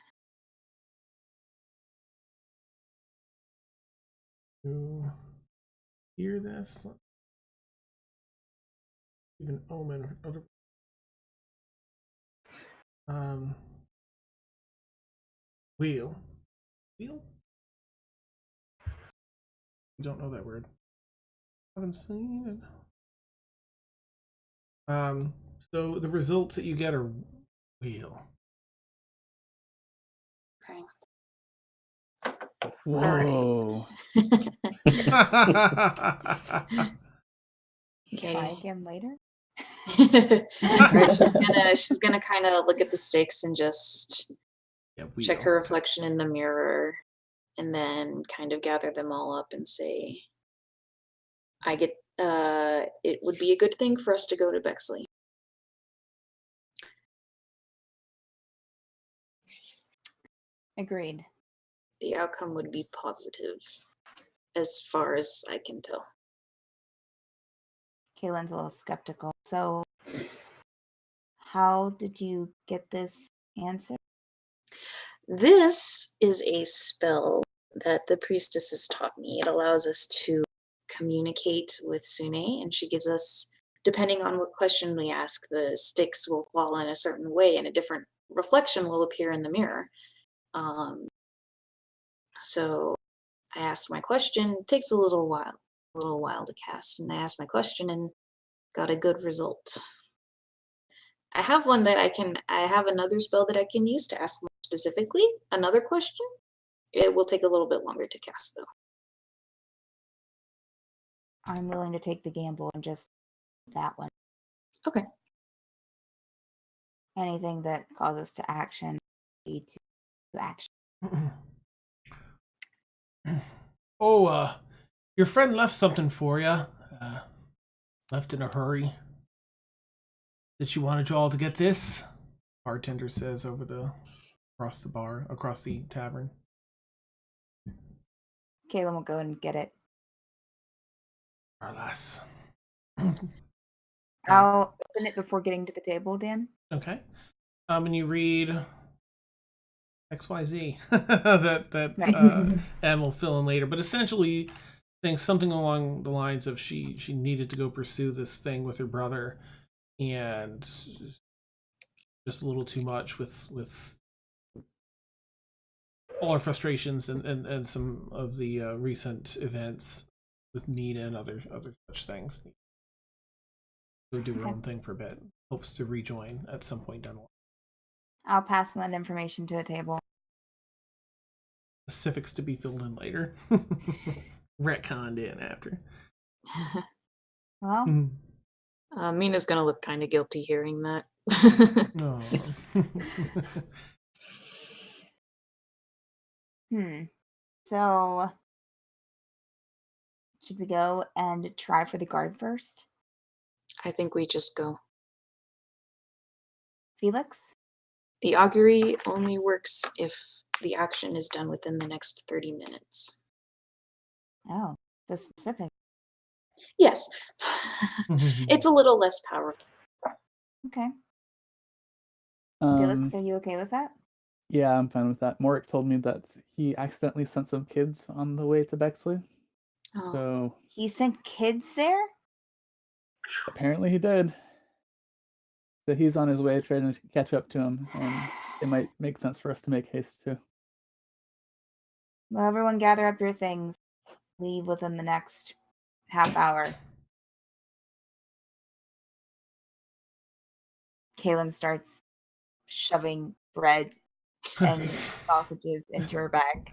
You hear this? Even omen. Wheel. Wheel? You don't know that word. Haven't seen it. So the results that you get are wheel. Okay. Whoa. Okay. Try again later. She's gonna kind of look at the stakes and just check her reflection in the mirror, and then kind of gather them all up and say, it would be a good thing for us to go to Bexley. Agreed. The outcome would be positive, as far as I can tell. Kaylin's a little skeptical. So, how did you get this answer? This is a spell that the priestess has taught me. It allows us to communicate with Sune, and she gives us depending on what question we ask, the sticks will fall in a certain way and a different reflection will appear in the mirror. So I asked my question. It takes a little while to cast, and I asked my question and got a good result. I have one that I have another spell that I can use to ask more specifically another question. It will take a little bit longer to cast though. I'm willing to take the gamble and just that one. Okay. Anything that causes to action, lead to action. Oh, your friend left something for you. Left in a hurry. Did you wanted you all to get this? Bartender says across the tavern. Kaylin will go and get it. Alas. I'll open it before getting to the table, Dan. Okay. And you read XYZ that Em will fill in later, but essentially saying something along the lines of she needed to go pursue this thing with her brother, and just a little too much with all her frustrations and some of the recent events with Nina and other such things. Go do her own thing for a bit. Hopes to rejoin at some point down the line. I'll pass that information to the table. Specifics to be filled in later. Retconned in after. Well, Mina's gonna look kind of guilty hearing that. So should we go and try for the guard first? I think we just go. Felix? The augury only works if the action is done within the next 30 minutes. Oh, so specific. Yes. It's a little less powerful. Okay. Felix, are you okay with that? Yeah, I'm fine with that. Morik told me that he accidentally sent some kids on the way to Bexley. Oh. So he sent kids there? Apparently he did. So he's on his way trying to catch up to him, and it might make sense for us to make haste too. Well, everyone gather up your things. Leave within the next half hour. Kaylin starts shoving bread and sausages into her bag.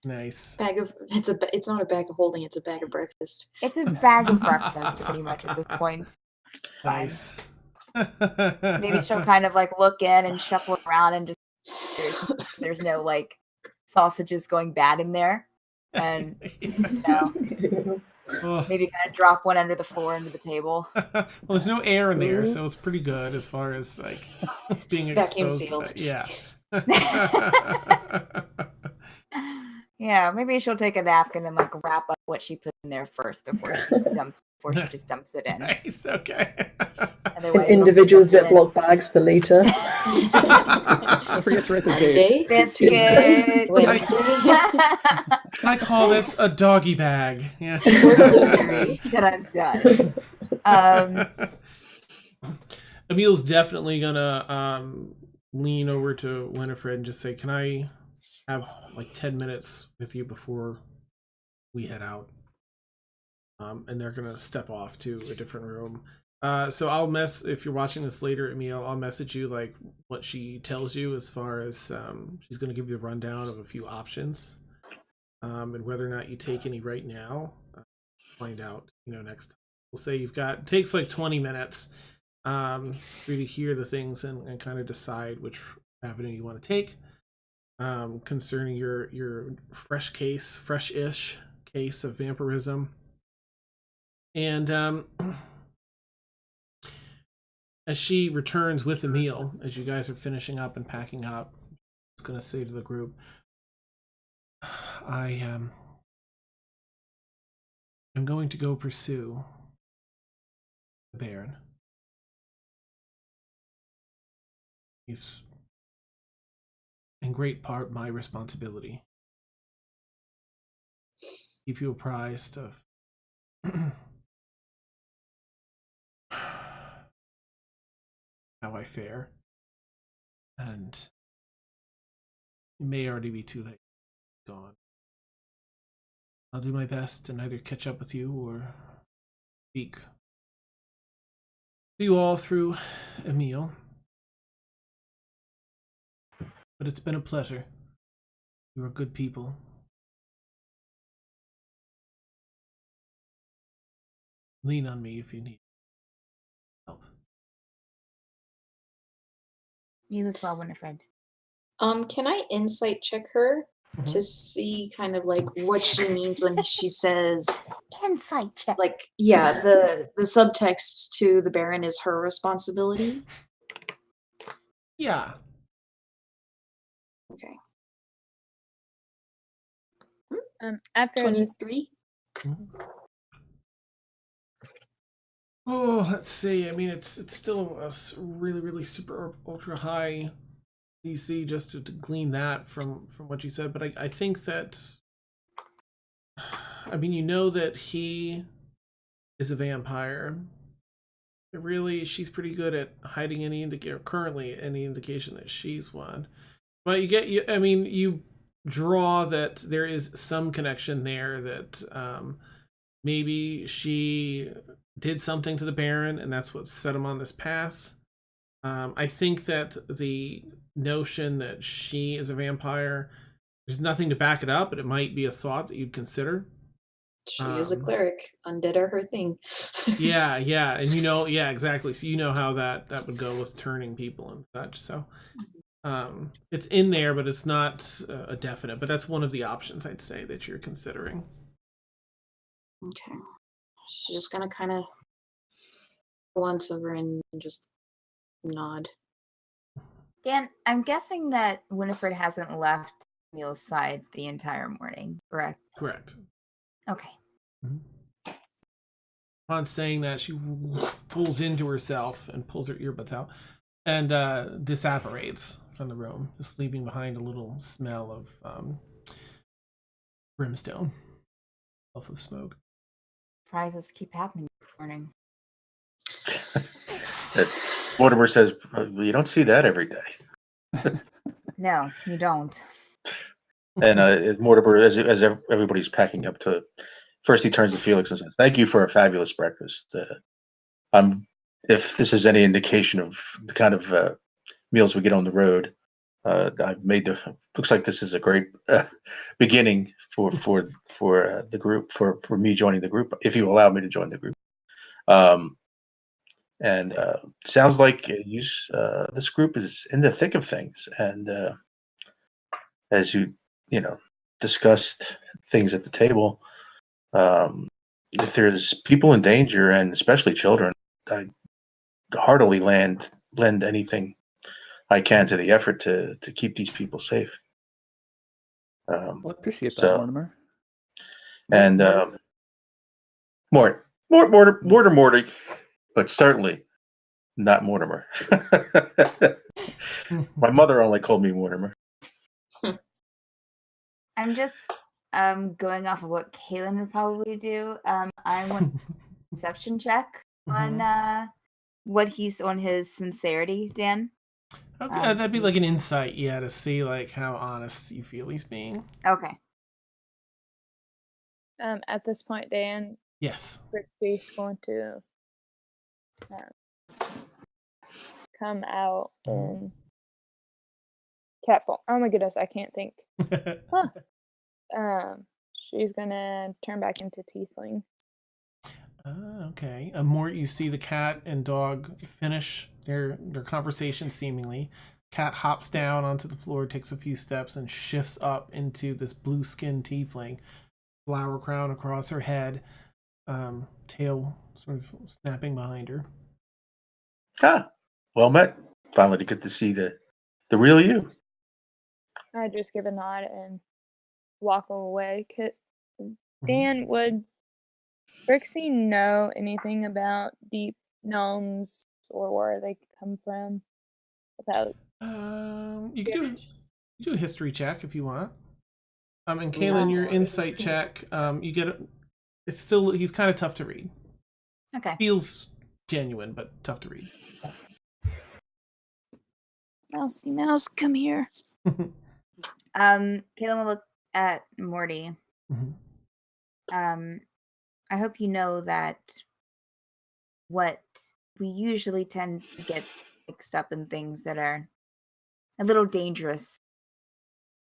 Nice. It's not a bag of holding, it's a bag of breakfast. It's a bag of breakfast pretty much at this point. Nice. Maybe she'll kind of like look in and shuffle around and just there's no like sausages going bad in there. And maybe kind of drop one under the floor into the table. Well, there's no air in there, so it's pretty good as far as like being vacuum exposed. sealed. Yeah. Yeah, maybe she'll take a napkin and like wrap up what she put in there first before she just dumps it in. Nice. Okay. Otherwise, individual Ziploc bags for later. Don't forget to write the date. Biscuit. I call this a doggy bag. Yeah. That I'm done. Emil's definitely gonna lean over to Winifred and just say, "Can I have like 10 minutes with you before we head out?" And they're gonna step off to a different room. So if you're watching this later, Emil, I'll message you like what she tells you as far as she's gonna give you a rundown of a few options, and whether or not you take any right now. Find out, next time. We'll say it takes like 20 minutes for you to hear the things and kind of decide which avenue you want to take. Concerning your fresh-ish case of vampirism. And as she returns with Emil, as you guys are finishing up and packing up, I was going to say to the group, I'm going to go pursue the Baron. He's in great part my responsibility. Keep you apprised of how I fare. And it may already be too late. Gone. I'll do my best to either catch up with you or speak to you all through a meal. But it's been a pleasure. You are good people. Lean on me if you need help. You as well, Winifred. Can I insight check her to see kind of like what she means when she says Insight check? like, yeah, the subtext to the Baron is her responsibility? Yeah. Okay. After 23? Oh, let's see. I mean, it's still a really, really super ultra high DC just to glean that from what you said. But I think that, I mean, you know that he is a vampire. But really, she's pretty good at hiding any currently any indication that she's one. But you draw that there is some connection there that maybe she did something to the Baron, and that's what set him on this path. I think that the notion that she is a vampire, there's nothing to back it up, but it might be a thought that you'd consider. She is a cleric. Undead are her thing. yeah, and exactly. So you know how that would go with turning people and such. So it's in there, but it's not a definite. But that's one of the options I'd say that you're considering. Okay. She's just gonna kind of glance over and just nod. Dan, I'm guessing that Winifred hasn't left Emil's side the entire morning, correct? Correct. Okay. Mm-hmm. Upon saying that, she pulls into herself and pulls her earbuds out and disapparates from the room, just leaving behind a little smell of brimstone, puff of smoke. Surprises keep happening this morning. Mortimer says, "You don't see that every day." No, you don't. And Mortimer, as everybody's packing up to, first he turns to Felix and says, "Thank you for a fabulous breakfast. If this is any indication of the kind of meals we get on the road, I've made looks like this is a great beginning for the group, for me joining the group, if you allow me to join the group. And sounds like this group is in the thick of things, and as you discussed things at the table, if there's people in danger, and especially children, I heartily lend anything I can to the effort to keep these people safe." Well, I appreciate that, Mortimer. And Morty, but certainly not Mortimer. My mother only called me Mortimer. I'm just going off of what Kaylin would probably do. I want a perception check on what he's on his sincerity, Dan. Okay, that'd be like an insight, to see like how honest you feel he's being. Okay. At this point, Dan. Yes. Brixi's going to come out in cat form. Oh my goodness, I can't think. She's gonna turn back into tiefling. Okay. More you see the cat and dog finish their conversation seemingly. Cat hops down onto the floor, takes a few steps, and shifts up into this blue-skinned tiefling. Flower crown across her head, tail sort of snapping behind her. Well met. Finally get to see the real you. I just give a nod and walk away. Dan, would Brixi know anything about deep gnomes or where they come from? Without you can do a history check if you want. And Kaylin, your insight check, you get It's still, he's kind of tough to read. Okay. Feels genuine, but tough to read. Mousy mouse, come here. Caitlin will look at Morty. Mm-hmm. I hope you know that what we usually tend to get mixed up in things that are a little dangerous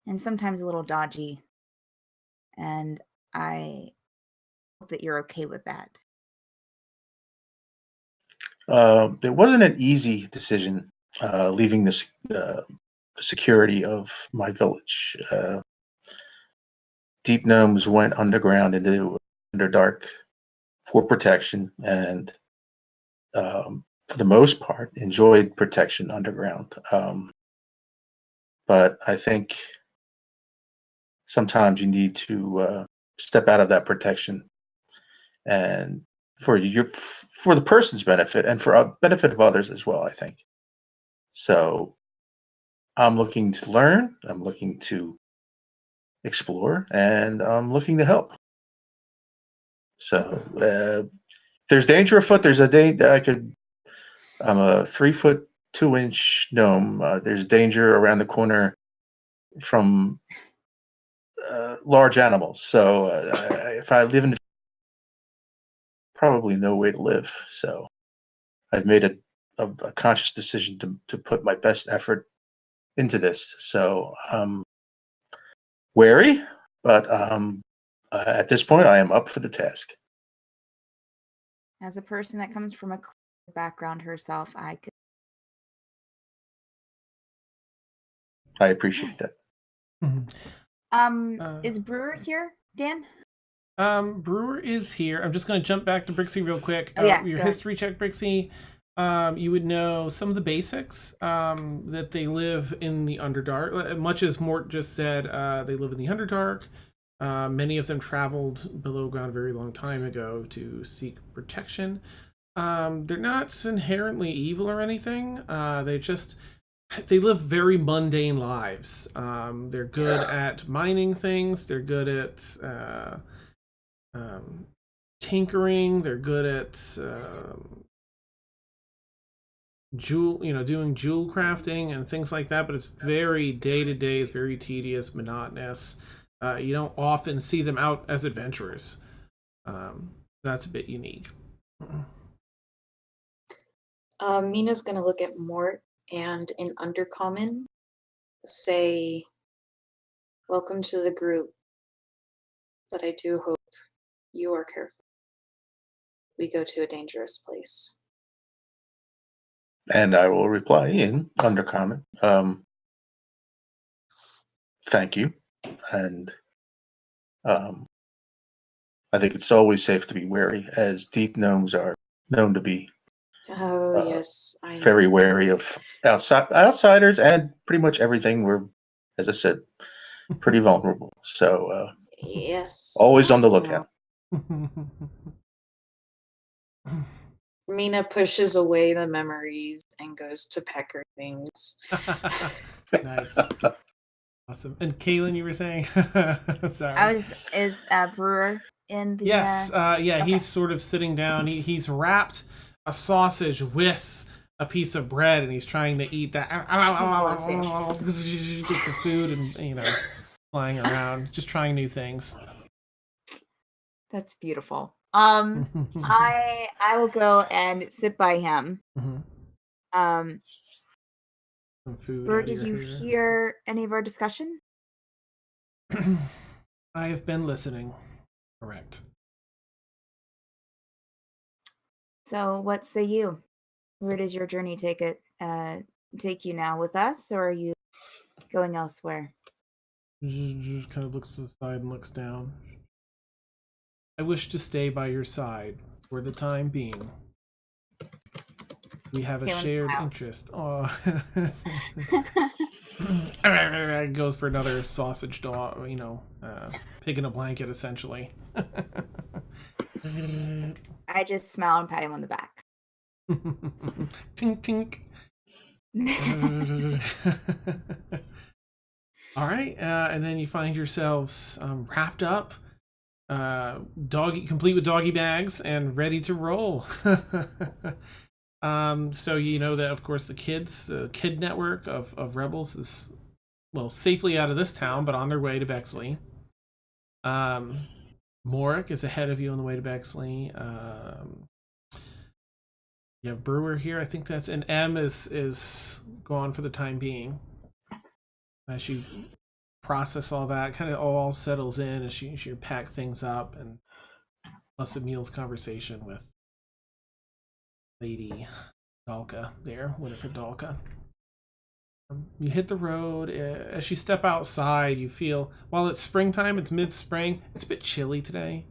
and sometimes a little dodgy. And I hope that you're okay with that. It wasn't an easy decision leaving this security of my village. Deep Gnomes went underground into Underdark for protection, and for the most part, enjoyed protection underground. But I think sometimes you need to step out of that protection, and for the person's benefit and for benefit of others as well. I think so. I'm looking to learn. I'm looking to explore, and I'm looking to help. So there's danger afoot. There's a I'm a 3-foot 2-inch gnome. There's danger around the corner from large animals. So if I live in, probably no way to live. So I've made a conscious decision to put my best effort into this. So I'm wary, but at this point, I am up for the task. As a person that comes from a background herself, I appreciate that. Mm-hmm. Is Brewer here, Dan? Brewer is here. I'm just going to jump back to Brixi real quick. Your history check, Brixi. You would know some of the basics, that they live in the Underdark. Much as Mort just said, they live in the Underdark. Many of them traveled below ground a very long time ago to seek protection. They're not inherently evil or anything. They live very mundane lives. They're good at mining things. They're good at tinkering. They're good at doing jewel crafting and things like that. But it's very day to day. It's very tedious, monotonous. You don't often see them out as adventurers. That's a bit unique. Mina's going to look at Mort and in Undercommon say, "Welcome to the group, but I do hope you are careful. We go to a dangerous place." And I will reply in Undercommon. Thank you. And I think it's always safe to be wary, as deep gnomes are known to be. Oh, yes. I know. Very wary of outsiders and pretty much everything. We're, as I said, pretty vulnerable. So yes, always on the lookout. Mina pushes away the memories and goes to peck her things. Nice. Awesome. And Kaylin, you were saying? Sorry. Is Brewer in the... Yes. Yeah, okay. He's sort of sitting down. He's wrapped a sausage with a piece of bread, and he's trying to eat that. Gets the food and, flying around, just trying new things. That's beautiful. I will go and sit by him. Some food. Brewer, did you hear any of our discussion? I have been listening. Correct. So, what say you? Where does your journey take you now? With us, or are you going elsewhere? Just kind of looks to the side and looks down. I wish to stay by your side for the time being. We have a shared interest. Oh. Goes for another sausage dog, pig in a blanket, essentially. I just smile and pat him on the back. Tink, tink. All right, and then you find yourselves wrapped up complete with doggy bags and ready to roll. So you know that, of course, the kid network of rebels is, well, safely out of this town, but on their way to Bexley. Morik is ahead of you on the way to Bexley. You have Brewer here. I think that's, and M is gone for the time being. As you process all that, kind of all settles in as you pack things up, and plus Emil's conversation with Lady Dalka there, Winifred Dalka. You hit the road. As you step outside, you feel, while it's springtime, it's mid-spring, it's a bit chilly today.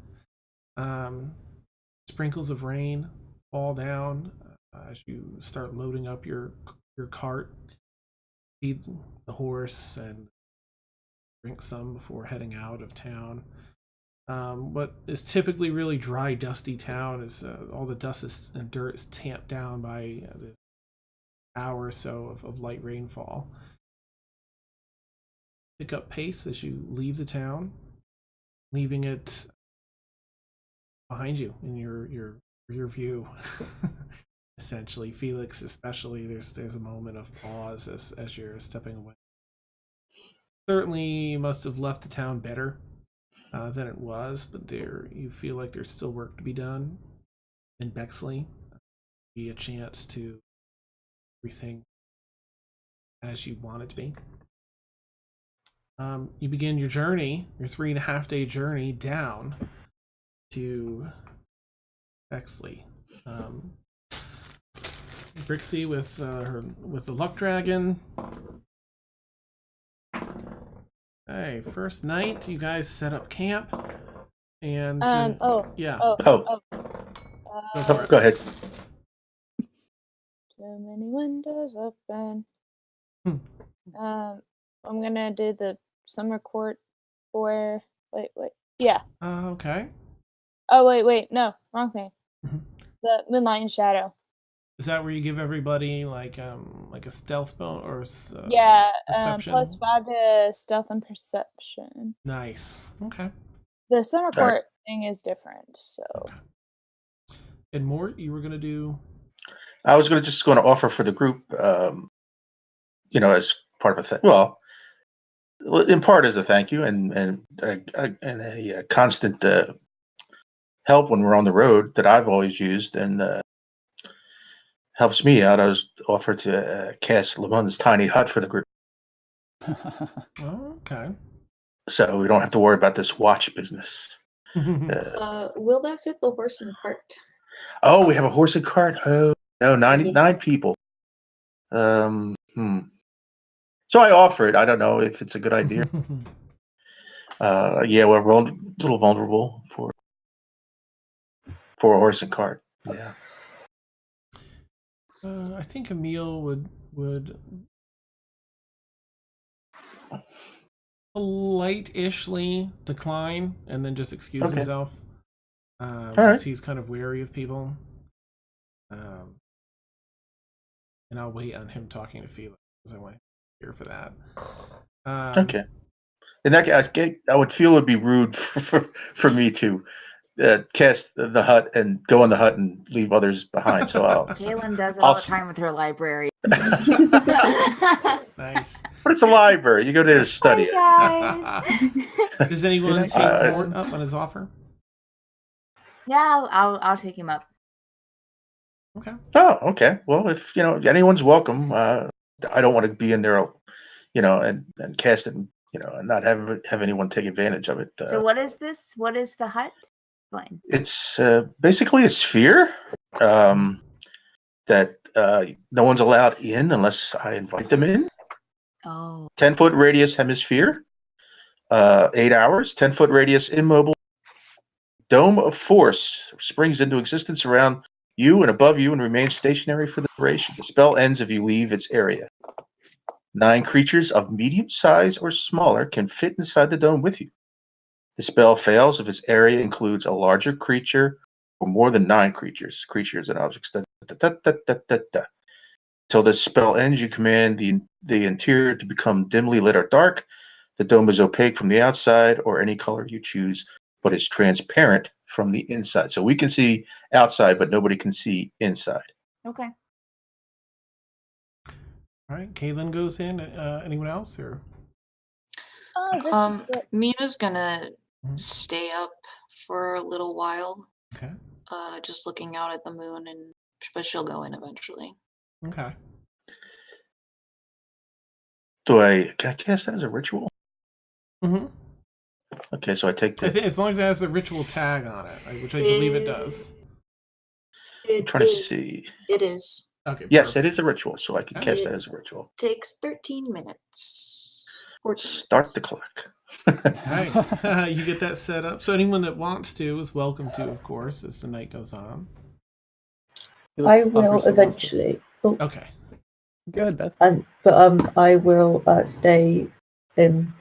Sprinkles of rain fall down as you start loading up your cart, feed the horse, and drink some before heading out of town. What is typically really dry, dusty town is all the dust and dirt is tamped down by the hour or so of light rainfall. Pick up pace as you leave the town, leaving it behind you in your view. Essentially, Felix especially, there's a moment of pause as you're stepping away. Certainly must have left the town better than it was, but you feel like there's still work to be done in Bexley. Be a chance to everything as you want it to be. You begin your journey, your 3.5-day journey down to Bexley. Brixi with the luck dragon. Hey, first night, you guys set up camp, and Go Go ahead. Too many windows open. I'm gonna do the summer court for. Wait. Yeah. Okay. Oh wait. No, wrong thing. Mhm. The Moonlight and Shadow. Is that where you give everybody like a stealth bonus or perception? +5 to stealth and perception. Nice. Okay. The summer court thing is different, so. Okay. And Mort, you were gonna do? I was just going to offer for the group, as part of a thing. Well, in part as a thank you and a constant help when we're on the road that I've always used and helps me out. I was offered to cast Lamon's tiny hut for the group. Oh, okay. So we don't have to worry about this watch business. Will that fit the horse and cart? Oh, we have a horse and cart. Oh no, 99 people. So I offer it. I don't know if it's a good idea. We're a little vulnerable for a horse and cart. Yeah. I think Emil would polite-ishly decline and then just excuse himself. Because he's kind of wary of people. And I'll wait on him talking to Felix because I want to hear for that. Okay. In that case, I would feel it would be rude for me to cast the hut and go in the hut and leave others behind. So Kaylin does it all the time with her library. Nice. But it's a library. You go there to study it. Guys. Does anyone take Mort up on his offer? Yeah, I'll take him up. Okay. Oh, okay. Well, if anyone's welcome. I don't want to be in there, and cast it, and not have anyone take advantage of it. So what is this? What is the hut? Explain. It's basically a sphere that no one's allowed in unless I invite them in. Oh. 10-foot radius hemisphere, 8 hours, 10-foot radius immobile. Dome of force springs into existence around you and above you and remains stationary for the duration. The spell ends if you leave its area. 9 creatures of medium size or smaller can fit inside the dome with you. The spell fails if its area includes a larger creature or more than 9 creatures and objects. Till this spell ends, you command the interior to become dimly lit or dark. The dome is opaque from the outside or any color you choose but it's transparent from the inside. So we can see outside, but nobody can see inside. Okay. All right, Caitlin goes in. Anyone else? Or Mina's gonna stay up for a little while. Okay. Just looking out at the moon, but she'll go in eventually. Okay. Can I cast that as a ritual? Mm-hmm. Okay, so I take as long as it has a ritual tag on it, which I believe it does. I'm trying to see. It is. Okay. Yes, perfect. it is a ritual, so I can cast that as a ritual. Takes 13 minutes. 14 Start minutes. the clock. Okay. You get that set up. So anyone that wants to is welcome to, of course, as the night goes on. I will eventually. Oh, Okay. Go ahead, Beth. But I will stay and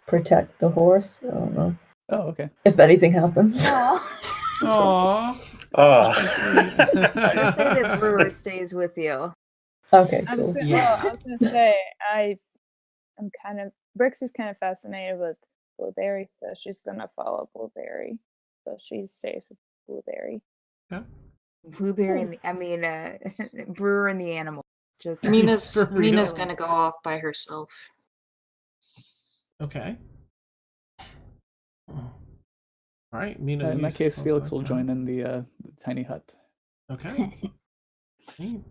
protect the horse. I don't know. Oh, okay. If anything happens. Aww. I'm gonna say that Brewer stays with you. Okay, I cool. was gonna say I'm kind of Brixi's kind of fascinated with Blueberry, so she's gonna follow Blueberry. So she stays with Blueberry. Yeah. Blueberry and Brewer and the animal. Just Mina's gonna go off by herself. Okay. All right, Mina. In that case, Felix will join in the tiny hut. Okay. Go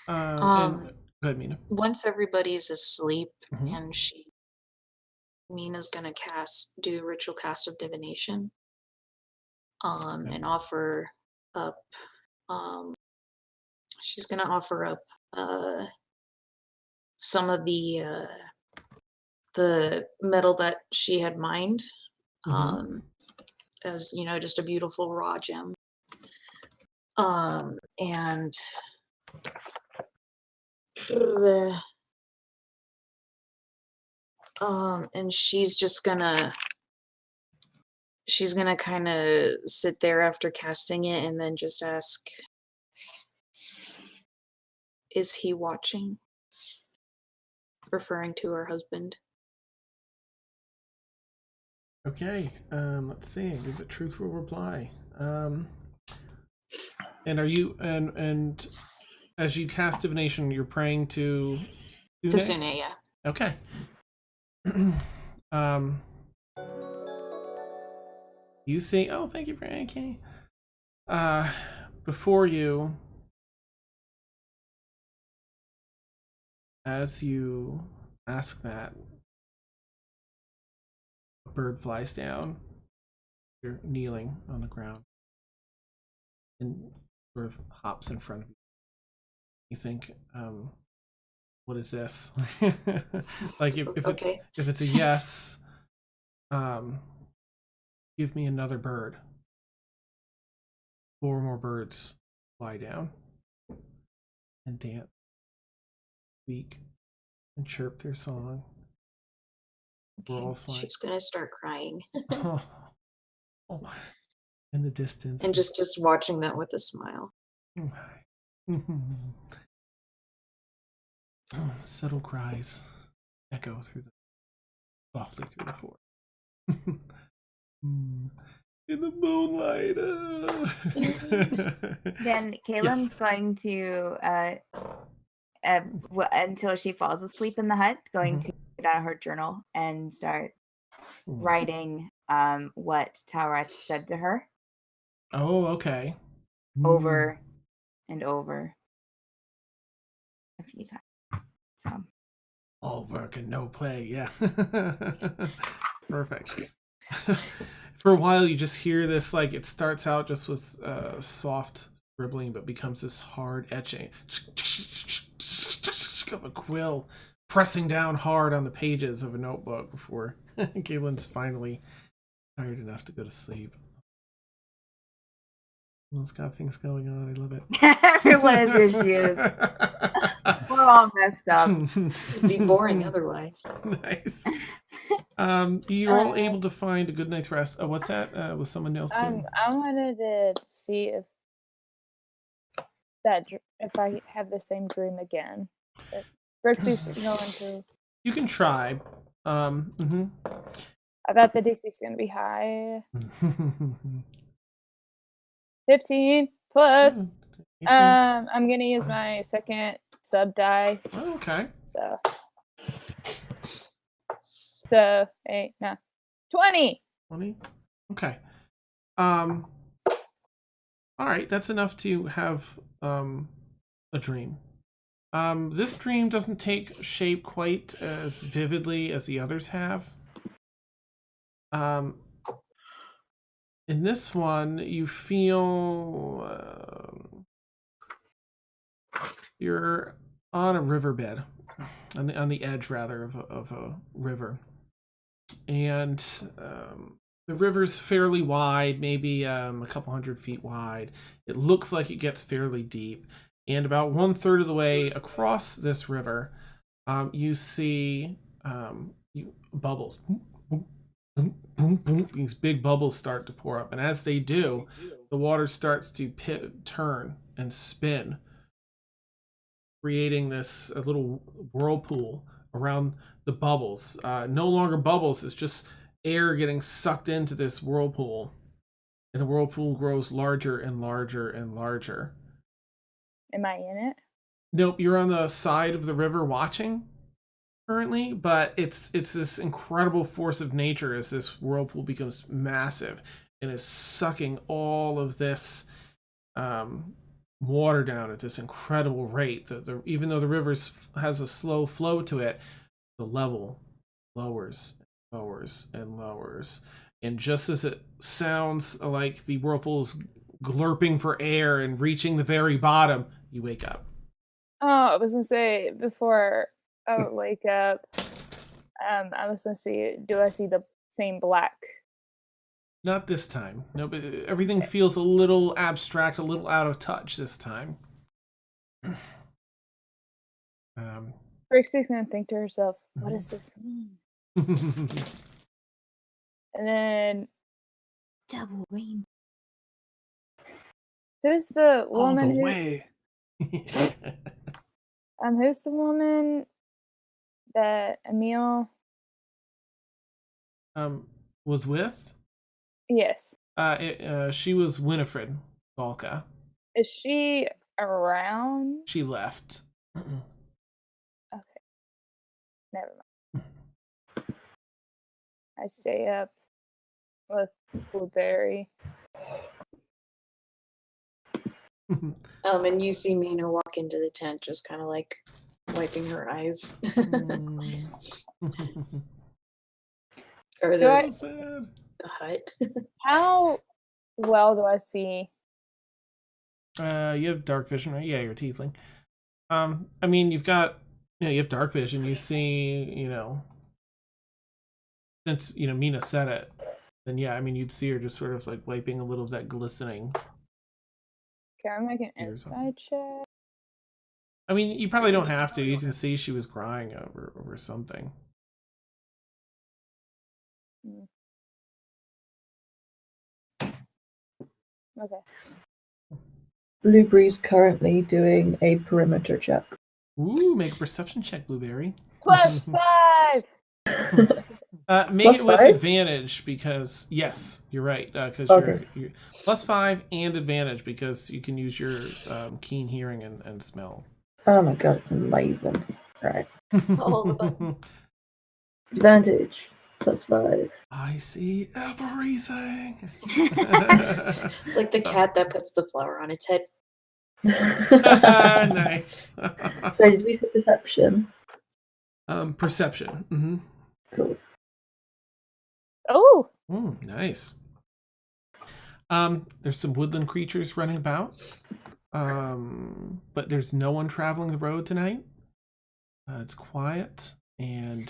ahead, Mina. Once everybody's asleep, and Mina's gonna do a ritual cast of divination, and offer up. She's gonna offer up some of the metal that she had mined, as just a beautiful raw gem. And she's gonna kind of sit there after casting it and then just ask, is he watching? Referring to her husband. Okay, let's see. Give a truthful reply. And are you and as you cast divination, you're praying to Sune? To Sune, yeah. Okay. You see. Oh, thank you for AK. Before you, as you ask that, a bird flies down. You're kneeling on the ground and sort of hops in front of you. You think, what is this? Like if it's a yes, give me another bird. 4 more birds fly down and dance, speak, and chirp their song. We're all flying. She's gonna start crying. Oh, in the distance. And just watching that with a smile. Subtle cries echo softly through the forest. In the moonlight. Then Caitlin's going to until she falls asleep in the hut, going to get out her journal and start writing what Tal'Wraith said to her. Oh, okay. Over and over a few times. So all work and no play, yeah. Perfect. For a while you just hear this, like it starts out just with soft scribbling, but becomes this hard etching of a quill pressing down hard on the pages of a notebook before Caitlin's finally tired enough to go to sleep. Everyone's got things going on. I love it. Everyone has issues. We're all messed up. It'd be boring otherwise. Nice. You're all able to find a good night's rest. Oh, what's that? Was someone else doing? I wanted to see if I have the same dream again. Brixi's going to. You can try. I thought the DC's gonna be high. 15 plus. 18. I'm gonna use my second sub die. Oh, okay. So 8, no, 20. 20. Okay. All right, that's enough to have a dream. This dream doesn't take shape quite as vividly as the others have. In this one, you feel you're on a riverbed, on the edge rather of a river, and the river's fairly wide, maybe a couple 100 feet wide. It looks like it gets fairly deep, and about 1/3 of the way across this river, you see bubbles. These big bubbles start to pour up, and as they do, the water starts to turn and spin, creating this little whirlpool around the bubbles. No longer bubbles, it's just air getting sucked into this whirlpool, and the whirlpool grows larger and larger and larger. Am I in it? Nope, you're on the side of the river watching currently, but it's this incredible force of nature as this whirlpool becomes massive and is sucking all of this water down at this incredible rate. Even though the river has a slow flow to it, the level lowers and lowers, and just as it sounds like the whirlpool's glurping for air and reaching the very bottom, you wake up. Oh, I was gonna say before I would wake up, I was gonna see, do I see the same black? Not this time. No, but everything feels a little abstract, a little out of touch this time. Brixi's gonna think to herself, what does this mean? And then Double rain. who's the All woman the who way. who's the woman that Emil Was with? yes. She was Winifred Balka. Is she around? She left. Okay. Never mind. I stay up with Blueberry. And you see Mina walk into the tent, just kind of like wiping her eyes. Or the hut. How well do I see? You have dark vision, right? Yeah, you're a tiefling. I mean, you have dark vision. You see, since Mina said it, then yeah, I mean, you'd see her just sort of like wiping a little of that glistening. Can I make an inside check? I mean, you probably don't have to. You can see she was crying over something. Okay. Blueberry's currently doing a perimeter check. Ooh, make a perception check, Blueberry. +5! Make it with advantage because, yes, you're right. Because you're +5 and advantage because you can use your keen hearing and smell. Oh my god, it's amazing. Right. All the buttons. Advantage. +5. I see everything. It's like the cat that puts the flower on its head. Nice. So did we say perception? Perception. Mm-hmm. Cool. Oh! Nice. There's some woodland creatures running about. But there's no one traveling the road tonight. It's quiet. And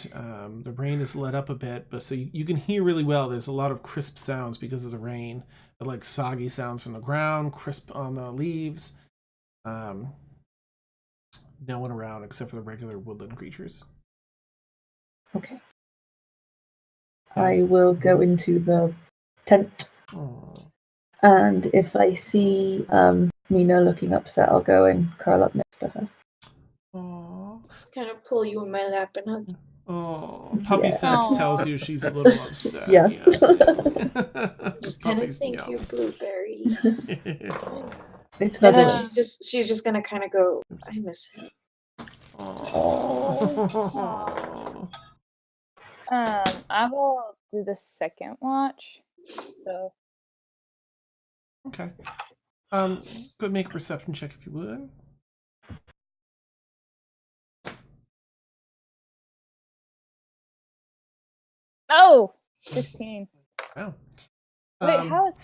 the rain is let up a bit, but so you can hear really well. There's a lot of crisp sounds because of the rain, like soggy sounds from the ground, crisp on the leaves. No one around except for the regular woodland creatures. Okay. I will go into the tent. Aww. And if I see Mina looking upset, I'll go and curl up next to her. Aww. Just kind of pull you in my lap and hug. Puppy Yeah. sex tells you she's a little upset. Yeah. Just kind of Puppies thank meow. you, Blueberry. It's And then not she's just gonna kind of go, I miss him. Oh. I will do the second watch. So Okay. Go make a perception check if you would. Oh, 16. Wow. Wait, how is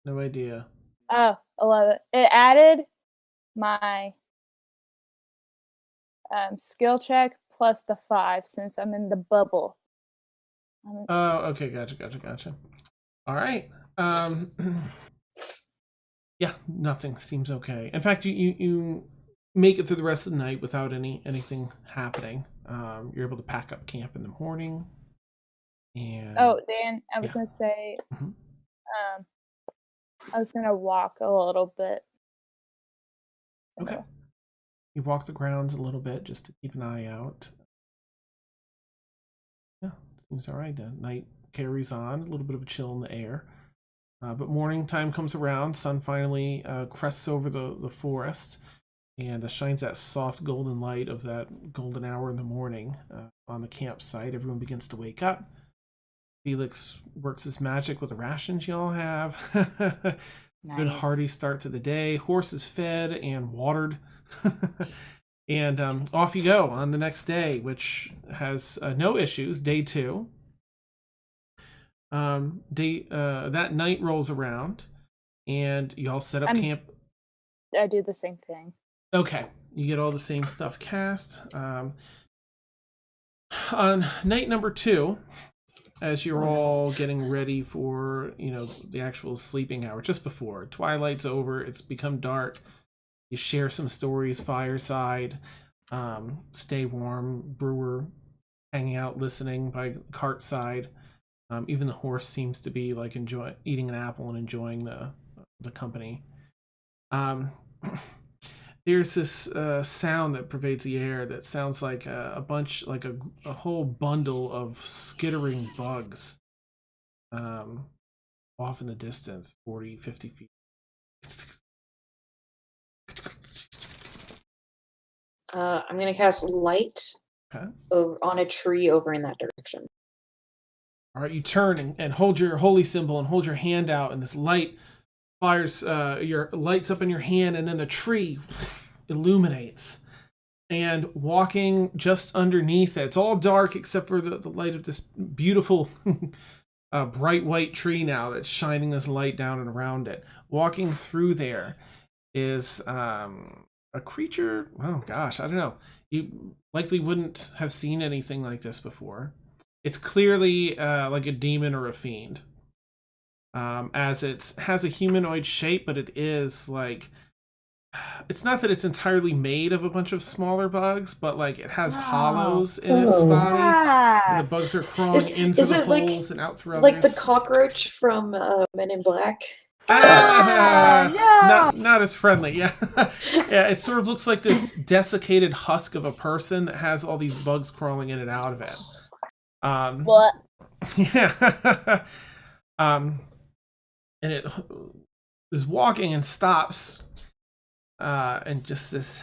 No idea. Oh, 11. It added my skill check plus the 5 since I'm in the bubble. Oh, okay, gotcha. All right. Yeah, nothing seems okay. In fact, you make it through the rest of the night without anything happening. You're able to pack up camp in the morning. And Oh, Dan, I was yeah. gonna say, Mhm. I was gonna walk a little bit. Okay. You walk the grounds a little bit just to keep an eye out. Yeah, seems all right. Night carries on, a little bit of a chill in the air. But morning time comes around, sun finally crests over the forest and shines that soft golden light of that golden hour in the morning on the campsite. Everyone begins to wake up. Felix works his magic with the rations y'all have. Good hearty start to the day. Horse is fed and watered. And off you go on the next day, which has no issues. Day 2. That night rolls around, and y'all set up camp. I do the same thing. Okay, you get all the same stuff cast. On night number 2, as you're all getting ready for the actual sleeping hour, just before twilight's over, it's become dark. You share some stories fireside, stay warm, brewer hanging out listening by cart side. Even the horse seems to be like eating an apple and enjoying the company. There's this sound that pervades the air that sounds like a whole bundle of skittering bugs off in the distance, 40, 50 feet. I'm gonna cast light on a tree over in that direction. All right, you turn and hold your holy symbol and hold your hand out, and this light fires your lights up in your hand, and then the tree illuminates. And walking just underneath it, it's all dark except for the light of this beautiful bright white tree now that's shining this light down and around it. Walking through there is a creature. Oh gosh, I don't know. You likely wouldn't have seen anything like this before. It's clearly like a demon or a fiend, as it has a humanoid shape, but it is like, it's not that it's entirely made of a bunch of smaller bugs, but like it has hollows in its body. And the bugs are crawling into the holes and out through others. Like the cockroach from Men in Black? No! Not as friendly. Yeah. Yeah, it sort of looks like this desiccated husk of a person that has all these bugs crawling in and out of it. What? Yeah. And it is walking and stops, and just this,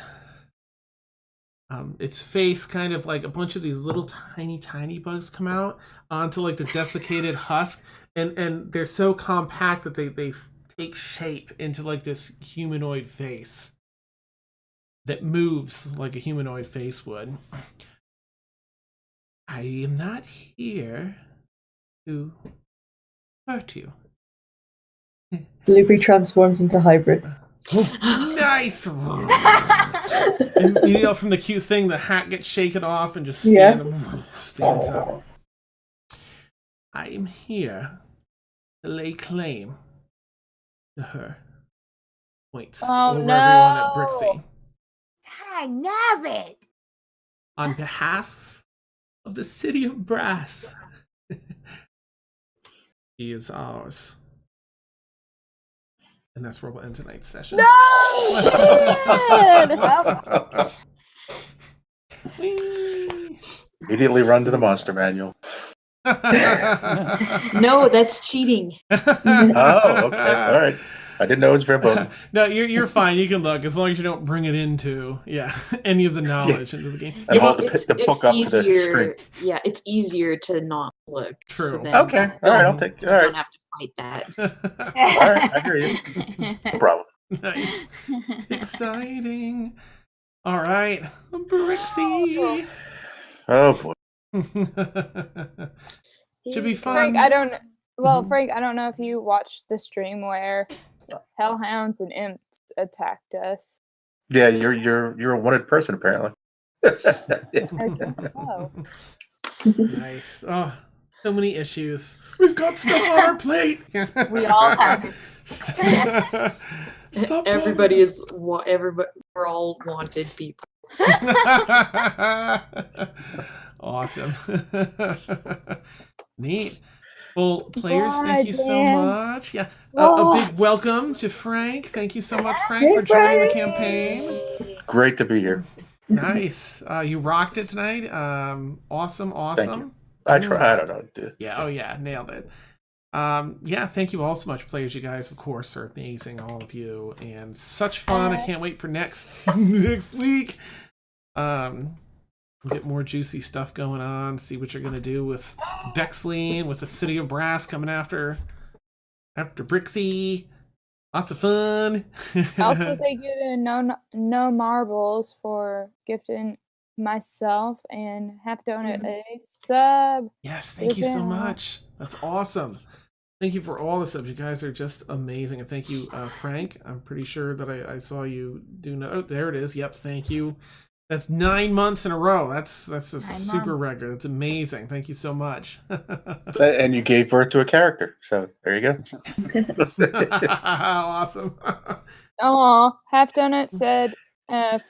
its face, kind of like a bunch of these little tiny bugs come out onto like the desiccated husk, and they're so compact that they take shape into like this humanoid face that moves like a humanoid face would. I am not here to hurt you. Blueberry transforms into hybrid. Nice! And you know, from the cute thing, the hat gets shaken off and just stands up. I am here to lay claim to her. Points over everyone at Brixi. I love it. On behalf of the city of Brass, he is ours. And that's where we'll end tonight's session. No! Whee! Immediately run to the monster manual. No, that's cheating. Oh, okay. All right. I didn't know it was verboten. No, you're fine. You can look as long as you don't bring it into any of the knowledge into the game. And hold the book up to the screen. easier. Yeah, it's easier to not look. True. So then Okay. All right. I'll take. All you right. don't have to fight that. All right. I hear you. No problem. Nice. Exciting. All right. Brixi. Oh boy. Should be fun. Frank, I don't. Well, Mhm. Frank, I don't know if you watched the stream where hellhounds and imps attacked us. Yeah, you're a wanted person apparently. I guess so. Nice. Oh, so many issues. We've got stuff on our plate. We all have. Stop Everybody is. Everybody. We're all wanted people. Awesome. Neat. Well, players, thank you so Dan. much. Yeah, a big welcome to Frank. Thank you so much, Frank, for joining the campaign. Great to be here. Nice. You rocked it tonight. Awesome. Thank you. I try. I don't know. Yeah. Oh, yeah. Nailed it. Yeah. Thank you all so much, players. You guys, of course, are amazing, all of you, and such fun. I can't wait for next week. Get more juicy stuff going on. See what you're gonna do with Bexley, with the City of Brass coming after Brixi. Lots of fun. Also, thank you to No Marbles for gifting myself and Half Donut a sub. Yes, thank you so much. That's awesome. Thank you for all the subs. You guys are just amazing. And thank you, Frank. I'm pretty sure that I saw you do. Oh, there it is. Yep. Thank you. That's 9 months in a row. That's a super record. That's amazing. Thank you so much. And you gave birth to a character, so there you go. Awesome. Oh, Half Donut said to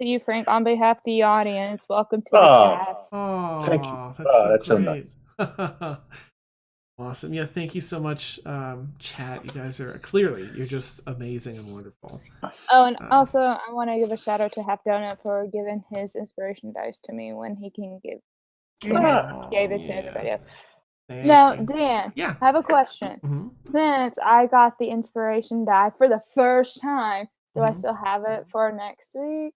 you, Frank, on behalf of the audience, welcome to the cast. Oh, thank you. That's so great. nice. Awesome. Yeah, thank you so much, chat. You guys are you're just amazing and wonderful. Oh, and also I want to give a shout out to Half Donut for giving his inspiration dice to me when he can give. Gave it to everybody else. Now, Dan, I have a question. Mm-hmm. Since I got the inspiration die for the first time, do I still have it for next week?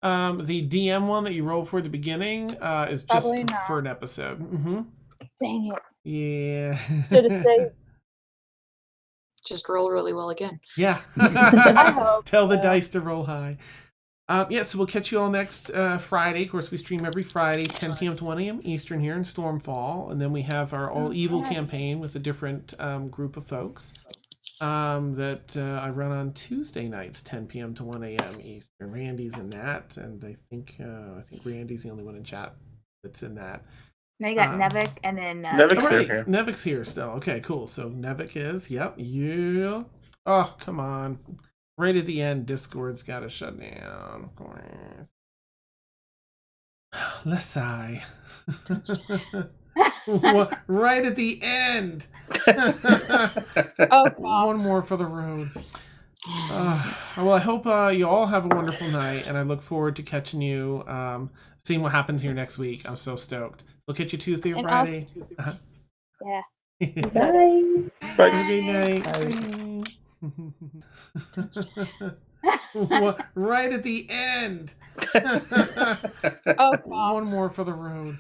The DM one that you roll for the beginning is just for an episode. Mm-hmm. Dang it. Yeah. Should have saved. Just roll really well again. Yeah. I hope. Tell the dice to roll high. Yeah, so we'll catch you all next Friday. Of course, we stream every Friday, 10 p.m. to 1 a.m. Eastern here in Stormfall. And then we have our All Evil campaign with a different group of folks that I run on Tuesday nights, 10 p.m. to 1 a.m. Eastern. Randy's in that, and I think Randy's the only one in chat that's in that. Now you got Nevik and then Nevik's here. Nevik's here still. Okay, cool. So Nevik is, yep, yeah. Oh, come on. Right at the end, Discord's got to shut down. Let's sigh. Right at the end. One more for the road. Well, I hope you all have a wonderful night, and I look forward to catching you, seeing what happens here next week. I'm so stoked. We'll catch you Tuesday or Friday. Yeah. Bye. Bye. Have a good night. Right at the end. One more for the road.